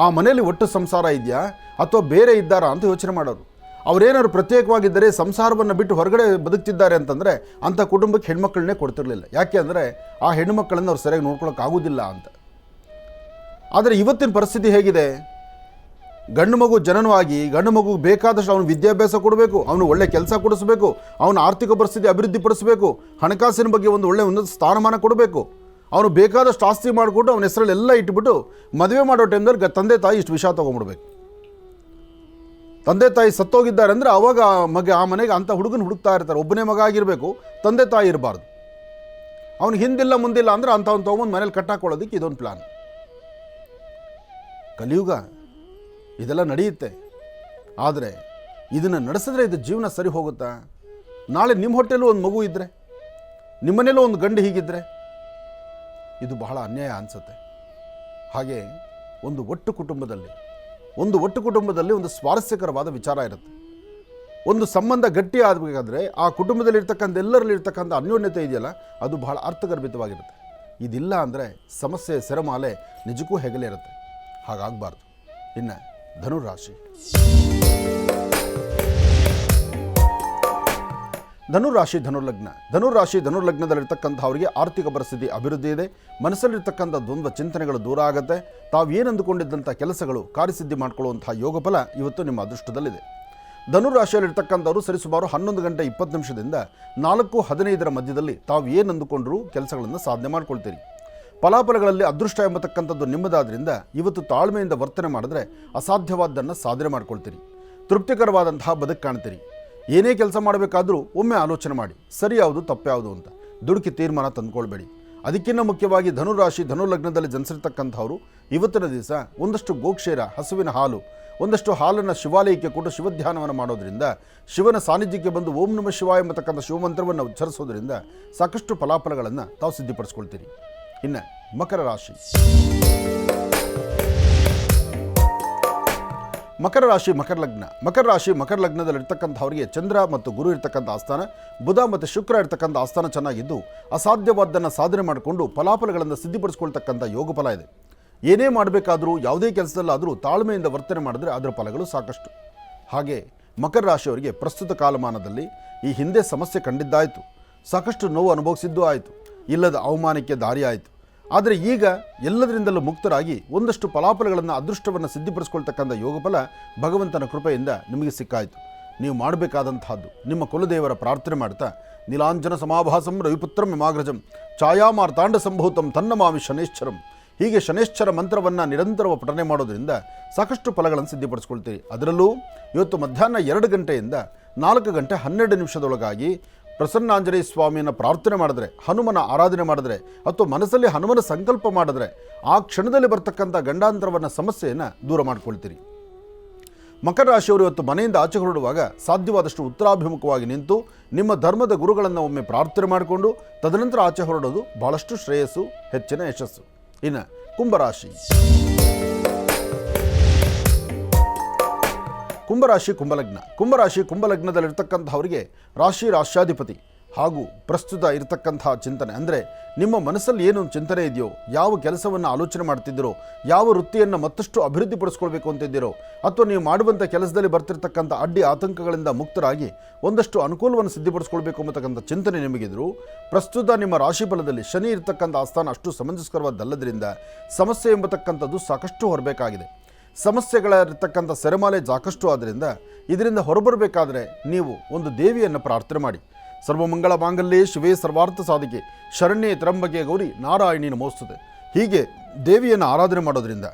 ಆ ಮನೆಯಲ್ಲಿ ಒಟ್ಟು ಸಂಸಾರ ಇದೆಯಾ ಅಥವಾ ಬೇರೆ ಇದ್ದಾರಾ ಅಂತ ಯೋಚನೆ ಮಾಡೋರು. ಅವರೇನಾದ್ರು ಪ್ರತ್ಯೇಕವಾಗಿದ್ದರೆ ಸಂಸಾರವನ್ನು ಬಿಟ್ಟು ಹೊರಗಡೆ ಬದುಕ್ತಿದ್ದಾರೆ ಅಂತಂದರೆ ಅಂಥ ಕುಟುಂಬಕ್ಕೆ ಹೆಣ್ಮಕ್ಳನ್ನೇ ಕೊಡ್ತಿರಲಿಲ್ಲ. ಯಾಕೆ ಅಂದರೆ ಆ ಹೆಣ್ಣುಮಕ್ಕಳನ್ನು ಅವ್ರು ಸರಿಯಾಗಿ ನೋಡ್ಕೊಳ್ಳೋಕ್ಕಾಗೋದಿಲ್ಲ ಅಂತ. ಆದರೆ ಇವತ್ತಿನ ಪರಿಸ್ಥಿತಿ ಹೇಗಿದೆ? ಗಂಡು ಮಗು ಜನನವಾಗಿ ಗಂಡು ಮಗುಗೆ ಬೇಕಾದಷ್ಟು ಅವನು ವಿದ್ಯಾಭ್ಯಾಸ ಕೊಡಬೇಕು, ಅವನು ಒಳ್ಳೆ ಕೆಲಸ ಕೊಡಿಸ್ಬೇಕು, ಅವನ ಆರ್ಥಿಕ ಪರಿಸ್ಥಿತಿ ಅಭಿವೃದ್ಧಿಪಡಿಸಬೇಕು, ಹಣಕಾಸಿನ ಬಗ್ಗೆ ಒಂದು ಒಳ್ಳೆ ಉನ್ನತ ಸ್ಥಾನಮಾನ ಕೊಡಬೇಕು, ಅವನು ಬೇಕಾದಷ್ಟು ಆಸ್ತಿ ಮಾಡಿಕೊಟ್ಟು ಅವನ ಹೆಸರಲ್ಲೆಲ್ಲ ಇಟ್ಬಿಟ್ಟು ಮದುವೆ ಮಾಡೋ ಟೈಮ್ದಲ್ಲಿ ತಂದೆ ತಾಯಿ ಇಷ್ಟು ವಿಷಯ ತೊಗೊಂಡ್ಬಿಡ್ಬೇಕು. ತಂದೆ ತಾಯಿ ಸತ್ತೋಗಿದ್ದಾರೆ ಅಂದರೆ ಅವಾಗ ಆ ಮನೆಗೆ ಅಂಥ ಹುಡುಕ್ತಾ ಇರ್ತಾರೆ. ಒಬ್ಬನೇ ಮಗ ಆಗಿರಬೇಕು, ತಂದೆ ತಾಯಿ ಇರಬಾರ್ದು. ಅವ್ನು ಹಿಂದಿಲ್ಲ ಮುಂದಿಲ್ಲ ಅಂದರೆ ಅಂಥವ್ನು ತೊಗೊಂಡು ಮನೇಲಿ ಕಟ್ಟಾಕೊಳ್ಳೋದಕ್ಕೆ ಇದೊಂದು ಪ್ಲಾನ್. ಕಲಿಯುಗ ಇದೆಲ್ಲ ನಡೆಯುತ್ತೆ. ಆದರೆ ಇದನ್ನು ನಡೆಸಿದ್ರೆ ಇದು ಜೀವನ ಸರಿ ಹೋಗುತ್ತಾ? ನಾಳೆ ನಿಮ್ಮ ಹೊಟ್ಟೆಲ್ಲೂ ಒಂದು ಮಗು ಇದ್ದರೆ, ನಿಮ್ಮನೇಲೂ ಒಂದು ಗಂಡು ಹೀಗಿದ್ದರೆ ಇದು ಬಹಳ ಅನ್ಯಾಯ ಅನಿಸುತ್ತೆ. ಹಾಗೆ ಒಂದು ಒಟ್ಟು ಕುಟುಂಬದಲ್ಲಿ ಒಂದು ಸ್ವಾರಸ್ಯಕರವಾದ ವಿಚಾರ ಇರುತ್ತೆ. ಒಂದು ಸಂಬಂಧ ಗಟ್ಟಿ ಆಗಬೇಕಾದ್ರೆ ಆ ಕುಟುಂಬದಲ್ಲಿರ್ತಕ್ಕಂಥ ಎಲ್ಲರಲ್ಲಿರ್ತಕ್ಕಂಥ ಅನ್ಯೋನ್ಯತೆ ಇದೆಯಲ್ಲ ಅದು ಬಹಳ ಅರ್ಥಗರ್ಭಿತವಾಗಿರುತ್ತೆ. ಇದಿಲ್ಲ ಅಂದರೆ ಸಮಸ್ಯೆ ಸೆರಮಾಲೆ ನಿಜಕ್ಕೂ ಹೆಗಲೇ ಇರುತ್ತೆ. ಹಾಗಾಗಬಾರ್ದು. ಇನ್ನು ಧನುರಾಶಿ ಧನುರ್ಲಗ್ನದಲ್ಲಿರ್ತಕ್ಕಂಥವರಿಗೆ ಆರ್ಥಿಕ ಪರಿಸ್ಥಿತಿ ಅಭಿವೃದ್ಧಿ ಇದೆ. ಮನಸ್ಸಲ್ಲಿರ್ತಕ್ಕಂಥ ದ್ವಂದ್ವ ಚಿಂತನೆಗಳು ದೂರ ಆಗುತ್ತೆ. ತಾವೇನು ಅಂದುಕೊಂಡಿದ್ದಂಥ ಕೆಲಸಗಳು ಕಾರ್ಯಸಿದ್ಧಿ ಮಾಡಿಕೊಳ್ಳುವಂತಹ ಯೋಗ ಫಲ ಇವತ್ತು ನಿಮ್ಮ ಅದೃಷ್ಟದಲ್ಲಿದೆ. ಧನುರಾಶಿಯಲ್ಲಿರ್ತಕ್ಕಂಥವರು ಸರಿಸುಮಾರು 11:20 4:15 ಮಧ್ಯದಲ್ಲಿ ತಾವು ಏನು ಅಂದುಕೊಂಡ್ರೂ ಕೆಲಸಗಳನ್ನು ಸಾಧನೆ ಮಾಡ್ಕೊಳ್ತೀರಿ. ಫಲಾಫಲಗಳಲ್ಲಿ ಅದೃಷ್ಟ ಎಂಬತಕ್ಕಂಥದ್ದು ನಿಮ್ಮದಾದ್ರಿಂದ ಇವತ್ತು ತಾಳ್ಮೆಯಿಂದ ವರ್ತನೆ ಮಾಡಿದ್ರೆ ಅಸಾಧ್ಯವಾದ್ದನ್ನು ಸಾಧನೆ ಮಾಡ್ಕೊಳ್ತೀರಿ. ತೃಪ್ತಿಕರವಾದಂತಹ ಬದುಕು ಕಾಣ್ತೀರಿ. ಏನೇ ಕೆಲಸ ಮಾಡಬೇಕಾದ್ರೂ ಒಮ್ಮೆ ಆಲೋಚನೆ ಮಾಡಿ, ಸರಿ ಯಾವುದು ತಪ್ಪು ಯಾವುದು ಅಂತ ದುಡುಕಿ ತೀರ್ಮಾನ ತಂದುಕೊಳ್ಬೇಡಿ. ಅದಕ್ಕಿಂತ ಮುಖ್ಯವಾಗಿ ಧನುಲಗ್ನದಲ್ಲಿ ಜನಿಸಿರ್ತಕ್ಕಂಥವರು ಇವತ್ತಿನ ದಿವಸ ಒಂದಷ್ಟು ಗೋಕ್ಷೇರ, ಹಸುವಿನ ಹಾಲು, ಒಂದಷ್ಟು ಹಾಲನ್ನು ಶಿವಾಲಯಕ್ಕೆ ಕೊಟ್ಟು ಶಿವಧ್ಯಾನವನ್ನು ಮಾಡೋದ್ರಿಂದ, ಶಿವನ ಸಾನ್ನಿಧ್ಯಕ್ಕೆ ಬಂದು ಓಂ ನಮಃ ಶಿವಾಯ ಎಂಬತಕ್ಕಂಥ ಶಿವಮಂತ್ರವನ್ನು ಉಚ್ಚರಿಸೋದ್ರಿಂದ ಸಾಕಷ್ಟು ಫಲಾಫಲಗಳನ್ನು ತಾವು ಸಿದ್ಧಿಪಡಿಸ್ಕೊಳ್ತೀರಿ. ಇನ್ನು ಮಕರ ಲಗ್ನದಲ್ಲಿರ್ತಕ್ಕಂಥವರಿಗೆ ಚಂದ್ರ ಮತ್ತು ಗುರು ಇರ್ತಕ್ಕಂಥ ಆಸ್ಥಾನ, ಬುಧ ಮತ್ತು ಶುಕ್ರ ಇರ್ತಕ್ಕಂಥ ಆಸ್ಥಾನ ಚೆನ್ನಾಗಿದ್ದು ಅಸಾಧ್ಯವಾದ್ದನ್ನು ಸಾಧನೆ ಮಾಡಿಕೊಂಡು ಫಲಾಫಲಗಳನ್ನು ಸಿದ್ಧಿಪಡಿಸ್ಕೊಳ್ತಕ್ಕಂಥ ಯೋಗ ಫಲ ಇದೆ. ಏನೇ ಮಾಡಬೇಕಾದರೂ ಯಾವುದೇ ಕೆಲಸದಲ್ಲಾದರೂ ತಾಳ್ಮೆಯಿಂದ ವರ್ತನೆ ಮಾಡಿದ್ರೆ ಅದರ ಫಲಗಳು ಸಾಕಷ್ಟು. ಹಾಗೆ ಮಕರ ರಾಶಿಯವರಿಗೆ ಪ್ರಸ್ತುತ ಕಾಲಮಾನದಲ್ಲಿ ಈ ಹಿಂದೆ ಸಮಸ್ಯೆ ಕಂಡಿದ್ದಾಯಿತು, ಸಾಕಷ್ಟು ನೋವು ಅನುಭವಿಸಿದ್ದೂ ಆಯಿತು, ಇಲ್ಲದ ಅವಮಾನಕ್ಕೆ ದಾರಿ ಆಯಿತು. ಆದರೆ ಈಗ ಎಲ್ಲದರಿಂದಲೂ ಮುಕ್ತರಾಗಿ ಒಂದಷ್ಟು ಫಲಾಫಲಗಳನ್ನು, ಅದೃಷ್ಟವನ್ನು ಸಿದ್ಧಿಪಡಿಸ್ಕೊಳ್ತಕ್ಕಂಥ ಯೋಗ ಫಲ ಭಗವಂತನ ಕೃಪೆಯಿಂದ ನಿಮಗೆ ಸಿಕ್ಕಾಯಿತು. ನೀವು ಮಾಡಬೇಕಾದಂತಹದ್ದು ನಿಮ್ಮ ಕುಲದೇವರ ಪ್ರಾರ್ಥನೆ ಮಾಡ್ತಾ ನೀಲಾಂಜನ ಸಮಾಭಾಸಂ ರವಿಪುತ್ರಂ ಯಮಾಗ್ರಜಂ ಛಾಯಾಮಾರ್ತಾಂಡ ಸಂಭೂತಂ ತನ್ನಮಾಮಿ ಶನೇಶ್ವರಂ, ಹೀಗೆ ಶನೇಶ್ವರ ಮಂತ್ರವನ್ನು ನಿರಂತರವಾಗಿ ಪಠನೆ ಮಾಡೋದ್ರಿಂದ ಸಾಕಷ್ಟು ಫಲಗಳನ್ನು ಸಿದ್ಧಿಪಡಿಸ್ಕೊಳ್ತೀರಿ. ಅದರಲ್ಲೂ ಇವತ್ತು ಮಧ್ಯಾಹ್ನ 2 ಗಂಟೆಯಿಂದ 4:12 ಪ್ರಸನ್ನಾಂಜನೇಯ ಸ್ವಾಮಿಯನ್ನು ಪ್ರಾರ್ಥನೆ ಮಾಡಿದ್ರೆ, ಹನುಮನ ಆರಾಧನೆ ಮಾಡಿದ್ರೆ ಅಥವಾ ಮನಸ್ಸಲ್ಲಿ ಹನುಮನ ಸಂಕಲ್ಪ ಮಾಡಿದ್ರೆ ಆ ಕ್ಷಣದಲ್ಲಿ ಬರ್ತಕ್ಕಂಥ ಗಂಡಾಂತರವನ್ನು, ಸಮಸ್ಯೆಯನ್ನು ದೂರ ಮಾಡ್ಕೊಳ್ತೀರಿ. ಮಕರ ರಾಶಿಯವರು ಇವತ್ತು ಮನೆಯಿಂದ ಆಚೆ ಹೊರಡುವಾಗ ಸಾಧ್ಯವಾದಷ್ಟು ಉತ್ತರಾಭಿಮುಖವಾಗಿ ನಿಂತು ನಿಮ್ಮ ಧರ್ಮದ ಗುರುಗಳನ್ನು ಒಮ್ಮೆ ಪ್ರಾರ್ಥನೆ ಮಾಡಿಕೊಂಡು ತದನಂತರ ಆಚೆ ಹೊರಡೋದು ಬಹಳಷ್ಟು ಶ್ರೇಯಸ್ಸು, ಹೆಚ್ಚಿನ ಯಶಸ್ಸು. ಇನ್ನು ಕುಂಭಲಗ್ನದಲ್ಲಿರ್ತಕ್ಕಂಥವರಿಗೆ ರಾಶ್ಯಾಧಿಪತಿ ಹಾಗೂ ಪ್ರಸ್ತುತ ಇರತಕ್ಕಂತಹ ಚಿಂತನೆ ಅಂದರೆ ನಿಮ್ಮ ಮನಸ್ಸಲ್ಲಿ ಏನು ಚಿಂತನೆ ಇದೆಯೋ, ಯಾವ ಕೆಲಸವನ್ನು ಆಲೋಚನೆ ಮಾಡ್ತಿದ್ದೀರೋ, ಯಾವ ವೃತ್ತಿಯನ್ನು ಮತ್ತಷ್ಟು ಅಭಿವೃದ್ಧಿಪಡಿಸ್ಕೊಳ್ಬೇಕು ಅಂತಿದ್ದೀರೋ ಅಥವಾ ನೀವು ಮಾಡುವಂಥ ಕೆಲಸದಲ್ಲಿ ಬರ್ತಿರ್ತಕ್ಕಂಥ ಅಡ್ಡಿ ಆತಂಕಗಳಿಂದ ಮುಕ್ತರಾಗಿ ಒಂದಷ್ಟು ಅನುಕೂಲವನ್ನು ಸಿದ್ಧಿಪಡಿಸ್ಕೊಳ್ಬೇಕು ಅನ್ನತಕ್ಕಂಥ ಚಿಂತನೆ ನಿಮಗಿದ್ರು, ಪ್ರಸ್ತುತ ನಿಮ್ಮ ರಾಶಿಫಲದಲ್ಲಿ ಶನಿ ಇರತಕ್ಕಂಥ ಆಸ್ಥಾನ ಅಷ್ಟು ಸಮಂಜಸಕರವಾದಲ್ಲದರಿಂದ ಸಮಸ್ಯೆ ಎಂಬತಕ್ಕಂಥದ್ದು ಸಾಕಷ್ಟು ಹೊರಬೇಕಾಗಿದೆ. ಸಮಸ್ಯೆಗಳಿರ್ತಕ್ಕಂಥ ಸೆರೆಮಾಲೆ ಸಾಕಷ್ಟು ಆದ್ದರಿಂದ ಇದರಿಂದ ಹೊರಬರಬೇಕಾದ್ರೆ ನೀವು ಒಂದು ದೇವಿಯನ್ನು ಪ್ರಾರ್ಥನೆ ಮಾಡಿ. ಸರ್ವಮಂಗಳ ಮಾಂಗಲ್ಯೇ ಶಿವೇ ಸರ್ವಾರ್ಥ ಸಾಧಿಕೆ ಶರಣ್ಯೇ ತ್ರ್ಯಂಬಕೆ ಗೌರಿ ನಾರಾಯಣಿ ನಮೋಸ್ತುತೆ, ಹೀಗೆ ದೇವಿಯನ್ನು ಆರಾಧನೆ ಮಾಡೋದ್ರಿಂದ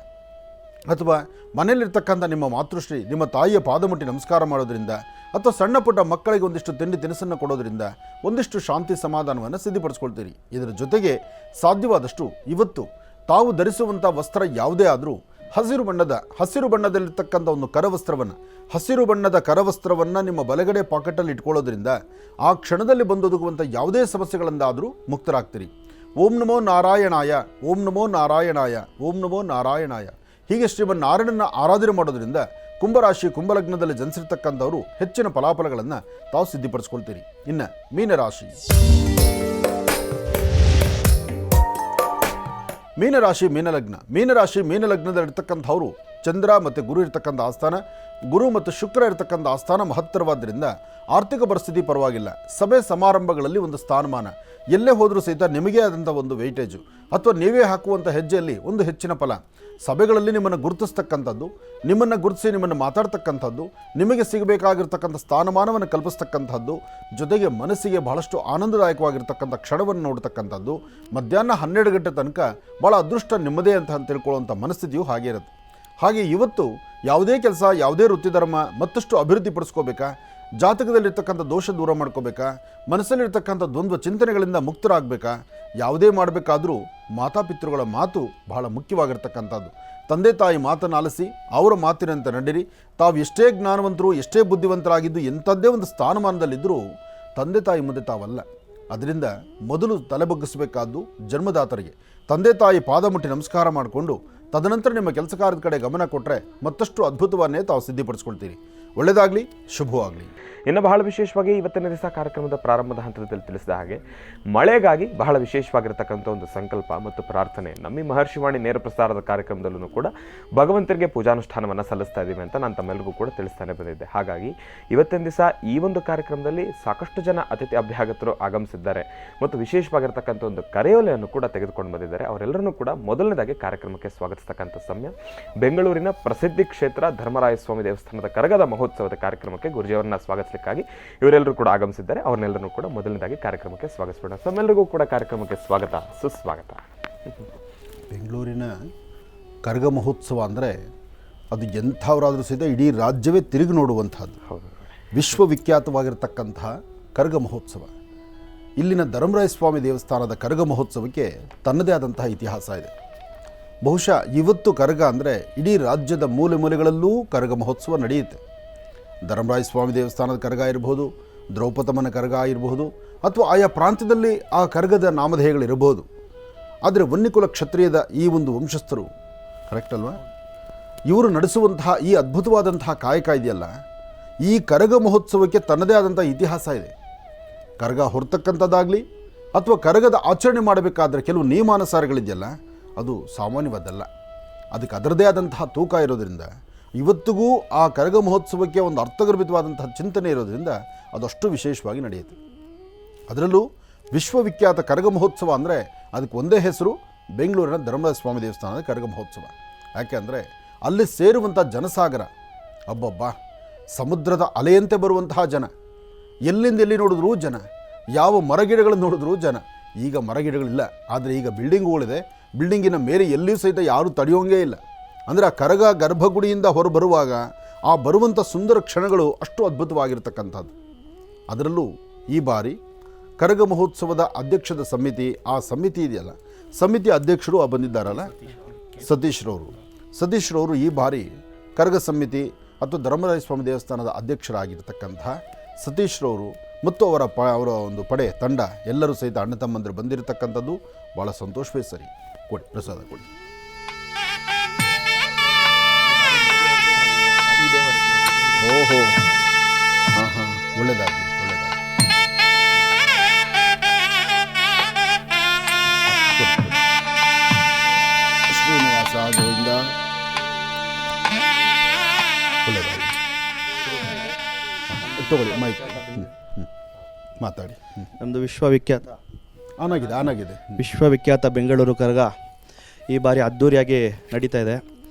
ಅಥವಾ ಮನೆಯಲ್ಲಿರ್ತಕ್ಕಂಥ ನಿಮ್ಮ ಮಾತೃಶ್ರೀ, ನಿಮ್ಮ ತಾಯಿಯ ಪಾದಮುಟ್ಟಿ ನಮಸ್ಕಾರ ಮಾಡೋದ್ರಿಂದ ಅಥವಾ ಸಣ್ಣ ಪುಟ್ಟ ಮಕ್ಕಳಿಗೆ ಒಂದಿಷ್ಟು ತಿಂಡಿ ತಿನಿಸನ್ನು ಕೊಡೋದ್ರಿಂದ ಒಂದಿಷ್ಟು ಶಾಂತಿ ಸಮಾಧಾನವನ್ನು ಸಿದ್ಧಿಪಡಿಸ್ಕೊಳ್ತೀರಿ. ಇದರ ಜೊತೆಗೆ ಸಾಧ್ಯವಾದಷ್ಟು ಇವತ್ತು ತಾವು ಧರಿಸುವಂಥ ವಸ್ತ್ರ ಯಾವುದೇ ಆದರೂ ಹಸಿರು ಬಣ್ಣದಲ್ಲಿರ್ತಕ್ಕಂಥ ಒಂದು ಕರವಸ್ತ್ರವನ್ನು, ಹಸಿರು ಬಣ್ಣದ ಕರವಸ್ತ್ರವನ್ನು ನಿಮ್ಮ ಬಲಗಡೆ ಪಾಕೆಟಲ್ಲಿ ಇಟ್ಕೊಳ್ಳೋದ್ರಿಂದ ಆ ಕ್ಷಣದಲ್ಲಿ ಬಂದೊದಗುವಂಥ ಯಾವುದೇ ಸಮಸ್ಯೆಗಳಿಂದಾದರೂ ಮುಕ್ತರಾಗ್ತೀರಿ. ಓಂ ನಮೋ ನಾರಾಯಣಾಯ, ಓಂ ನಮೋ ನಾರಾಯಣಾಯ, ಓಂ ನಮೋ ನಾರಾಯಣಾಯ. ಹೀಗೆ ಶ್ರೀಮನ್ನಾರಾಯಣನ ಆರಾಧನೆ ಮಾಡೋದ್ರಿಂದ ಕುಂಭರಾಶಿ ಕುಂಭಲಗ್ನದಲ್ಲಿ ಜನಿಸಿರ್ತಕ್ಕಂಥವರು ಹೆಚ್ಚಿನ ಫಲಾಫಲಗಳನ್ನು ತಾವು ಸಿದ್ಧಿಪಡಿಸ್ಕೊಳ್ತೀರಿ. ಇನ್ನು ಮೀನರಾಶಿ, ಮೀನರಾಶಿ ಮೀನಲಗ್ನದಲ್ಲಿರ್ತಕ್ಕಂಥವರು ಚಂದ್ರ ಮತ್ತು ಗುರು ಇರ್ತಕ್ಕಂಥ ಆಸ್ಥಾನ, ಗುರು ಮತ್ತು ಶುಕ್ರ ಇರ್ತಕ್ಕಂಥ ಆಸ್ಥಾನ ಮಹತ್ತರವಾದ್ದರಿಂದ ಆರ್ಥಿಕ ಪರಿಸ್ಥಿತಿ ಪರವಾಗಿಲ್ಲ. ಸಭೆ ಸಮಾರಂಭಗಳಲ್ಲಿ ಒಂದು ಸ್ಥಾನಮಾನ, ಎಲ್ಲೇ ಹೋದರೂ ಸಹಿತ ನಿಮಗೇ ಆದಂಥ ಒಂದು ವೆಯ್ಟೇಜು ಅಥವಾ ನೀವೇ ಹಾಕುವಂಥ ಹೆಜ್ಜೆಯಲ್ಲಿ ಒಂದು ಹೆಚ್ಚಿನ ಫಲ. ಸಭೆಗಳಲ್ಲಿ ನಿಮ್ಮನ್ನು ಗುರುತಿಸ್ತಕ್ಕಂಥದ್ದು, ನಿಮ್ಮನ್ನು ಗುರುತಿಸಿ ನಿಮ್ಮನ್ನು ಮಾತಾಡ್ತಕ್ಕಂಥದ್ದು, ನಿಮಗೆ ಸಿಗಬೇಕಾಗಿರ್ತಕ್ಕಂಥ ಸ್ಥಾನಮಾನವನ್ನು ಕಲ್ಪಿಸ್ತಕ್ಕಂಥದ್ದು, ಜೊತೆಗೆ ಮನಸ್ಸಿಗೆ ಬಹಳಷ್ಟು ಆನಂದದಾಯಕವಾಗಿರ್ತಕ್ಕಂಥ ಕ್ಷಣವನ್ನು ನೋಡ್ತಕ್ಕಂಥದ್ದು, ಮಧ್ಯಾಹ್ನ 12 ಗಂಟೆ ತನಕ ಭಾಳ ಅದೃಷ್ಟ ನಿಮ್ಮದೇ ಅಂತ ತಿಳ್ಕೊಳ್ಳುವಂಥ ಮನಸ್ಥಿತಿಯು ಹಾಗೆ ಇರುತ್ತೆ. ಹಾಗೆ ಇವತ್ತು ಯಾವುದೇ ಕೆಲಸ, ಯಾವುದೇ ವೃತ್ತಿ ಧರ್ಮ ಮತ್ತಷ್ಟು ಅಭಿವೃದ್ಧಿಪಡಿಸ್ಕೋಬೇಕಾ, ಜಾತಕದಲ್ಲಿರ್ತಕ್ಕಂಥ ದೋಷ ದೂರ ಮಾಡ್ಕೋಬೇಕಾ, ಮನಸ್ಸಲ್ಲಿರ್ತಕ್ಕಂಥ ದ್ವಂದ್ವ ಚಿಂತನೆಗಳಿಂದ ಮುಕ್ತರಾಗಬೇಕಾ, ಯಾವುದೇ ಮಾಡಬೇಕಾದರೂ ಮಾತಾಪಿತೃಗಳ ಮಾತು ಬಹಳ ಮುಖ್ಯವಾಗಿರ್ತಕ್ಕಂಥದ್ದು. ತಂದೆ ತಾಯಿ ಮಾತನ್ನು ಆಲಿಸಿ ಅವರ ಮಾತಿನಂತೆ ನಡೀರಿ. ತಾವು ಎಷ್ಟೇ ಜ್ಞಾನವಂತರು, ಎಷ್ಟೇ ಬುದ್ಧಿವಂತರಾಗಿದ್ದು, ಎಂಥದ್ದೇ ಒಂದು ಸ್ಥಾನಮಾನದಲ್ಲಿದ್ದರೂ ತಂದೆ ತಾಯಿ ಮುಂದೆ ತಾವಲ್ಲ. ಅದರಿಂದ ಮೊದಲು ತಲೆಬಗ್ಗಿಸಬೇಕಾದ್ದು ಜನ್ಮದಾತರಿಗೆ. ತಂದೆ ತಾಯಿ ಪಾದ ಮುಟ್ಟಿ ನಮಸ್ಕಾರ ಮಾಡಿಕೊಂಡು ತದನಂತರ ನಿಮ್ಮ ಕೆಲಸ ಕಾರ್ಯದ ಕಡೆ ಗಮನ ಕೊಟ್ಟರೆ ಮತ್ತಷ್ಟು ಅದ್ಭುತವನ್ನೇ ತಾವು ಸಿದ್ಧಿಪಡಿಸ್ಕೊಳ್ತೀರಿ. ಒಳ್ಳೆಯದಾಗಲಿ, ಶುಭವಾಗಲಿ. ಇನ್ನು ಬಹಳ ವಿಶೇಷವಾಗಿ ಇವತ್ತಿನ ದಿವಸ ಕಾರ್ಯಕ್ರಮದ ಪ್ರಾರಂಭದ ಹಂತದಲ್ಲಿ ತಿಳಿಸಿದ ಹಾಗೆ ಮಳೆಗಾಗಿ ಬಹಳ ವಿಶೇಷವಾಗಿರ್ತಕ್ಕಂಥ ಒಂದು ಸಂಕಲ್ಪ ಮತ್ತು ಪ್ರಾರ್ಥನೆ ನಮ್ಮ ಮಹರ್ಷಿವಾಣಿ ನೇರ ಪ್ರಸಾರದ ಕಾರ್ಯಕ್ರಮದಲ್ಲೂ ಕೂಡ ಭಗವಂತರಿಗೆ ಪೂಜಾನುಷ್ಠಾನವನ್ನು ಸಲ್ಲಿಸ್ತಾ ಇದ್ದೀವಿ ಅಂತ ನಾನು ತಮ್ಮೆಲ್ಲರಿಗೂ ಕೂಡ ತಿಳಿಸ್ತಾನೆ ಬಂದಿದ್ದೆ. ಹಾಗಾಗಿ ಇವತ್ತಿನ ದಿವಸ ಈ ಒಂದು ಕಾರ್ಯಕ್ರಮದಲ್ಲಿ ಸಾಕಷ್ಟು ಜನ ಅತಿಥಿ ಅಭ್ಯಾಗತರು ಆಗಮಿಸಿದ್ದಾರೆ ಮತ್ತು ವಿಶೇಷವಾಗಿರ್ತಕ್ಕಂಥ ಒಂದು ಕರೆಯೋಲೆಯನ್ನು ಕೂಡ ತೆಗೆದುಕೊಂಡು ಬಂದಿದ್ದಾರೆ. ಅವರೆಲ್ಲರನ್ನೂ ಕೂಡ ಮೊದಲನೇದಾಗಿ ಕಾರ್ಯಕ್ರಮಕ್ಕೆ ಸ್ವಾಗತಿಸ್ತಕ್ಕಂಥ ಸಮಯ ಬೆಂಗಳೂರಿನ ಪ್ರಸಿದ್ಧಿ ಕ್ಷೇತ್ರ ಧರ್ಮರಾಯ ಸ್ವಾಮಿ ದೇವಸ್ಥಾನದ ಕರಗದ ಮಹೋತ್ಸವದ ಕಾರ್ಯಕ್ರಮಕ್ಕೆ ಗುರುಜಿಯವರನ್ನ ಸ್ವಾಗತಿಸಲಿಕ್ಕಾಗಿ ಇವರೆಲ್ಲರೂ ಕೂಡ ಆಗಮಿಸಿದ್ದಾರೆ. ಅವರನ್ನೆಲ್ಲರೂ ಕೂಡ ಮೊದಲನೇದಾಗಿ ಕಾರ್ಯಕ್ರಮಕ್ಕೆ ಸ್ವಾಗತಿಸೋಣ. ತಮ್ಮೆಲ್ಲರಿಗೂ ಕೂಡ ಕಾರ್ಯಕ್ರಮಕ್ಕೆ ಸ್ವಾಗತ, ಸುಸ್ವಾಗತ. ಬೆಂಗಳೂರಿನ ಕರಗ ಮಹೋತ್ಸವ ಅಂದರೆ ಅದು ಎಂಥವರಾದರೂ ಸಹಿತ ಇಡೀ ರಾಜ್ಯವೇ ತಿರುಗಿ ನೋಡುವಂಥದ್ದು. ಹೌದು, ವಿಶ್ವವಿಖ್ಯಾತವಾಗಿರ್ತಕ್ಕಂತಹ ಕರಗ ಮಹೋತ್ಸವ. ಇಲ್ಲಿನ ಧರ್ಮರಾಯ ಸ್ವಾಮಿ ದೇವಸ್ಥಾನದ ಕರಗ ಮಹೋತ್ಸವಕ್ಕೆ ತನ್ನದೇ ಆದಂತಹ ಇತಿಹಾಸ ಇದೆ. ಬಹುಶಃ ಇವತ್ತು ಕರಗ ಅಂದರೆ ಇಡೀ ರಾಜ್ಯದ ಮೂಲೆ ಮೂಲೆಗಳಲ್ಲೂ ಕರಗ ಮಹೋತ್ಸವ ನಡೆಯುತ್ತೆ. ಧರ್ಮರಾಯ ಸ್ವಾಮಿ ದೇವಸ್ಥಾನದ ಕರಗ ಇರಬಹುದು, ದ್ರೌಪದಮ್ಮನ ಕರಗ ಇರಬಹುದು, ಅಥವಾ ಆಯಾ ಪ್ರಾಂತ್ಯದಲ್ಲಿ ಆ ಕರಗದ ನಾಮಧೇಯಗಳಿರಬಹುದು. ಆದರೆ ವನ್ಯಕುಲ ಕ್ಷತ್ರಿಯದ ಈ ಒಂದು ವಂಶಸ್ಥರು, ಕರೆಕ್ಟ್ ಅಲ್ವಾ, ಇವರು ನಡೆಸುವಂತಹ ಈ ಅದ್ಭುತವಾದಂತಹ ಕಾಯಕ ಇದೆಯಲ್ಲ, ಈ ಕರಗ ಮಹೋತ್ಸವಕ್ಕೆ ತನ್ನದೇ ಆದಂಥ ಇತಿಹಾಸ ಇದೆ. ಕರಗ ಹೊರತಕ್ಕಂಥದ್ದಾಗಲಿ ಅಥವಾ ಕರಗದ ಆಚರಣೆ ಮಾಡಬೇಕಾದ್ರೆ ಕೆಲವು ನಿಯಮಾನುಸಾರಗಳಿದೆಯಲ್ಲ, ಅದು ಸಾಮಾನ್ಯವಾದಲ್ಲ. ಅದಕ್ಕೆ ಅದರದೇ ಆದಂತಹ ತೂಕ ಇರೋದರಿಂದ ಇವತ್ತಿಗೂ ಆ ಕರಗ ಮಹೋತ್ಸವಕ್ಕೆ ಒಂದು ಅರ್ಥಗರ್ಭಿತವಾದಂತಹ ಚಿಂತನೆ ಇರೋದರಿಂದ ಅದಷ್ಟು ವಿಶೇಷವಾಗಿ ನಡೆಯುತ್ತೆ. ಅದರಲ್ಲೂ ವಿಶ್ವವಿಖ್ಯಾತ ಕರಗ ಮಹೋತ್ಸವ ಅಂದರೆ ಅದಕ್ಕೆ ಒಂದೇ ಹೆಸರು, ಬೆಂಗಳೂರಿನ ಧರ್ಮರಾಯ ಸ್ವಾಮಿ ದೇವಸ್ಥಾನದ ಕರಗ ಮಹೋತ್ಸವ. ಯಾಕೆ ಅಂದರೆ ಅಲ್ಲಿ ಸೇರುವಂಥ ಜನಸಾಗರ ಅಬ್ಬಬ್ಬಾ, ಸಮುದ್ರದ ಅಲೆಯಂತೆ ಬರುವಂತಹ ಜನ, ಎಲ್ಲಿಂದ ಎಲ್ಲಿ ನೋಡಿದ್ರೂ ಜನ, ಯಾವ ಮರಗಿಡಗಳನ್ನು ನೋಡಿದ್ರೂ ಜನ. ಈಗ ಮರಗಿಡಗಳಿಲ್ಲ, ಆದರೆ ಈಗ ಬಿಲ್ಡಿಂಗ್ಗಳಿದೆ. ಬಿಲ್ಡಿಂಗಿನ ಮೇಲೆ ಎಲ್ಲಿಯೂ ಸಹಿತ ಯಾರೂ ತಡೆಯೋಂಗೇ ಇಲ್ಲ. ಅಂದರೆ ಆ ಕರಗ ಗರ್ಭಗುಡಿಯಿಂದ ಹೊರಬರುವಾಗ ಆ ಬರುವಂಥ ಸುಂದರ ಕ್ಷಣಗಳು ಅಷ್ಟು ಅದ್ಭುತವಾಗಿರ್ತಕ್ಕಂಥದ್ದು. ಅದರಲ್ಲೂ ಈ ಬಾರಿ ಕರಗ ಮಹೋತ್ಸವದ ಅಧ್ಯಕ್ಷದ ಸಮಿತಿ, ಆ ಸಮಿತಿ ಇದೆಯಲ್ಲ, ಸಮಿತಿ ಅಧ್ಯಕ್ಷರು ಬಂದಿದ್ದಾರಲ್ಲ, ಸತೀಶ್ರವರು ಈ ಬಾರಿ ಕರಗ ಸಮಿತಿ ಅಥವಾ ಧರ್ಮರಾಯ ಸ್ವಾಮಿ ದೇವಸ್ಥಾನದ ಅಧ್ಯಕ್ಷರಾಗಿರ್ತಕ್ಕಂಥ ಸತೀಶ್ರವರು ಮತ್ತು ಅವರ ಒಂದು ಪಡೆ ತಂಡ ಎಲ್ಲರೂ ಸಹಿತ ಅಣ್ಣ ತಮ್ಮಂದರು ಬಂದಿರತಕ್ಕಂಥದ್ದು ಭಾಳ ಸಂತೋಷವೇ. ಸರಿ, ಕೊಡಿ ಪ್ರಸಾದ ಕೊಡಿ. ಓಹೋ, ಹಾಂ ಹಾಂ, ಒಳ್ಳೆಯದಾಗಲಿ. ಶ್ರೀನಿವಾಸ ಗೋವಿಂದ, ಒಳ್ಳೆಯದಾಗಲಿ. ತಗೊಳ್ಳಿ ಮೈಕ್, ಮಾತಾಡಿ. ನಮ್ಮದು ವಿಶ್ವವಿಖ್ಯಾತ ವಿಶ್ವವಿಖ್ಯಾತ ಬೆಂಗಳೂರು ಕರಗ ಈ ಬಾರಿ ಅದ್ಧೂರಿಯಾಗಿ ನಡೀತಾ ಇದೆ.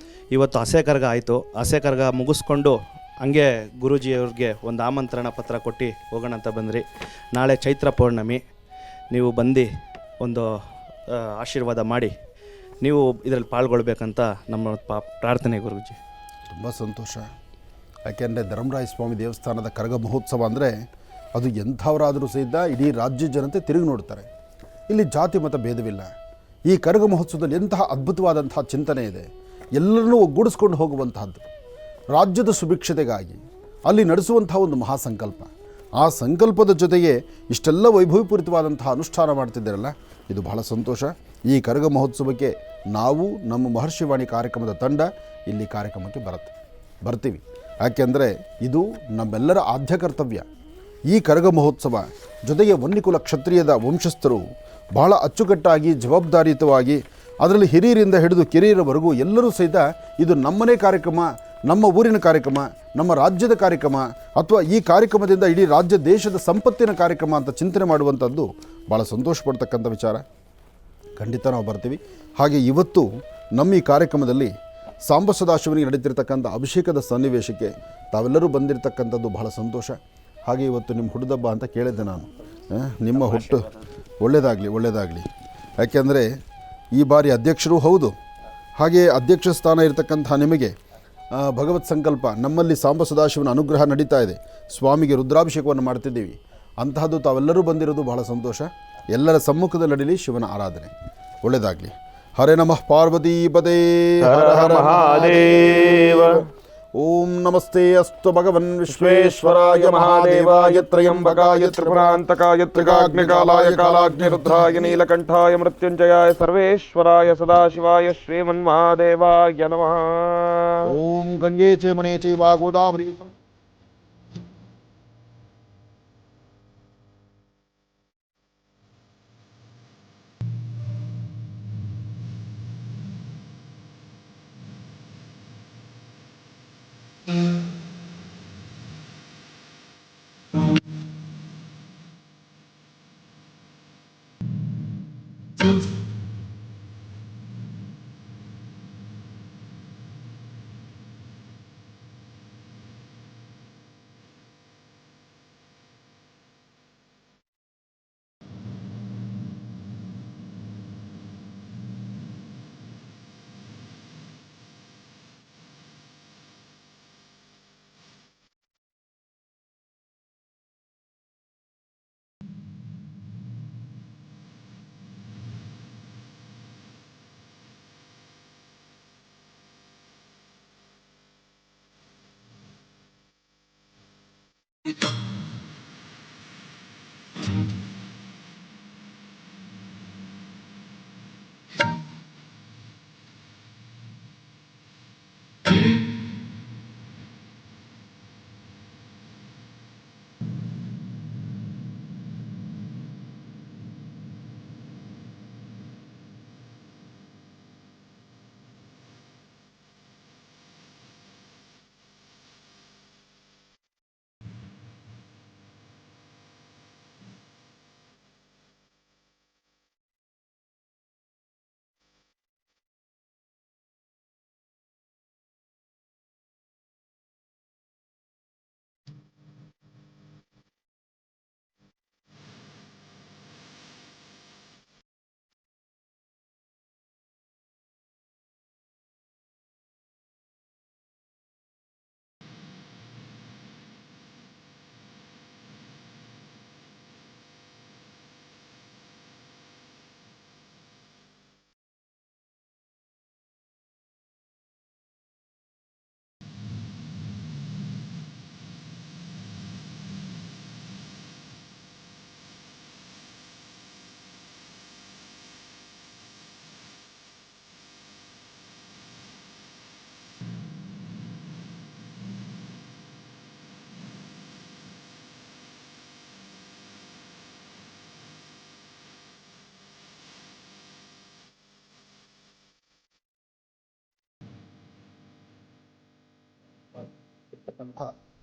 ಇವತ್ತು ಹಸೆ ಕರಗ ಆಯಿತು. ಹಸೆ ಕರಗ ಮುಗಿಸ್ಕೊಂಡು ಹಂಗೆ ಗುರೂಜಿಯವ್ರಿಗೆ ಒಂದು ಆಮಂತ್ರಣ ಪತ್ರ ಕೊಟ್ಟು ಹೋಗೋಣ ಅಂತ ಬಂದ್ರಿ. ನಾಳೆ ಚೈತ್ರ ಪೌರ್ಣಮಿ, ನೀವು ಬಂದು ಒಂದು ಆಶೀರ್ವಾದ ಮಾಡಿ ನೀವು ಇದರಲ್ಲಿ ಪಾಲ್ಗೊಳ್ಬೇಕಂತ ನಮ್ಮ ಪ್ರಾರ್ಥನೆ ಗುರೂಜಿ. ತುಂಬ ಸಂತೋಷ. ಯಾಕೆಂದರೆ ಧರ್ಮರಾಯ ಸ್ವಾಮಿ ದೇವಸ್ಥಾನದ ಕರಗ ಮಹೋತ್ಸವ ಅಂದರೆ ಅದು ಎಂಥವರಾದರೂ ಸಹಿತ ಇಡೀ ರಾಜ್ಯ ಜನತೆ ತಿರುಗಿ ನೋಡ್ತಾರೆ. ಇಲ್ಲಿ ಜಾತಿ ಮತ ಭೇದವಿಲ್ಲ. ಈ ಕರಗ ಮಹೋತ್ಸವದಲ್ಲಿ ಎಂತಹ ಅದ್ಭುತವಾದಂತಹ ಚಿಂತನೆ ಇದೆ. ಎಲ್ಲರನ್ನೂ ಒಗ್ಗೂಡಿಸ್ಕೊಂಡು ಹೋಗುವಂತಹದ್ದು, ರಾಜ್ಯದ ಸುಭಿಕ್ಷತೆಗಾಗಿ ಅಲ್ಲಿ ನಡೆಸುವಂತಹ ಒಂದು ಮಹಾಸಂಕಲ್ಪ. ಆ ಸಂಕಲ್ಪದ ಜೊತೆಗೆ ಇಷ್ಟೆಲ್ಲ ವೈಭವಪೂರಿತವಾದಂತಹ ಅನುಷ್ಠಾನ ಮಾಡ್ತಿದ್ದಾರಲ್ಲ, ಇದು ಬಹಳ ಸಂತೋಷ. ಈ ಕರಗ ಮಹೋತ್ಸವಕ್ಕೆ ನಾವು ನಮ್ಮ ಮಹರ್ಷಿವಾಣಿ ಕಾರ್ಯಕ್ರಮದ ತಂಡ ಇಲ್ಲಿ ಕಾರ್ಯಕ್ರಮಕ್ಕೆ ಬರ್ತೀವಿ. ಯಾಕೆಂದರೆ ಇದು ನಮ್ಮೆಲ್ಲರ ಆದ್ಯ ಕರ್ತವ್ಯ. ಈ ಕರಗ ಮಹೋತ್ಸವ ಜೊತೆಗೆ ವನ್ಯಕುಲ ಕ್ಷತ್ರಿಯದ ವಂಶಸ್ಥರು ಬಹಳ ಅಚ್ಚುಕಟ್ಟಾಗಿ ಜವಾಬ್ದಾರಿಯುತವಾಗಿ, ಅದರಲ್ಲಿ ಹಿರಿಯರಿಂದ ಹಿಡಿದು ಕಿರಿಯರವರೆಗೂ ಎಲ್ಲರೂ ಸಹಿತ ಇದು ನಮ್ಮನೇ ಕಾರ್ಯಕ್ರಮ, ನಮ್ಮ ಊರಿನ ಕಾರ್ಯಕ್ರಮ, ನಮ್ಮ ರಾಜ್ಯದ ಕಾರ್ಯಕ್ರಮ, ಅಥವಾ ಈ ಕಾರ್ಯಕ್ರಮದಿಂದ ಇಡೀ ರಾಜ್ಯ ದೇಶದ ಸಂಪತ್ತಿನ ಕಾರ್ಯಕ್ರಮ ಅಂತ ಚಿಂತನೆ ಮಾಡುವಂಥದ್ದು ಭಾಳ ಸಂತೋಷ ಪಡ್ತಕ್ಕಂಥ ವಿಚಾರ. ಖಂಡಿತ ನಾವು ಬರ್ತೀವಿ. ಹಾಗೆ ಇವತ್ತು ನಮ್ಮ ಈ ಕಾರ್ಯಕ್ರಮದಲ್ಲಿ ಸಾಂಬ ಸದಾಶಿವನಿಗೆ ನಡೀತಿರ್ತಕ್ಕಂಥ ಅಭಿಷೇಕದ ಸನ್ನಿವೇಶಕ್ಕೆ ತಾವೆಲ್ಲರೂ ಬಂದಿರತಕ್ಕಂಥದ್ದು ಬಹಳ ಸಂತೋಷ. ಹಾಗೆ ಇವತ್ತು ನಿಮ್ಮ ಹುಟ್ಟುಹಬ್ಬ ಅಂತ ಕೇಳಿದ್ದೆ ನಾನು. ನಿಮ್ಮ ಹುಟ್ಟು ಒಳ್ಳೆಯದಾಗಲಿ. ಯಾಕೆಂದರೆ ಈ ಬಾರಿ ಅಧ್ಯಕ್ಷರೂ ಹೌದು. ಹಾಗೆ ಅಧ್ಯಕ್ಷ ಸ್ಥಾನ ಇರತಕ್ಕಂಥ ನಿಮಗೆ ಭಗವತ್ ಸಂಕಲ್ಪ, ನಮ್ಮಲ್ಲಿ ಸಾಂಬ ಸದಾಶಿವನ ಅನುಗ್ರಹ ನಡೀತಾ ಇದೆ. ಸ್ವಾಮಿಗೆ ರುದ್ರಾಭಿಷೇಕವನ್ನು ಮಾಡ್ತಿದ್ದೀವಿ. ಅಂತಹದ್ದು ತಾವೆಲ್ಲರೂ ಬಂದಿರೋದು ಬಹಳ ಸಂತೋಷ. ಎಲ್ಲರ ಸಮ್ಮುಖದಲ್ಲಿ ನಡೀಲಿ ಶಿವನ ಆರಾಧನೆ. ಒಳ್ಳೆಯದಾಗಲಿ. ಹರೇ ನಮಃ ಪಾರ್ವತೀಪದೇ ಹರ ಹರ ಮಹಾದೇವ. ಓಂ ನಮಸ್ತೆ ಅಸ್ತು ಭಗವನ್ ವಿಶ್ವೇಶ್ವರಾಯ ಮಹಾದೇವಾಯ ತ್ರಯಂಬಕಾಯ ತ್ರಿಪುರಾಂತಕಾಯ ತ್ರಿಕಾಗ್ನಿಕಾಲಾಯ ಕಾಲಾಗ್ನಿರುದ್ರಾಯ ನೀಲಕಂಠಾಯ ಮೃತ್ಯುಂಜಯಾಯ ಸರ್ವೇಶ್ವರಾಯ ಸದಾಶಿವಾಯ ಶ್ರೀಮನ್ಮಹಾದೇವಾಯ ನಮಃ. ಓಂ ಗಂಗೆ ಚ ಮನೆ ಚೈವ ಗೋದಾವರಿ.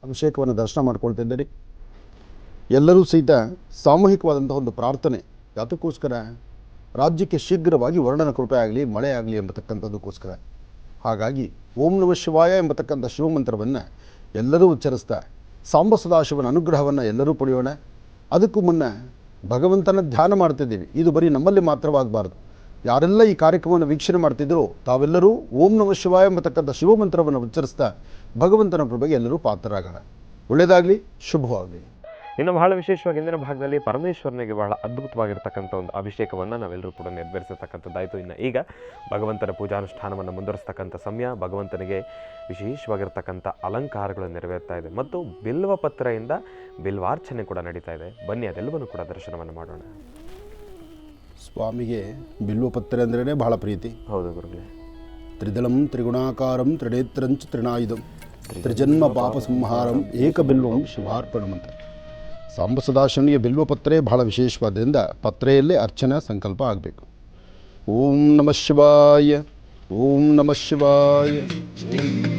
ಅಭಿಷೇಕವನ್ನು ದರ್ಶನ ಮಾಡ್ಕೊಳ್ತಿದ್ದೀರಿ. ಎಲ್ಲರೂ ಸಹಿತ ಸಾಮೂಹಿಕವಾದಂಥ ಒಂದು ಪ್ರಾರ್ಥನೆ, ಯಾತಕ್ಕೋಸ್ಕರ ರಾಜ್ಯಕ್ಕೆ ಶೀಘ್ರವಾಗಿ ವರ್ಣನ ಕೃಪೆ ಆಗಲಿ, ಮಳೆ ಆಗಲಿ ಎಂಬತಕ್ಕಂಥದ್ದಕ್ಕೋಸ್ಕರ. ಹಾಗಾಗಿ ಓಂ ನಮಃ ಶಿವಾಯ ಎಂಬತಕ್ಕಂಥ ಶಿವಮಂತ್ರವನ್ನು ಎಲ್ಲರೂ ಉಚ್ಚರಿಸ್ತಾ ಸಾಂಬ ಸದಾಶಿವನ ಅನುಗ್ರಹವನ್ನು ಎಲ್ಲರೂ ಪಡೆಯೋಣ. ಅದಕ್ಕೂ ಮುನ್ನ ಭಗವಂತನ ಧ್ಯಾನ ಮಾಡ್ತಿದ್ದೀವಿ. ಇದು ಬರೀ ನಮ್ಮಲ್ಲಿ ಮಾತ್ರವಾಗಬಾರ್ದು. ಯಾರೆಲ್ಲ ಈ ಕಾರ್ಯಕ್ರಮವನ್ನು ವೀಕ್ಷಣೆ ಮಾಡ್ತಿದ್ರು ತಾವೆಲ್ಲರೂ ಓಂ ನಮಃ ಶಿವಾಯ ಎಂಬತಕ್ಕಂಥ ಶಿವಮಂತ್ರವನ್ನು ಉಚ್ಚರಿಸ್ತಾ ಭಗವಂತನ ಕೃಪೆಗೆ ಎಲ್ಲರೂ ಪಾತ್ರರಾಗೋಣ. ಒಳ್ಳೆಯದಾಗಲಿ, ಶುಭವಾಗಲಿ. ಇನ್ನು ಬಹಳ ವಿಶೇಷವಾಗಿ ಇಂದಿನ ಭಾಗದಲ್ಲಿ ಪರಮೇಶ್ವರನಿಗೆ ಬಹಳ ಅದ್ಭುತವಾಗಿರ್ತಕ್ಕಂಥ ಒಂದು ಅಭಿಷೇಕವನ್ನು ನಾವೆಲ್ಲರೂ ಕೂಡ ನೆರವೇರಿಸತಕ್ಕಂಥದ್ದಾಯಿತು. ಇನ್ನು ಈಗ ಭಗವಂತನ ಪೂಜಾನುಷ್ಠಾನವನ್ನು ಮುಂದುವರಿಸ್ತಕ್ಕಂಥ ಸಮಯ, ಭಗವಂತನಿಗೆ ವಿಶೇಷವಾಗಿರ್ತಕ್ಕಂಥ ಅಲಂಕಾರಗಳು ನೆರವೇರ್ತಾ ಇದೆ ಮತ್ತು ಬಿಲ್ವ ಪತ್ರೆಯಿಂದ ಬಿಲ್ವಾರ್ಚನೆ ಕೂಡ ನಡೀತಾ ಇದೆ. ಬನ್ನಿ ಅದೆಲ್ಲವನ್ನು ಕೂಡ ದರ್ಶನವನ್ನು ಮಾಡೋಣ. ಸ್ವಾಮಿಗೆ ಬಿಲ್ವಪತ್ರೆ ಅಂದ್ರೇ ಬಹಳ ಪ್ರೀತಿ. ಹೌದು ಗುರುಗಳೇ. ತ್ರಿದಳಂ ತ್ರಿಗುಣಾಕಾರಂ ತ್ರಿನೇತ್ರಂಚ ತ್ರಿನಾಯುಧಂ ತ್ರಿಜನ್ಮ ಪಾಪ ಸಂಹಾರಂ ಏಕಬಿಲ್ವಂ ಶಿವಾರ್ಪಣಂ ಅಂತ. ಸಾಂಬ ಸದಾಶಿವನಿಗೆ ಬಿಲ್ವಪತ್ರೆ ಬಹಳ ವಿಶೇಷವಾದ್ದರಿಂದ ಪತ್ರೆಯಲ್ಲೇ ಅರ್ಚನಾ ಸಂಕಲ್ಪ ಆಗಬೇಕು. ಓಂ ನಮಃ ಶಿವಾಯ, ಓಂ ನಮಃ ಶಿವಾಯ, ಓಂ